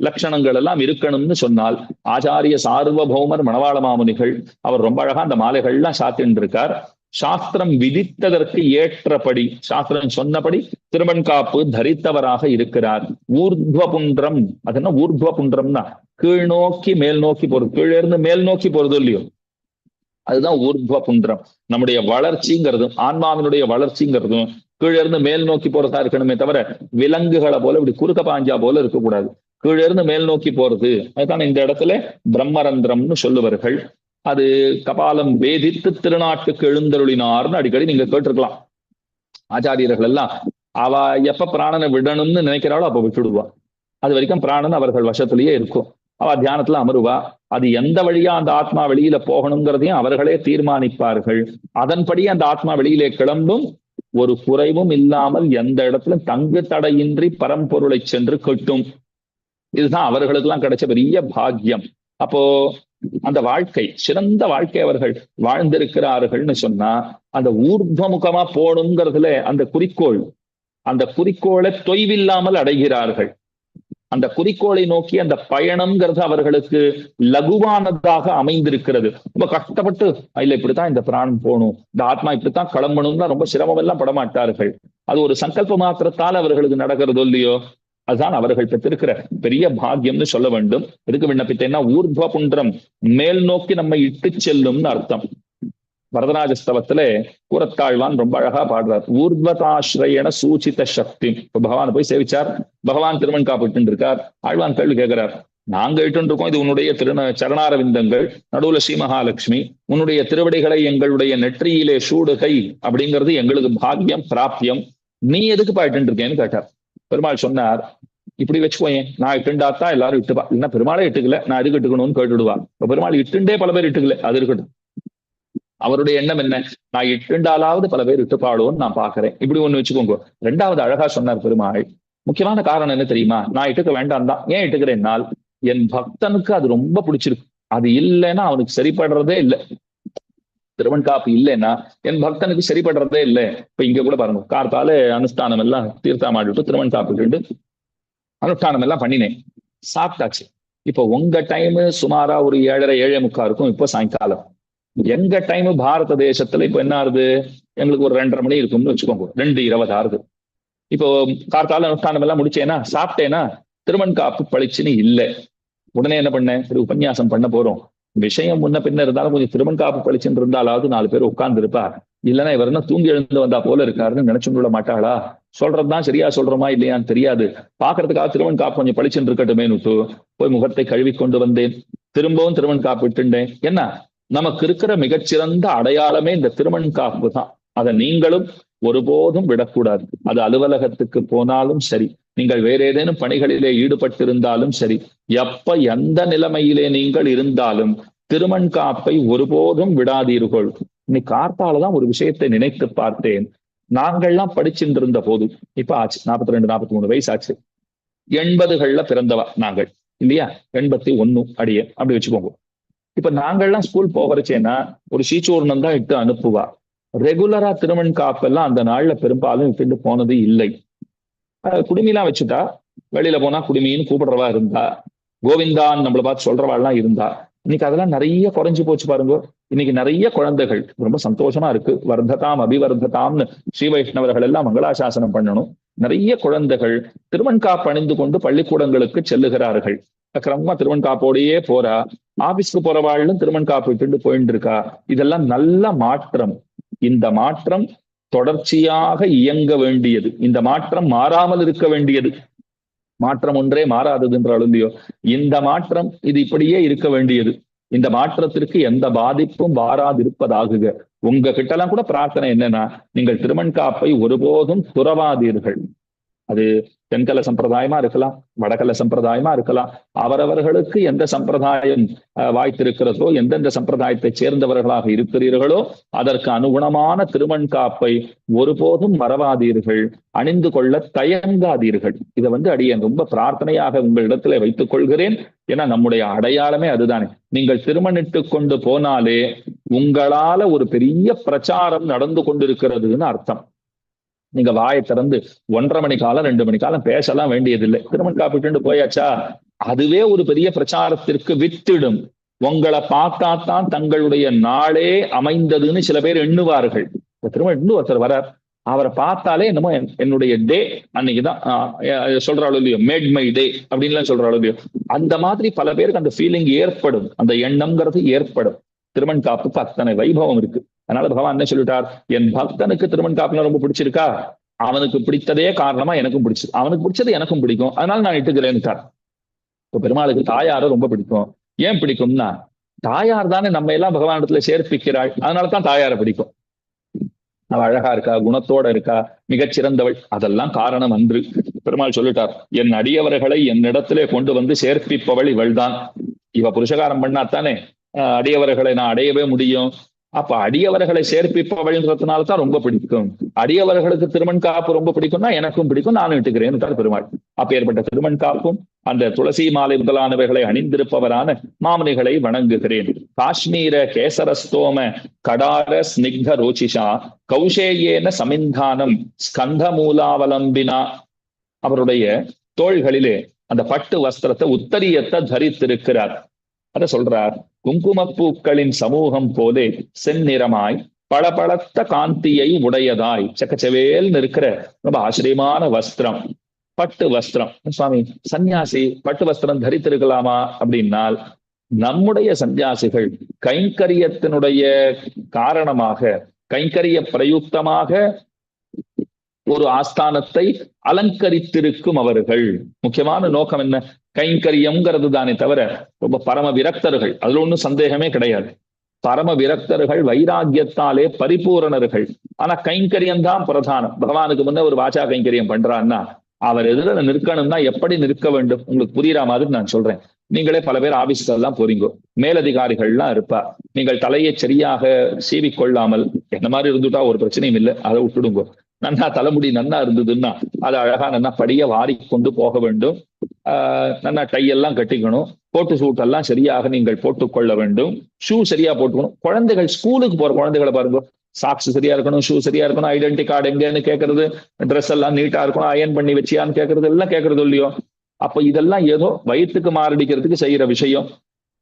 லட்சணங்கள் எல்லாம் இருக்கணும்னு சொன்னால், ஆச்சாரிய சார்வபௌமர் மணவாள மாமுனிகள் அவர் ரொம்ப அழகா அந்த மாலைகள்லாம் சாத்தின்னு இருக்கார். சாஸ்திரம் விதித்ததற்கு ஏற்றபடி, சாஸ்திரம் சொன்னபடி திருவண்காப்பு தரித்தவராக இருக்கிறார். ஊர்துவ புன்றம், அது என்ன ஊர்துவ புன்றம்னா? கீழ் நோக்கி மேல் நோக்கி போறது, கீழே இருந்து மேல் நோக்கி போறது இல்லையோ, அதுதான் ஊர்துவ புன்றம். நம்முடைய வளர்ச்சிங்கிறதும் ஆன்மாவினுடைய வளர்ச்சிங்கிறதும் கீழே இருந்து மேல் நோக்கி போறதா இருக்கணுமே தவிர, விலங்குகளை போல இப்படி குறுக்க பாஞ்சா போல இருக்கக்கூடாது. கீழே இருந்து மேல் நோக்கி போறது. அதுதான் இந்த இடத்துல பிரம்மரந்திரம்னு சொல்லுவார்கள். அது கபாலம் வேதித்து திருநாட்டுக்கு எழுந்தருளினார்னு அடிக்கடி நீங்க கேட்டிருக்கலாம். ஆச்சாரியர்கள் எல்லாம் அவ எப்ப பிராணனை விடணும்னு நினைக்கிறாளோ அப்ப விட்டுடுவா. அது வரைக்கும் பிராணன் அவர்கள் வசத்திலேயே இருக்கும். அவ தியானத்துல அமருவா. அது எந்த வழியா அந்த ஆத்மா வெளியில போகணுங்கிறதையும் அவர்களே தீர்மானிப்பார்கள். அதன்படி அந்த ஆத்மா வெளியிலே கிளம்பும். ஒரு குறைவும் இல்லாமல் எந்த இடத்துல தங்கு தடையின்றி பரம்பொருளை சென்று கட்டும். இதுதான் அவர்களுக்கெல்லாம் கிடைச்ச பெரிய பாக்கியம். அப்போ அந்த வாழ்க்கை, சிறந்த வாழ்க்கை அவர்கள் வாழ்ந்திருக்கிறார்கள்னு சொன்னா, அந்த ஊர்துவமுகமா போகணுங்கிறதுல அந்த குறிக்கோளை தொய்வில்லாமல் அடைகிறார்கள். அந்த குறிக்கோளை நோக்கி அந்த பயணம்ங்கிறது அவர்களுக்கு லகுவானதாக அமைந்திருக்கிறது. ரொம்ப கஷ்டப்பட்டு இல்ல இப்படித்தான் இந்த பிராணம் போகணும், இந்த ஆத்மா இப்படித்தான் கிளம்பணும்னா ரொம்ப சிரமம் எல்லாம் படமாட்டார்கள். அது ஒரு சங்கல்ப மாத்திரத்தால் அவர்களுக்கு நடக்கிறது இல்லையோ, அதுதான் அவர்கள் பெற்றிருக்கிற பெரிய பாக்கியம்னு சொல்ல வேண்டும். எதுக்கு விண்ணப்பித்தேன்னா, ஊர்துவ புன்றம் மேல் நோக்கி நம்மை இட்டு செல்லும்னு அர்த்தம். வரதராஜஸ்தவத்திலே கூரத்தாழ்வான் ரொம்ப அழகா பாடுறார். ஊர்வதாஸ்ரயண சூச்சித சக்தி. இப்ப பகவான் போய் சேவிச்சார். பகவான் திருமண் காப்பிட்டு இருக்கார். ஆழ்வான் கேள்வி கேட்கிறார், நாங்க இட்டு இருக்கோம், இது உன்னுடைய சரணாரவிந்தங்கள், நடுவுல ஸ்ரீ மகாலட்சுமி, உன்னுடைய திருவடிகளை எங்களுடைய நெற்றியிலே சூடுகை அப்படிங்கிறது எங்களுக்கு பாக்கியம் பிராப்தியம், நீ எதுக்கு பாயிட்டு இருக்கேன்னு கேட்டார். பெருமாள் சொன்னார், இப்படி வச்சுக்கோயேன், நான் இட்டுண்டாத்தான் எல்லாரும் இட்டுப்பா, இல்லைன்னா பெருமாளே இட்டுக்கல, நான் எதுக்கு இட்டுக்கணும்னு கேட்டுடுவா. இப்ப பெருமாள் இட்டுண்டே பல பேர் இட்டுக்கல, அது இருக்கட்டும். அவருடைய எண்ணம் என்ன, நான் இட்டுண்டாலாவது பல பேர் இட்டுப்பாடுவோன்னு நான் பாக்குறேன். இப்படி ஒண்ணு வச்சுக்கோங்க. ரெண்டாவது அழகா சொன்னார் பெருமாள், முக்கியமான காரணம் என்ன தெரியுமா? நான் இட்டுக்க வேண்டாம் தான். ஏன் இட்டுக்கிறேன்னால், என் பக்தனுக்கு அது ரொம்ப பிடிச்சிருக்கு. அது இல்லைன்னா அவனுக்கு சரிப்படுறதே இல்லை. திருவண்காப்பு இல்லைன்னா என் பக்தனுக்கு சரிப்படுறதே இல்லை. இப்ப இங்க கூட பாருங்க, கார்த்தால அனுஷ்டானம் எல்லாம் தீர்த்தாமாடிட்டு திருவண்காப்புட்டு அனுஷ்டானம் எல்லாம் பண்ணினேன், சாப்பிட்டாச்சு. இப்போ உங்க டைம் சுமாரா ஒரு 7:30 7:45 இருக்கும். இப்போ சாயங்காலம். எங்க டைம் பாரத தேசத்துல இப்ப என்ன ஆகுது, எங்களுக்கு ஒரு 2:30 மணி இருக்கும்னு வச்சுக்கோங்க, 2:20 ஆகுது. இப்போ கார்த்தால அனுஷ்டானம் எல்லாம் முடிச்சேன்னா, சாப்பிட்டேன்னா திருவண்காப்பு பளிச்சுன்னு இல்லை. உடனே என்ன பண்ணேன், சரி உபன்யாசம் பண்ண போறோம், விஷயம் முன்ன பின்ன இருந்தாலும் கொஞ்சம் திருவண்காப்பு பளிச்சுன்னு இருந்தாலாவது 4 பேர் உட்கார்ந்து இருப்பா. இல்லைன்னா இவர் என்ன தூங்கி எழுந்து வந்தா போல இருக்காருன்னு நினைச்சு கொள்ள மாட்டாளா? சொல்றதுதான் சரியா சொல்றோமா இல்லையான்னு தெரியாது. பாக்குறதுக்காக திருவண்காப்பு கொஞ்சம் பளிச்சுன்னு இருக்கட்டுமேனுட்டு போய் முகத்தை கழுவி கொண்டு வந்தேன். திரும்பவும் திருவண்காப்பு இட்டுண்டேன். என்ன, நமக்கு இருக்கிற மிகச்சிறந்த அடையாளமே இந்த திருவண்காப்பு தான். அதை நீங்களும் ஒருபோதும் விடக்கூடாது. அது அலுவலகத்துக்கு போனாலும் சரி, நீங்கள் வேற ஏதேனும் பணிகளிலே ஈடுபட்டிருந்தாலும் சரி, எப்ப எந்த நிலைமையிலே நீங்கள் இருந்தாலும் திருமண் காப்பை ஒருபோதும் விடாதீர்கள். இன்னைக்கு கார்த்தாலதான் ஒரு விஷயத்தை நினைத்து பார்த்தேன். நாங்கள்லாம் படிச்சுட்டு இருந்த போது, இப்ப ஆச்சு 42 43 வயசு ஆச்சு. 80கள்ல பிறந்தவா நாங்கள் இல்லையா? 81 அடியே அப்படி வச்சுக்கோங்க. இப்ப நாங்கள்லாம் ஸ்கூல் போகிறச்சேன்னா ஒரு சீச்சூர்ணம் தான் இட்டு அனுப்புவா. ரெகுலரா திருமண் காப்பெல்லாம் அந்த நாள்ல பெரும்பாலும் இட்டு போனது இல்லை. குடுமிலாம் வச்சுட்டா, வெளியில போனா குடுமின்னு கூப்பிடுறவா இருந்தா, கோவிந்தான்னு நம்மளை பார்த்து சொல்றவாள்லாம் இருந்தா. இன்னைக்கு அதெல்லாம் நிறைய குறைஞ்சு போச்சு பாருங்க. இன்னைக்கு நிறைய குழந்தைகள், ரொம்ப சந்தோஷமா இருக்கு, வர்த்ததாம் அபிவர்த்ததாம்னு ஸ்ரீ வைஷ்ணவர்கள் எல்லாம் மங்களாசாசனம் பண்ணணும். நிறைய குழந்தைகள் திருமண் காப்பு அணிந்து கொண்டு பள்ளிக்கூடங்களுக்கு செல்லுகிறார்கள். கிரமமா திருமண் காப்போடையே போறா. ஆபீஸ்க்கு போறவாளும் திருமண் காப்பு இட்டு போயிட்டு இருக்கா. இதெல்லாம் நல்ல மாற்றம். இந்த மாற்றம் தொடர்ச்சியாக இயங்க வேண்டியது. இந்த மாற்றம் மாறாமல் இருக்க வேண்டியது. மாற்றம் ஒன்றே மாறாதது என்றாலும் இல்லையோ, இந்த மாற்றம் இது இப்படியே இருக்க வேண்டியது. இந்த மாற்றத்திற்கு எந்த பாதிப்பும் வாராதிருப்பதாகுக. உங்க கிட்டலாம் கூட பிரார்த்தனை என்னன்னா, நீங்கள் திருமண் காப்பை ஒருபோதும் துறவாதீர்கள். அது தென்கல சம்பிரதாயமா இருக்கலாம், வடகல சம்பிரதாயமா இருக்கலாம். அவரவர்களுக்கு எந்த சம்பிரதாயம் வாய்த்திருக்கிறதோ, எந்தெந்த சம்பிரதாயத்தை சேர்ந்தவர்களாக இருக்கிறீர்களோ அதற்கு அனுகுணமான திருமண் காப்பை ஒருபோதும் மறவாதீர்கள், அணிந்து கொள்ள தயங்காதீர்கள். இதை அடியேன் ரொம்ப பிரார்த்தனையாக உங்களிடத்துல வைத்துக் கொள்கிறேன். ஏன்னா நம்முடைய அடையாளமே அதுதானே. நீங்கள் திருமணிட்டு கொண்டு போனாலே உங்களால ஒரு பெரிய பிரச்சாரம் நடந்து கொண்டிருக்கிறதுன்னு அர்த்தம். நீங்க வாயை திறந்து 1.5 மணி காலம் 2 மணி காலம் பேசலாம் வேண்டியதில்லை. திருமண் காப்பிட்டு போயாச்சா, அதுவே ஒரு பெரிய பிரச்சாரத்திற்கு வித்திடும். உங்களை பார்த்தாத்தான் தங்களுடைய நாளே அமைந்ததுன்னு சில பேர் எண்ணுவார்கள். திருமணம் ஒருத்தர் வரார், அவரை பார்த்தாலே என்னமோ என்னுடைய டே அன்னைக்குதான் சொல்றாளோ இல்லையோ, மேட் மை டே அப்படின்லாம் சொல்றாளோ இல்லையோ, அந்த மாதிரி பல பேருக்கு அந்த ஃபீலிங் ஏற்படும், அந்த எண்ணம்ங்கிறது ஏற்படும். திருமண் காப்புக்கு அத்தனை வைபவம் இருக்கு. அதனால பகவான் என்ன சொல்லிட்டார், என் பக்தனுக்கு திருமண் காப்புலாம் ரொம்ப பிடிச்சிருக்கா, அவனுக்கு பிடித்ததே காரணமா எனக்கும் பிடிச்சது, அவனுக்கு பிடிச்சது எனக்கும் பிடிக்கும், அதனால நான் இட்டுக்கிறேன்னுட்டார். இப்ப பெருமாளுக்கு தாயார ரொம்ப பிடிக்கும். ஏன் பிடிக்கும்னா, தாயார் தானே நம்ம எல்லாம் பகவானிடத்துல சேர்ப்பிக்கிறாள், அதனாலதான் தாயாரை பிடிக்கும். அவள் அழகா இருக்கா, குணத்தோட இருக்கா, மிகச்சிறந்தவள், அதெல்லாம் காரணம் அன்று. பெருமாள் சொல்லிட்டார், என் அடியவர்களை என்னிடத்திலே கொண்டு வந்து சேர்ப்பிப்பவள் இவள்தான். இவ புருஷகாரம் பண்ணாத்தானே அடியவர்களை நான் அடையவே முடியும். அப்ப அடியவர்களை சேர்ப்பிப்பவள்ன்றதுனால்தான் ரொம்ப பிடிக்கும். அடியவர்களுக்கு திருமண் காப்பு ரொம்ப பிடிக்கும்னா எனக்கும் பிடிக்கும், நானும் இட்டுக்கிறேன் பெருமாள். அப்ப ஏற்பட்ட திருமண் காப்பும் அந்த துளசி மாலை முதலானவைகளை அணிந்திருப்பவரான மாமனிகளை வணங்குகிறேன். காஷ்மீர கேசரஸ்தோம கடார ஸ்னிக்த ரோச்சிஷா கௌஷேயேன சமிந்தானம் ஸ்கந்த மூலாவலம்பினா. அவருடைய தோள்களிலே அந்த பட்டு வஸ்திரத்தை, உத்தரியத்தை தரித்திருக்கிறார். அத சொல்றார், குங்குமப்பூக்களின் சமூகம் போலே செந்நிறமாய் பளபளத்த காந்தியை உடையதாய் சக்கச்சவேல் இருக்கிற ரொம்ப ஆச்சரியமான வஸ்திரம், பட்டு வஸ்திரம். சுவாமி, சன்னியாசி பட்டு வஸ்திரம் தரித்திருக்கலாமா அப்படின்னால், நம்முடைய சன்னியாசிகள் கைங்கரியத்தினுடைய காரணமாக, கைங்கரிய பிரயுக்தமாக ஒரு ஆஸ்தானத்தை அலங்கரித்திருக்கும் அவர்கள். முக்கியமான நோக்கம் என்ன? கைங்கரியம்ங்கிறது தானே தவிர ரொம்ப பரம விரக்தர்கள், அதுல ஒன்றும் சந்தேகமே கிடையாது. பரம விரக்தர்கள், வைராக்கியத்தாலே பரிபூரணர்கள். ஆனா கைங்கரியம் தான் பிரதானம். பகவானுக்கு முன்ன ஒரு வாச்சா கைங்கரியம் பண்றான்னா அவர் எதிர நிற்கணும்னா எப்படி நிற்க வேண்டும் உங்களுக்கு புரியுற மாதிரி நான் சொல்றேன். நீங்களே பல பேர் ஆபீஸ்க்கு எல்லாம் போறீங்க, மேலதிகாரிகள்லாம் இருப்பா. நீங்கள் தலையை சரியாக சீவிக்கொள்ளாமல், என்ன மாதிரி இருந்துட்டா ஒரு பிரச்சனையும் இல்லை, அதை விட்டுடுங்க. நன்னா தலைமுடி நன்னா இருந்ததுன்னா அதை அழகா நன்னா படிய வாரி கொண்டு போக வேண்டும். நன்னா டையெல்லாம் கட்டிக்கணும். கோட்டு சூட் எல்லாம் சரியாக நீங்கள் போட்டுக்கொள்ள வேண்டும். ஷூ சரியா போட்டுக்கணும். குழந்தைகள் ஸ்கூலுக்கு போற குழந்தைகளை பாருங்க, சாக்ஸ் சரியா இருக்கணும், ஷூ சரியா இருக்கணும், ஐடென்டி கார்டு எங்கன்னு கேட்கறது, ட்ரெஸ் எல்லாம் நீட்டா இருக்கணும், அயன் பண்ணி வச்சியான்னு கேட்கறது, எல்லாம் கேட்கறது இல்லையோ. அப்ப இதெல்லாம் ஏதோ வயிற்றுக்கு மாரடிக்கிறதுக்கு செய்யற விஷயம்.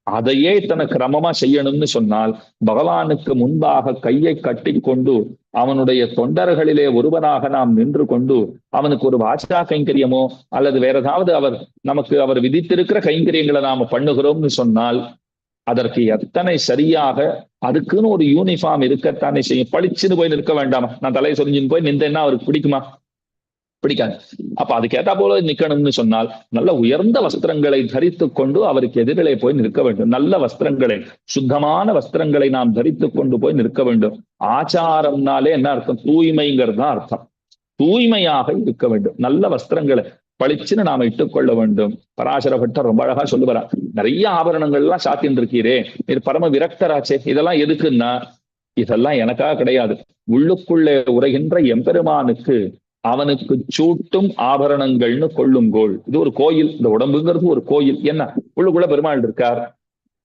அதையே இத்தனை கிரமமா செய்யணும்னு சொன்னால், பகவானுக்கு முன்பாக கையை கட்டி கொண்டு அவனுடைய தொண்டர்களிலே ஒருவனாக நாம் நின்று கொண்டு அவனுக்கு ஒரு வாச்சா கைங்கரியமோ அல்லது வேற ஏதாவது அவர் விதித்திருக்கிற கைங்கரியங்களை நாம பண்ணுகிறோம்னு சொன்னால், அதற்கு எத்தனை சரியாக அதுக்குன்னு ஒரு யூனிஃபார்ம் இருக்கத்தானே செய்யும். பளிச்சுன்னு போய் நிற்க வேண்டாமா? நான் தலையை சொரிஞ்சுன்னு போய் நின்றேன்னா அவருக்கு பிடிக்குமா? பிடிக்காது. அப்ப அதுக்கேற்றா போல நிக்கணும்னு சொன்னால் நல்ல உயர்ந்த வஸ்திரங்களை தரித்து கொண்டு அவருக்கு எதிரிலே போய் நிற்க வேண்டும். நல்ல வஸ்திரங்களை, சுத்தமான வஸ்திரங்களை நாம் தரித்து கொண்டு போய் நிற்க வேண்டும். ஆச்சாரம்னாலே என்ன அர்த்தம்? தூய்மைங்கிறது தான் அர்த்தம். தூய்மையாக இருக்க வேண்டும். நல்ல வஸ்திரங்களை பளிச்சுன்னு நாம இட்டுக்கொள்ள வேண்டும். பராசர பட்டர் ரொம்ப அழகா சொல்லுவாரா, நிறைய ஆபரணங்கள் எல்லாம் சாத்தின்னு இருக்கீரே, இது பரம விரக்தராச்சே, இதெல்லாம் எதுக்குன்னா, இதெல்லாம் எனக்காக கிடையாது, உள்ளுக்குள்ளே உரைகின்ற எம்பெருமானுக்கு அவனுக்கு சூட்டும் ஆபரணங்கள்னு கொள்ளுங்கோள். இது ஒரு கோயில், இந்த உடம்புங்கிறது ஒரு கோயில். என்ன உள்ளுக்குள்ள பெருமாள் இருக்கார்.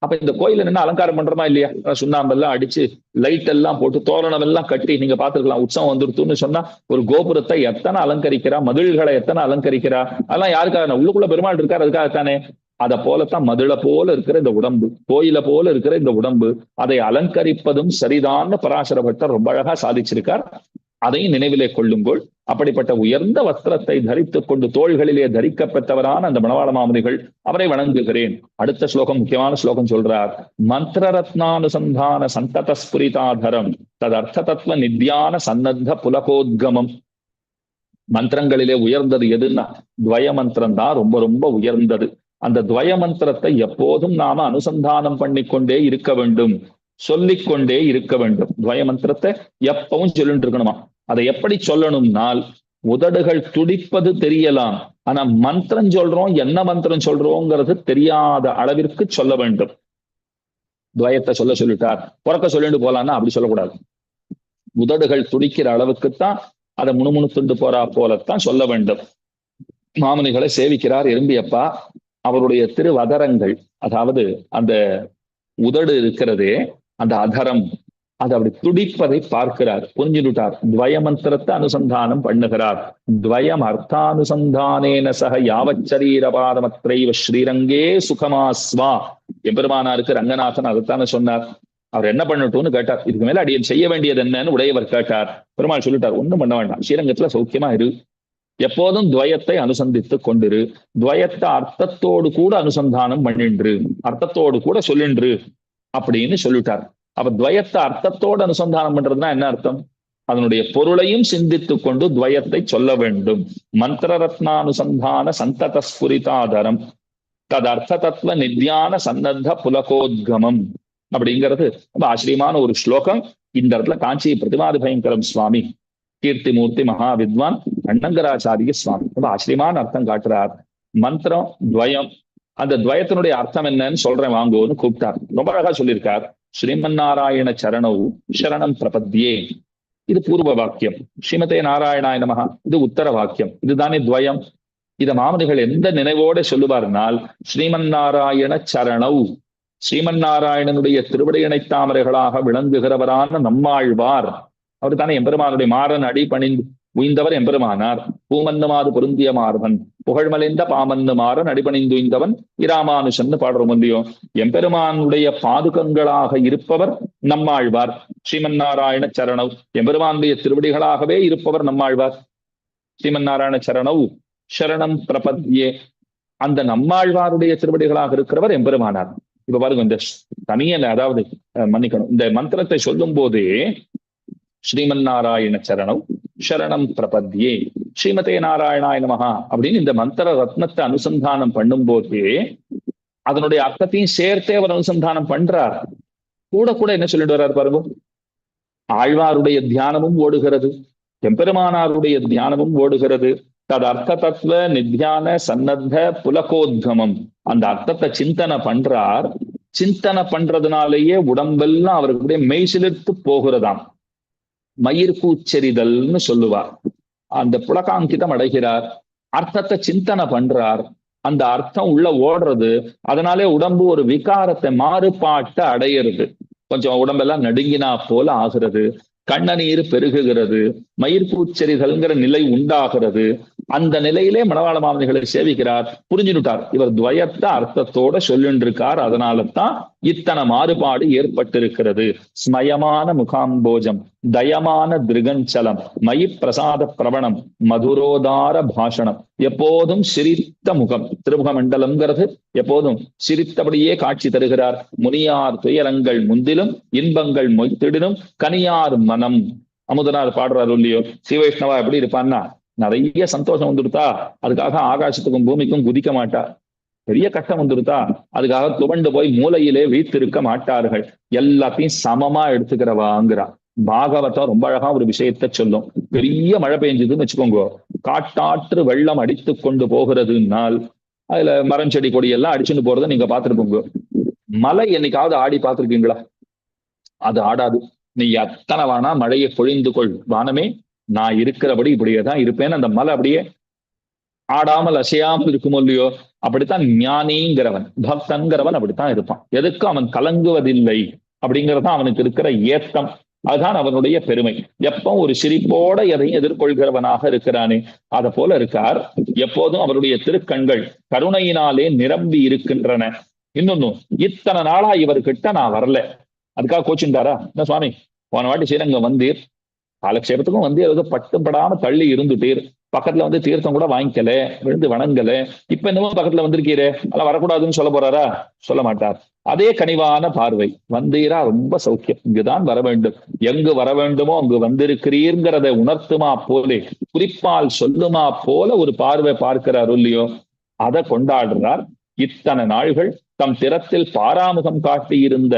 அப்ப இந்த கோயில் என்ன அலங்காரம் பண்றோமா இல்லையா? சுண்ணாம்பெல்லாம் அடிச்சு லைட் எல்லாம் போட்டு தோரணம் எல்லாம் கட்டி நீங்க பாத்துருக்கலாம். உற்சவம் வந்துருத்துன்னு சொன்னா ஒரு கோபுரத்தை எத்தனை அலங்கரிக்கிறா, மதில்களை எத்தனை அலங்கரிக்கிறா, அதெல்லாம் யாருக்காக? உள்ளுக்குள்ள பெருமாள் இருக்கார், அதுக்காகத்தானே. அதை போலத்தான் மதுள போல இருக்கிற இந்த உடம்பு, கோயில போல இருக்கிற இந்த உடம்பு, அதை அலங்கரிப்பதும் சரிதான்னு பராசர பட்டர் ரொம்ப அழகா சாதிச்சிருக்கார். அதையும் நினைவிலே கொள்ளுங்கோள். அப்படிப்பட்ட உயர்ந்த வஸ்திரத்தை தரித்துக் கொண்டு தோள்களிலே தரிக்கப்பட்டவரான அந்த மணவாள மாமுனிகள், அவரை வணங்குகிறேன். அடுத்த ஸ்லோகம் முக்கியமான ஸ்லோகம் சொல்றார். மந்திர ரத்னானுசந்தான சந்தத ஸ்புரிதாதரம் ததர்த்த தத்துவ நித்யான சன்னத்த புலகோத்கமம். மந்திரங்களிலே உயர்ந்தது எதுன்னா துவய மந்திரம் தான் ரொம்ப ரொம்ப உயர்ந்தது. அந்த துவய மந்திரத்தை எப்போதும் நாம அனுசந்தானம் பண்ணிக்கொண்டே இருக்க வேண்டும், சொல்லிக்கொண்டே இருக்க வேண்டும். துவய மந்திரத்தை எப்பவும் சொல்லிட்டு இருக்கணுமா. அதை எப்படி சொல்லணும்னால், உதடுகள் துடிப்பது தெரியலாம், ஆனா மந்திரம் சொல்றோம், என்ன மந்திரம் சொல்றோங்கிறது தெரியாத அளவிற்கு சொல்ல வேண்டும். துவயத்தை சொல்லிட்டார், புறக்க சொல்லிட்டு போலான்னா அப்படி சொல்லக்கூடாது. உதடுகள் துடிக்கிற அளவுக்குத்தான் அதை முணுமுணுத்துண்டு போறா போலத்தான் சொல்ல வேண்டும். மாமுனிகளை சேவிக்கிறார் எறும்பியப்பா. அவருடைய திருவதரங்கள், அதாவது அந்த உதடு இருக்கிறதே, அந்த அதரம், அது அப்படி துடிப்பதை பார்க்கிறார், புரிஞ்சுட்டார். துவய மந்திரத்தை அனுசந்தானம் பண்ணுகிறார். துவயம் அர்த்தானுசந்தானேன சக யாவச்சரீரபாதமத்ரைவ ஸ்ரீரங்கே சுகமாஸ்வா. எம்பெருமானாருக்கு ரங்கநாதன் அதைத்தானே சொன்னார். அவர் என்ன பண்ணட்டும்னு கேட்டார். இதுக்கு மேல அடியன் செய்ய வேண்டியது என்னன்னு உடையவர் கேட்டார். பெருமாள் சொல்லிட்டார், ஒண்ணும் பண்ண வேண்டாம், ஸ்ரீரங்கத்துல சௌக்கியமா இரு, எப்போதும் துவயத்தை அனுசந்தித்து கொண்டிரு, துவயத்தை அர்த்தத்தோடு கூட அனுசந்தானம் பண்ணின்று, அர்த்தத்தோடு கூட சொல்லின்று அப்படின்னு சொல்லிட்டார். அப்ப துவயத்தை அர்த்தத்தோடு அனுசந்தானம் பண்றதுன்னா என்ன அர்த்தம்? அதனுடைய பொருளையும் சிந்தித்து கொண்டு துவயத்தை சொல்ல வேண்டும். மந்திர ரத்னானுசந்தான சந்தத ஸ்புரிதாதரம் தது அர்த்த தத்துவ நித்யான சன்னத்த புலகோத்கமம் அப்படிங்கிறது ரொம்ப ஆச்சரியமான ஒரு ஸ்லோகம். இந்த இடத்துல காஞ்சி பிரதிமாதி பயங்கரம் சுவாமி கீர்த்திமூர்த்தி மகா வித்வான் அண்ணங்கராச்சாரிய சுவாமி ரொம்ப ஆச்சரியமான அர்த்தம் காட்டுறார். மந்திரம் துவயம், அந்த துவயத்தினுடைய அர்த்தம் என்னன்னு சொல்றேன் வாங்குவோன்னு கூப்பிட்டார். ரொம்ப அழகா சொல்லியிருக்கார். ஸ்ரீமன் நாராயண சரணௌ சரணம் பிரபத்யே, இது பூர்வ வாக்கியம். ஸ்ரீமதே நாராயணாய நமஹ, இது உத்தர வாக்கியம். இதுதானே துவயம். இத மாமுனிகள் எந்த நினைவோட சொல்லுவார்னால், ஸ்ரீமன் நாராயண சரணௌ, ஸ்ரீமன் நாராயணனுடைய திருவடியணை தாமரைகளாக விளங்குகிறவரான நம்மாழ்வார், அவர் தானே எம்பெருமானுடைய மாறன் அடி பணிந்து உய்ந்தவர் எம்பெருமானார். பூமன்னுமாது பொருந்திய மார்பன் புகழ்மலைந்த பாமன்னு மாறன் அடிபணிந்து உய்ந்தவன் இராமானுஷன்னு பாடுறோம் இல்லையோ. எம்பெருமானுடைய பாதுகங்களாக இருப்பவர் நம்மாழ்வார். ஸ்ரீமன் நாராயண சரணவ், எம்பெருமானுடைய திருவடிகளாகவே இருப்பவர் நம்மாழ்வார். ஸ்ரீமன் நாராயண சரணவ் சரணம் பிரபத்யே, அந்த நம்மாழ்வாருடைய திருவடிகளாக இருக்கிறவர் எம்பெருமானார். இப்ப பாருங்க, இந்த தனியன், அதாவது மன்னிக்கணும், இந்த மந்திரத்தை சொல்லும் போதே ஸ்ரீமன் நாராயண சரணம் சரணம் பிரபத்யே ஸ்ரீமதே நாராயணாய நமஹா அப்படின்னு இந்த மந்திர ரத்னத்தை அனுசந்தானம் பண்ணும் போதே அதனுடைய அர்த்தத்தையும் சேர்த்தே அவர் அனுசந்தானம் பண்றார். கூட கூட என்ன சொல்லிட்டு வர்றாரு பாருங்க, ஆழ்வாருடைய தியானமும் ஓடுகிறது, எம்பெருமானாருடைய தியானமும் ஓடுகிறது. தது அர்த்த தத்துவ நித்யான சன்னத்த புலகோத்கமம், அந்த அர்த்தத்தை சிந்தனை பண்றார். சிந்தனை பண்றதுனாலேயே உடம்பெல்லாம் அவருடைய மெய்சிலிர்த்து போகிறதாம். மயிர் கூச்செறிதல்னு சொல்லுவார். அந்த புலகாங்கிதம் அடைகிறார், அர்த்தத்தை சிந்தனை பண்றார், அந்த அர்த்தம் உள்ள ஓடுறது. அதனாலே உடம்பு ஒரு விகாரத்தை, மாறுபாட்டை அடையிறது. கொஞ்சம் உடம்பெல்லாம் நடுங்கினா போல ஆகிறது, கண்ணநீர் பெருகுகிறது, மயிர்கூச்செறிதல்ங்கிற நிலை உண்டாகிறது. அந்த நிலையிலே மணவாள மாமுனிகளை சேவிக்கிறார். புரிஞ்சுட்டார், இவர் துவயத்தை அர்த்தத்தோட சொல்லிட்டு இருக்கார், அதனால தான் இத்தனை மாறுபாடு ஏற்பட்டிருக்கிறது. ஸ்மயமான முகாம்போஜம், தயமான திருகஞ்சலம், மயி பிரசாத பிரவணம், மதுரோதார பாஷணம், எப்போதும் சிரித்த முகம், திருமுக மண்டலம்ங்கிறது எப்போதும் சிரித்தபடியே காட்சி தருகிறார். முனியார் துயரங்கள் முந்திலும் இன்பங்கள் மொய்த்திடினும் கனியார் மனம். அமுதனார் பாடுறாரு இல்லையோ, ஸ்ரீவைஷ்ணவா எப்படி இருப்பான்னா நிறைய சந்தோஷம் வந்துடுதா அதுக்காக ஆகாசத்துக்கும் பூமிக்கும் குதிக்க மாட்டார். பெரிய கஷ்டம் வந்துடுதா அதுக்காக துவண்டு போய் மூலையிலே வீத்திருக்க மாட்டார்கள். எல்லாத்தையும் சமமா எடுத்துக்கிறவாங்கிறா. பாகவதம் ரொம்ப அழகா ஒரு விஷயத்த சொல்லும். பெரிய மழை பெஞ்சதுன்னு வச்சுக்கோங்க, காட்டாற்று வெள்ளம் அடித்து கொண்டு போகிறதுனால் அதுல மரம் செடி கொடி எல்லாம் அடிச்சுட்டு போறதை நீங்க பார்த்துருப்போங்க. மலை என்னைக்காவது ஆடி பார்த்துருக்கீங்களா? அது ஆடாது. நீ எத்தனை வேணா மழையை பொழிந்து கொள், வானமே நான் இருக்கிறபடி இப்படியே தான் இருப்பேன்னு அந்த மலை அப்படியே ஆடாமல் அசையாமல் இருக்குமோ இல்லையோ, அப்படித்தான் ஞானிங்கிறவன், பக்தங்கிறவன் அப்படித்தான் இருப்பான். எதுக்கும் அவன் கலங்குவதில்லை அப்படிங்கிறதான் அவனுக்கு இருக்கிற ஏத்தம். அதுதான் அவனுடைய பெருமை. எப்போ ஒரு சிரிப்போட எதையும் எதிர்கொள்கிறவனாக இருக்கிறானே அதை போல இருக்கார். எப்போதும் அவருடைய திருக்கண்கள் கருணையினாலே நிரம்பி இருக்கின்றன. இன்னொன்னு, இத்தனை நாளா இவர்கிட்ட நான் வரல, அதுக்காக கோச்சுட்டாரா? என்ன சுவாமி, போன வாட்டி ஸ்ரீரங்கம் வந்தீர், காலக்ஷேபத்துக்கும் வந்து ஏதோ பட்டுப்படாம தள்ளி இருந்துட்டீர், பக்கத்துல வந்து தீர்த்தம் கூட வாங்கிக்கல, விழுந்து வணங்கல, இப்ப என்னமோ பக்கத்துல வந்திருக்கீரே, அதெல்லாம் வரக்கூடாதுன்னு சொல்ல போறாரா? சொல்ல மாட்டார். அதே கனிவான பார்வை. வந்தீரா, ரொம்ப சௌக்கியம், இங்குதான் வர வேண்டும், எங்கு வர வேண்டுமோ அங்கு வந்திருக்கிறீர்ங்கிறத உணர்த்துமா போலே, குறிப்பால் சொல்லுமா போல ஒரு பார்வை பார்க்கிறார் இல்லையோ, அதை கொண்டாடுறார். இத்தனை நாள்கள் தம் திறத்தில் பாராமுகம் காட்டியிருந்த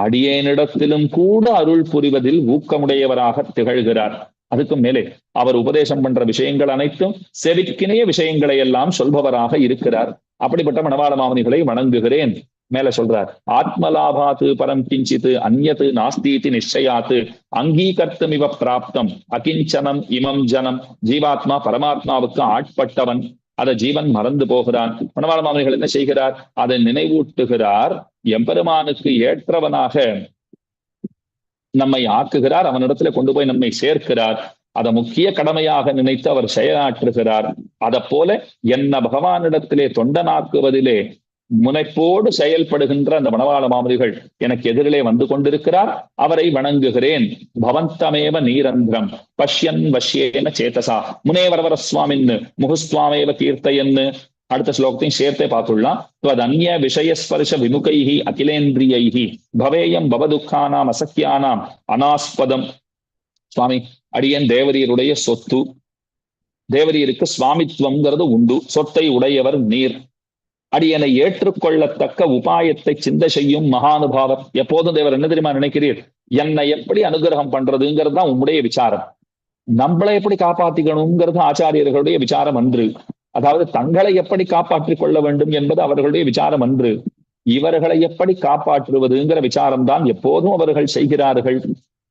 அடியேனிடத்திலும் கூட அருள் புரிவதில் ஊக்கமுடையவராக திகழ்கிறார். அதுக்கும் மேலே அவர் உபதேசம் பண்ற விஷயங்கள் அனைத்தும் செவிக்கிணைய விஷயங்களை எல்லாம் சொல்பவராக இருக்கிறார். அப்படிப்பட்ட மணவாள மாமுனிகளை வணங்குகிறேன். மேல சொல்றார், ஆத்மலாபாத்து பரம் கிஞ்சித்து அந்யத்து நாஸ்தீதி நிச்சயாத்து அங்கீகர்த்தமிவ பிராப்தம் அகிஞ்சனம் இமம் ஜனம். ஜீவாத்மா பரமாத்மாவுக்கு ஆட்பட்டவன், அதை ஜீவன் மறந்து போகிறான். மணவாள மாமுனிகள் என்ன செய்கிறார்? அதை நினைவூட்டுகிறார். எம்பெருமானுக்கு ஏற்றவனாக நம்மை ஆக்குகிறார், அவனிடத்துல கொண்டு போய் நம்மை சேர்க்கிறார். அதை முக்கிய கடமையாக நினைத்து அவர் செயலாற்றுகிறார். அதை போல என்ன பகவானிடத்திலே தொண்டனாக்குவதிலே முனைப்போடு செயல்படுகின்ற அந்த மணவாள மாமுனிகள் எனக்கு எதிரிலே வந்து கொண்டிருக்கிறார். அவரை வணங்குகிறேன். பவந்தமேவ நீரந்திரம் பஷ்யன் வஷ்யேன சேதசா முனேவரவர சுவாமின்னு முகுஸ்வாமேவ கீர்த்தையன்னு. அடுத்த ஸ்லோகத்தையும் சேர்த்தே பார்த்துள்ளலாம். அந்நிய விஷயஸ்பர்ஷ விமுகைஹி அகிலேந்திரியைஹி பவேயம் பவதுக்கானாம் அசக்கியானாம் அனாஸ்பதம். சுவாமி, அடியன் தேவரீருடைய சொத்து, தேவரீருக்கு சுவாமித்துவம்ங்கிறது உண்டு, சொத்தை உடையவர் நீர், அடியனை ஏற்றுக்கொள்ளத்தக்க உபாயத்தை சிந்தை செய்யும் மகானுபாவர். எப்போதும் தேவர் என்ன தெரியுமா நினைக்கிறீர்? என்னை எப்படி அனுகிரகம் பண்றதுங்கிறது தான் உம்முடைய விசாரம். நம்மளை எப்படி காப்பாத்திக்கணுங்கிறது ஆச்சாரியர்களுடைய விசாரம் அன்று. அதாவது தங்களை எப்படி காப்பாற்றிக் கொள்ள வேண்டும் என்பது அவர்களுடைய விசாரம் அன்று. இவர்களை எப்படி காப்பாற்றுவதுங்கிற விசாரம் தான் எப்போதும் அவர்கள் செய்கிறார்கள்.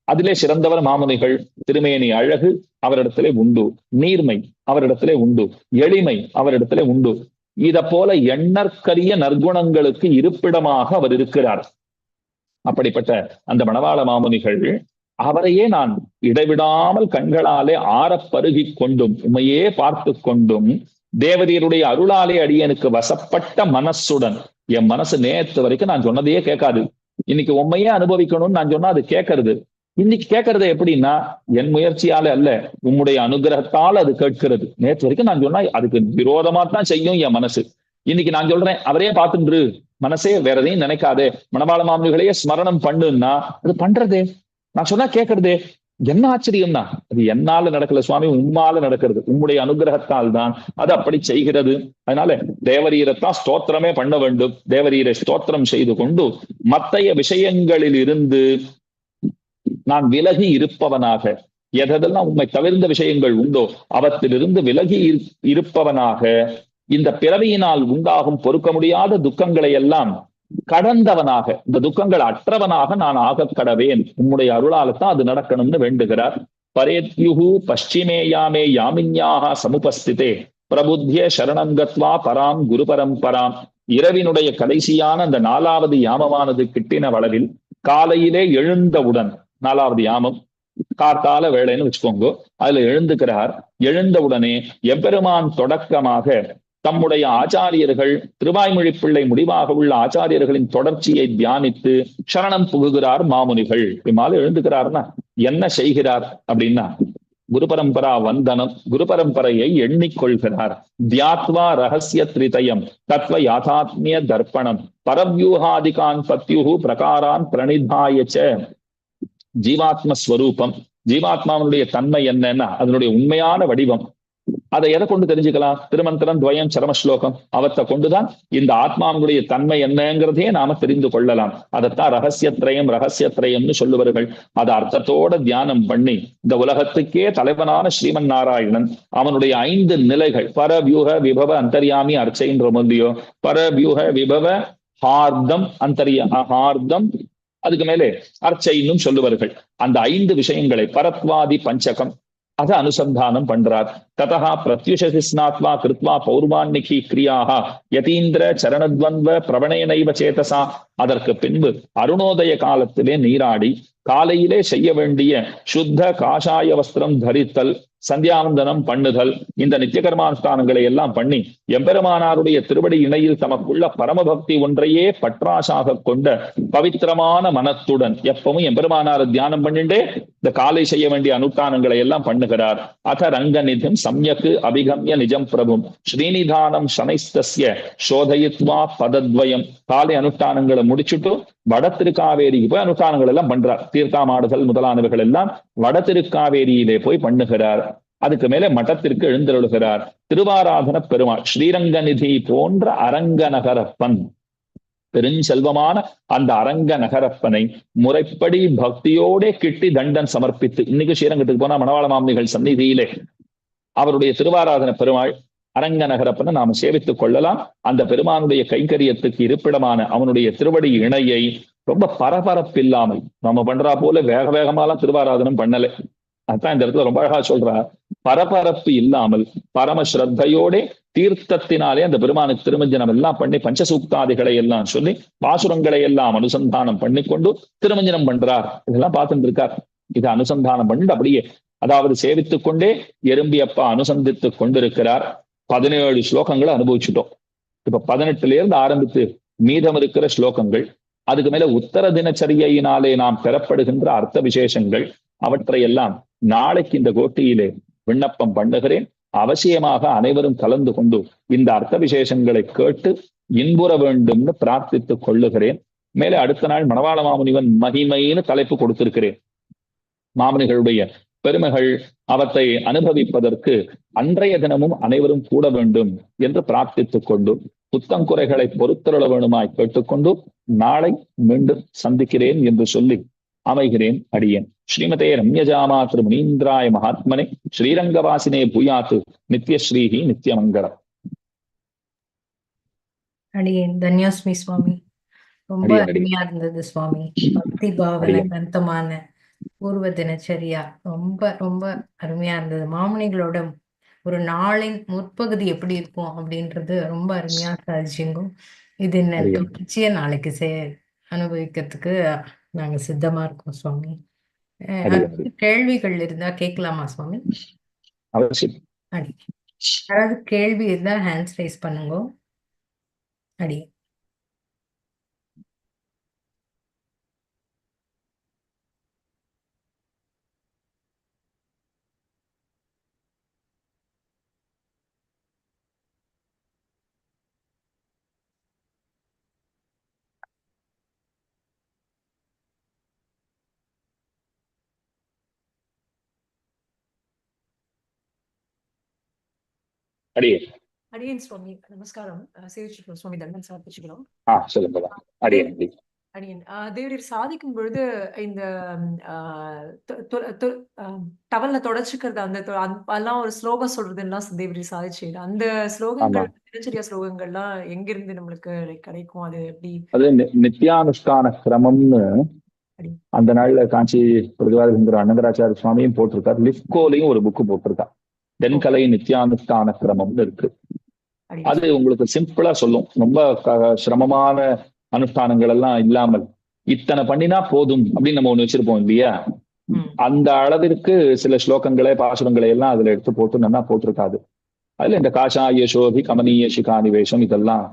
அதிலே சிறந்தவர் மாமுனிகள். திருமேனி அழகு அவரிடத்திலே உண்டு, நீர்மை அவரிடத்திலே உண்டு, எளிமை அவரிடத்திலே உண்டு. இத போல எண்ணற்கரிய நற்குணங்களுக்கு இருப்பிடமாக அவர் இருக்கிறார். அப்படிப்பட்ட அந்த மணவாள மாமுனிகள் அவரையே நான் இடைவிடாமல் கண்களாலே ஆறப்பருகி கொண்டும் உண்மையே பார்த்து கொண்டும் தேவரீருடைய அருளாலே அடியனுக்கு வசப்பட்ட மனசுடன், என் மனசு நேற்று வரைக்கும் நான் சொன்னதையே கேட்காது, இன்னைக்கு உண்மையே அனுபவிக்கணும்னு நான் சொன்னா அது கேட்கறது. இன்னைக்கு கேட்கறது எப்படின்னா, என் முயற்சியால அல்ல, உம்முடைய அனுகிரகத்தால் அது கேட்கிறது. நேற்று வரைக்கும் நான் சொன்னா அதுக்கு விரோதமா தான் செய்யும் என் மனசு. இன்னைக்கு நான் சொல்றேன், அவரே பார்த்துன்று மனசே வேற எதையும் நினைக்காதே, மணவாள மாமுனிகளையே ஸ்மரணம் பண்ணுன்னா அது பண்றதே, நான் சொன்னா கேட்கறதே. என்ன ஆச்சரியம்னா, அது என்னால நடக்கல சுவாமி, உம்மால நடக்கிறது, உம்முடைய அனுகிரகத்தால் தான் அது அப்படி செய்கிறது. அதனால தேவரீரைத்தான் ஸ்தோத்திரமே பண்ண வேண்டும். தேவரீரை ஸ்தோத்திரம் செய்து கொண்டு மற்றைய விஷயங்களில் இருந்து நான் விலகி இருப்பவனாக, எதெல்லாம் உண்மை தவிர்ந்த விஷயங்கள் உண்டோ அவற்றிலிருந்து விலகி இருப்பவனாக, இந்த பிறவியினால் உண்டாகும் பொறுக்க முடியாத துக்கங்களை எல்லாம் கடந்தவனாக, இந்த துக்கங்கள் அற்றவனாக நான் ஆகக் கடவேன். உம்முடைய அருளால்தான் அது நடக்கணும்னு வேண்டுகிறார். பரேத்யுஹு பஷ்சிமேயாமே யாமின்யாக சமுபஸ்திதே பிரபுத்திய சரணங்கத்வா பராம் குரு பரம்பராம். இரவினுடைய கடைசியான அந்த 4வது யாமமானது கிட்டின வளவில் காலையிலே எழுந்தவுடன், 4வது யாமம் காத்தால வேளைன்னு வச்சுக்கோங்க, அதுல எழுந்துக்கிறார். எழுந்தவுடனே எம்பெருமான் தொடக்கமாக தம்முடைய ஆச்சாரியர்கள், திருவாய்மொழி பிள்ளை முடிவாக உள்ள ஆச்சாரியர்களின் தொடர்ச்சியை தியானித்து சரணம் புகுகிறார் மாமுனிகள். இம்மால எழுந்துக்கிறார்னா என்ன செய்கிறார் அப்படின்னா, குரு பரம்பரா வந்தனம், குரு பரம்பரையை எண்ணிக்கொள்கிறார். தியாத்வா ரகசிய திரிதயம் தத்வ யாதாத்மிய தர்ப்பணம் பரவியூஹாதிகான் பத்யுஹு பிரகாரான் பிரணிதாயச்ச. ஜீவாத்ம ஸ்வரூபம், ஜீவாத்மாவனுடைய தன்மை என்னன்னா அதனுடைய உண்மையான வடிவம், அதை எதை கொண்டு தெரிஞ்சுக்கலாம்? திருமந்திரம் துவயம் சரம ஸ்லோகம் அவத்தை கொண்டுதான் இந்த ஆத்மாவுடைய தன்மை என்னங்கிறதையே நாம தெரிந்து கொள்ளலாம். அதைத்தான் ரகசியத்திரயம்னு சொல்லுவார்கள். அதை அர்த்தத்தோட தியானம் பண்ணி இந்த உலகத்துக்கே தலைவனான ஸ்ரீமன் நாராயணன் அவனுடைய 5 நிலைகள் பரவியூக விபவ அந்தர்யாமி அர்ச்சைன்ற மொழியோ பரவியூக விபவ ஹார்தம் ஹார்தம் அதுக்கு மேலே அர்ச்சைன்னும் சொல்லுவார்கள். அந்த 5 விஷயங்களை பரத்வாதி பஞ்சகம் அதை அனுசந்தானம் பண்றார். ததா பிரத்யுஷசி ஸ்நாத்வா கிருத்வா பௌர்வான்னிகி கிரியாக யதீந்திர சரணத்வன்வ பிரவணேனைவ சேதசா. அதற்கு பின்பு அருணோதய காலத்திலே நீராடி காலையிலே செய்ய வேண்டிய சுத்த காஷாய வஸ்திரம் தரித்தல், சந்தியாவந்தனம் பண்ணுதல், இந்த நித்திய கர்மானுஷ்டானங்களை எல்லாம் பண்ணி எம்பெருமானாருடைய திருவடி இணையில் தமக்குள்ள பரமபக்தி ஒன்றையே பற்றாசாக கொண்ட பவித்திரமான மனத்துடன் எப்பவும் எம்பெருமானார் தியானம் பண்ணிண்டே இந்த காலை செய்ய வேண்டிய அனுஷ்டானங்களை எல்லாம் பண்ணுகிறார். அத ரங்கநிதிம் சம்யக்கு அபிகம்ய நிஜம் பிரபும் ஸ்ரீநிதானம் சனைஸ்தஸ்ய சோதயித்வா பதத்வயம். காலை அனுஷ்டானங்களை முடிச்சுட்டு வட திருக்காவேரிக்கு போய் அனுஷ்டானங்கள் எல்லாம் பண்றார். தீர்த்தாமாடுதல் முதலானவைகள் எல்லாம் வட திருக்காவேரியிலே போய் பண்ணுகிறார். அதுக்கு மேலே மட்டத்திற்கு எழுந்தருளுகிறார். திருவாராதன பெருமாள் ஸ்ரீரங்கநிதி போன்ற அரங்க நகரப்பன், பெருஞ்செல்வமான அந்த அரங்க நகரப்பனை முறைப்படி பக்தியோட கிட்டி தண்டன் சமர்ப்பித்து, இன்னைக்கு ஸ்ரீரங்கத்துக்கு போனா மணவாள மாமனிகள் சந்நிதியிலே அவருடைய திருவாராதன பெருமாள் அரங்க நகரப்பனை நாம சேவித்துக் கொள்ளலாம். அந்த பெருமானுடைய கைங்கரியத்துக்கு இருப்பிடமான அவனுடைய திருவடி இணையை ரொம்ப பரபரப்பில்லாமல் நம்ம பண்றா போல வேக வேகமாலாம் திருவாராதனம் பண்ணலை. அதான் இந்த இடத்துல ரொம்ப அழகா சொல்றா, பரபரப்பு இல்லாமல் பரம ஸ்ரத்தையோட தீர்த்தத்தினாலே அந்த பெருமானுக்கு திருமஞ்சனம் எல்லாம் பண்ணி பஞ்சசூக்தாதிகளை எல்லாம் சொல்லி பாசுரங்களை எல்லாம் அனுசந்தானம் பண்ணி கொண்டு திருமஞ்சனம் பண்றார். இதெல்லாம் பார்த்துட்டு இருக்கார். இதை அனுசந்தானம் பண்ணிட்டு அப்படியே அதாவது சேவித்துக் கொண்டே எறும்பியப்பா அனுசந்தித்துக் கொண்டிருக்கிறார். 17 ஸ்லோகங்களை அனுபவிச்சுட்டோம். இப்ப 18ல இருந்து ஆரம்பித்து மீதம் இருக்கிற ஸ்லோகங்கள், அதுக்கு மேல உத்தர தினச்சரியையினாலே நாம் பெறப்படுகின்ற அர்த்த விசேஷங்கள், அவற்றையெல்லாம் நாளைக்கு இந்த கோட்டியிலே விண்ணப்பம் பண்ணுகிறேன். அவசியமாக அனைவரும் கலந்து கொண்டு இந்த அர்த்த விசேஷங்களை கேட்டு இன்புற வேண்டும்னு பிரார்த்தித்துக் கொள்ளுகிறேன். மேலே அடுத்த நாள் மணவாள மாமுனிவன் மகிமைன்னு தலைப்பு கொடுத்திருக்கிறேன். மாமுனிகளுடைய பெருமைகள் அவற்றை அனுபவிப்பதற்கு அன்றைய தினமும் அனைவரும் கூட வேண்டும் என்று பிரார்த்தித்துக் கொண்டு புத்தங்குறைகளை பொறுத்தருள வேணுமாய் கேட்டுக்கொண்டு நாளை மீண்டும் சந்திக்கிறேன் என்று சொல்லி அமைகிறேன். அடியேன். ஸ்ரீமதே ரம்யஜாமா திரு முனீந்திராய மகாத்மனே ஸ்ரீரங்கவாசினே பூயாத்து நித்யஸ்ரீஹி நித்யமங்கலம். அடியேன் தன்யாஸ்மி சுவாமி. ரொம்ப அருமையா இருந்தது சுவாமி. பக்தி பாவனை கிரந்தமான பூர்வ தினச்சரியா ரொம்ப ரொம்ப அருமையா இருந்தது. மாமுனிகளோட ஒரு நாளின் முற்பகுதி எப்படி இருக்கும் அப்படின்றது ரொம்ப அருமையா சாதிச்சுங்க. இது தொடர்ச்சியா நாளைக்கு அனுபவிக்கிறதுக்கு நாங்க சித்தமா இருக்கோம் சுவாமி. கேள்விகள் இருந்தா கேட்கலாமா சுவாமி? அடி யாராவது கேள்வி இருந்தா ஹேண்ட்ஸ் ரைஸ் பண்ணுங்க. அடி அடியேன் சுவாமி நமஸ்காரம். சேவிச்சுக்கிறோம் சுவாமி, தண்டன் சமர்ப்பிச்சுக்கிறோம். அடியேன் தேவரீர் சாதிக்கும் பொழுது இந்த டவல்ல தொடச்சுக்கிறது அந்த அதெல்லாம் ஒரு ஸ்லோகம் சொல்றதுலாம் தேவரீர் சாதிச்சு, அந்த ஸ்லோகங்கள் தினச்சரியா ஸ்லோகங்கள்லாம் எங்கிருந்து நம்மளுக்கு கிடைக்கும்? அது எப்படி? அது நித்யானுஷ்டான கிரமம்னு அந்த நாள்ல காஞ்சி பிரதிவாதிங்கிற அனந்தராச்சாரிய சுவாமியும் போட்டிருக்காரு. லிப்கோலையும் ஒரு புக்கு போட்டிருக்காரு. தென்கலை நித்யானுஷ்டான கிரமம்னு இருக்கு. அது உங்களுக்கு சிம்பிளா சொல்லும். ரொம்ப சிரமமான அனுஷ்டானங்கள் எல்லாம் இல்லாமல் இத்தனை பண்ணினா போதும் அப்படின்னு நம்ம ஒண்ணு வச்சிருப்போம் இல்லையா? அந்த அளவிற்கு சில ஸ்லோகங்களை பாசுரங்களை எல்லாம் அதுல எடுத்து போட்டு நல்லா போட்டிருக்காது. அதுல இந்த காஷாய சோபி கமனீய சிகானிவேஷம் இதெல்லாம்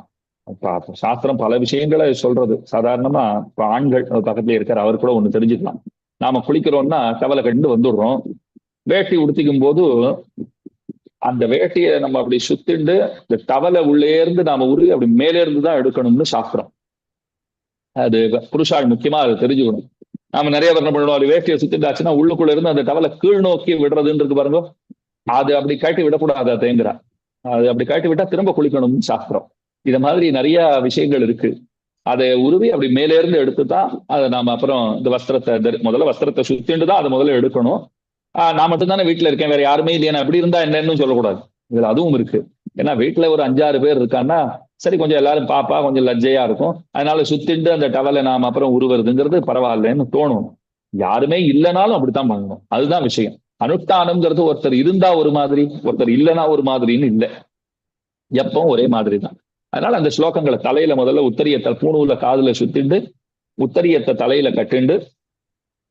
சாஸ்திரம் பல விஷயங்களை சொல்றது. சாதாரணமா இப்ப ஆண்கள் பக்கத்துல இருக்காரு, அவர் கூட ஒண்ணு தெரிஞ்சுக்கலாம். நாம குளிக்கிறோம்னா டவலை கண்டு வந்துடுறோம். வேட்டி உடுத்திக்கும் போது அந்த வேட்டியை நம்ம அப்படி சுத்திண்டு இந்த டவலை உள்ளே இருந்து நாம உருவி அப்படி மேலே இருந்துதான் எடுக்கணும்னு சாஸ்திரம். அது புருஷாள் முக்கியமா அதை தெரிஞ்சுக்கணும். நாம நிறைய பேர் என்ன பண்ணுவோம், வேட்டியை சுத்திட்டாச்சுன்னா உள்ளுக்குள்ள இருந்து அந்த டவலை கீழ் நோக்கி விடுறதுன்னு இருக்கு பாருங்க. அது அப்படி கழட்டி விடக்கூடாது தேங்குறா. அது அப்படி கழட்டி விட்டா திரும்ப குளிக்கணும்னு சாஸ்திரம். இத மாதிரி நிறைய விஷயங்கள் இருக்கு. அதை உருவி அப்படி மேலே இருந்து எடுத்துதான் அதை நாம அப்புறம் இந்த வஸ்திரத்தை முதல்ல வஸ்திரத்தை சுத்திண்டு தான் அதை முதல்ல எடுக்கணும். நான் மட்டும் தானே வீட்டுல இருக்கேன், வேற யாருமே இல்லையா, நான் எப்படி இருந்தா என்னன்னு சொல்லக்கூடாது. இதுல அதுவும் இருக்கு. ஏன்னா வீட்டுல ஒரு 5-6 பேர் இருக்கான்னா சரி கொஞ்சம் எல்லாரும் பாப்பா கொஞ்சம் லஜ்ஜையா இருக்கும், அதனால சுத்திண்டு அந்த டவலை நாம அப்புறம் உருவுறதுங்கிறது பரவாயில்லன்னு தோணும். யாருமே இல்லைனாலும் அப்படித்தான் பண்ணணும். அதுதான் விஷயம். அனுஷ்டானம்ங்கிறது ஒருத்தர் இருந்தா ஒரு மாதிரி, ஒருத்தர் இல்லைன்னா ஒரு மாதிரின்னு இல்லை, எப்பவும் ஒரே மாதிரி தான். அதனால அந்த ஸ்லோகங்களை தலையில முதல்ல உத்தரியத்தை பூணூல காதுல சுத்திண்டு உத்தரியத்தை தலையில கட்டுண்டு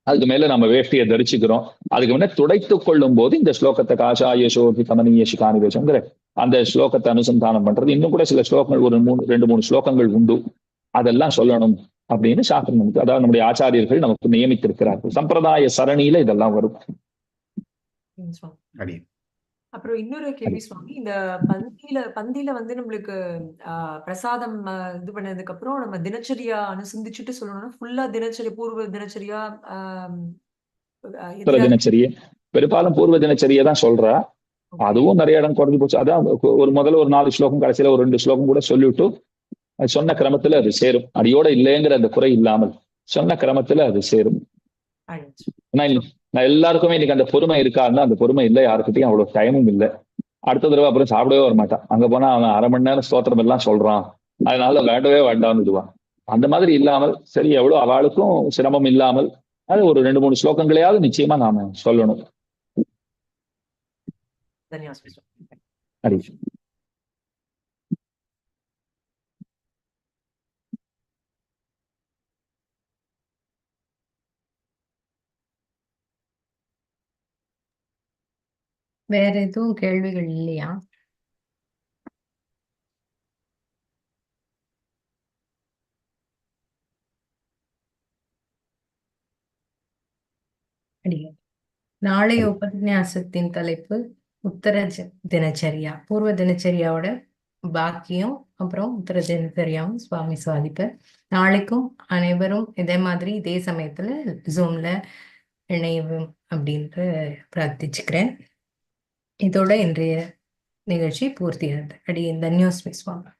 அதுக்கு மேல நம்ம வேஷ்டியை தரிச்சுக்கிறோம். அதுக்கு முன்ன துடைத்து கொள்ளும் போது இந்த ஸ்லோகத்தை காஷாய சோபி கமனீய சிகானிவேஷங்கிற அந்த ஸ்லோகத்தை அனுசந்தானம் பண்றது. இன்னும் கூட சில ஸ்லோகங்கள் ஒரு 2-3 ஸ்லோகங்கள் உண்டு, அதெல்லாம் சொல்லணும் அப்படின்னு சாஸ்திரம் நமக்கு, அதாவது நம்முடைய ஆச்சாரியர்கள் நமக்கு நியமித்திருக்கிறார்கள். சம்பிரதாய சரணியில இதெல்லாம் வரும். அப்புறம் இன்னொரு கேள்வி சுவாமி, இந்த பந்தியில வந்து நம்மளுக்கு பிரசாதம் இது பண்ணதுக்கு அப்புறம் நம்ம தினச்சரியா அனுசந்திச்சுட்டு சொல்லணும்னா ஃபுல்லா தினச்சரி பூர்வ தினச்சரியா தினச்சரியை பெரும்பாலும் பூர்வ தினச்சரியை தான் சொல்றா. அதுவும் நிறைய இடம் குறைஞ்சு போச்சு. அதான் முதல்ல ஒரு 4 ஸ்லோகம் கடைசியில ஒரு 2 ஸ்லோகம் கூட சொல்லிவிட்டு சொன்ன கிரமத்துல அது சேரும். அடியோட இல்லைங்கிற அந்த குறை இல்லாமல் சொன்ன கிரமத்துல அது சேரும். நான் எல்லாருக்குமே இன்னைக்கு அந்த பொறுமை இருக்காருன்னா அந்த பொறுமை இல்லை, யாருக்கிட்டையும் அவ்வளவு டைமும் இல்லை. அடுத்த தடவை அப்புறம் சாப்பிடவே வரமாட்டான். அங்க போனா அவன் 1/2 மணி நேரம் ஸ்தோத்திரம் எல்லாம் சொல்றான், அதனால வேண்டவே வேண்டாம்னு விடுவான். அந்த மாதிரி இல்லாமல் சரி எவ்வளவு அவளுக்கும் சிரமம் இல்லாமல் அது ஒரு 2-3 ஸ்லோகங்களையாவது நிச்சயமா நாம சொல்லணும். வேற எதுவும் கேள்விகள் இல்லையா? நாளைய உபன்யாசத்தின் தலைப்பு உத்தர தினச்சரியா, பூர்வ தினச்சரியாவோட பாக்கியம் அப்புறம் உத்தர தினச்சரியாவும் சுவாமி சுவாதிப்பர். நாளைக்கும் அனைவரும் இதே மாதிரி இதே சமயத்துல ஜூம்ல இணையவும் அப்படின்ட்டு பிரார்த்திச்சுக்கிறேன். இதோட இன்றைய நிகழ்ச்சி பூர்த்தியாகுது. அடியேன் தன்யோஸ்மி சுவாமி.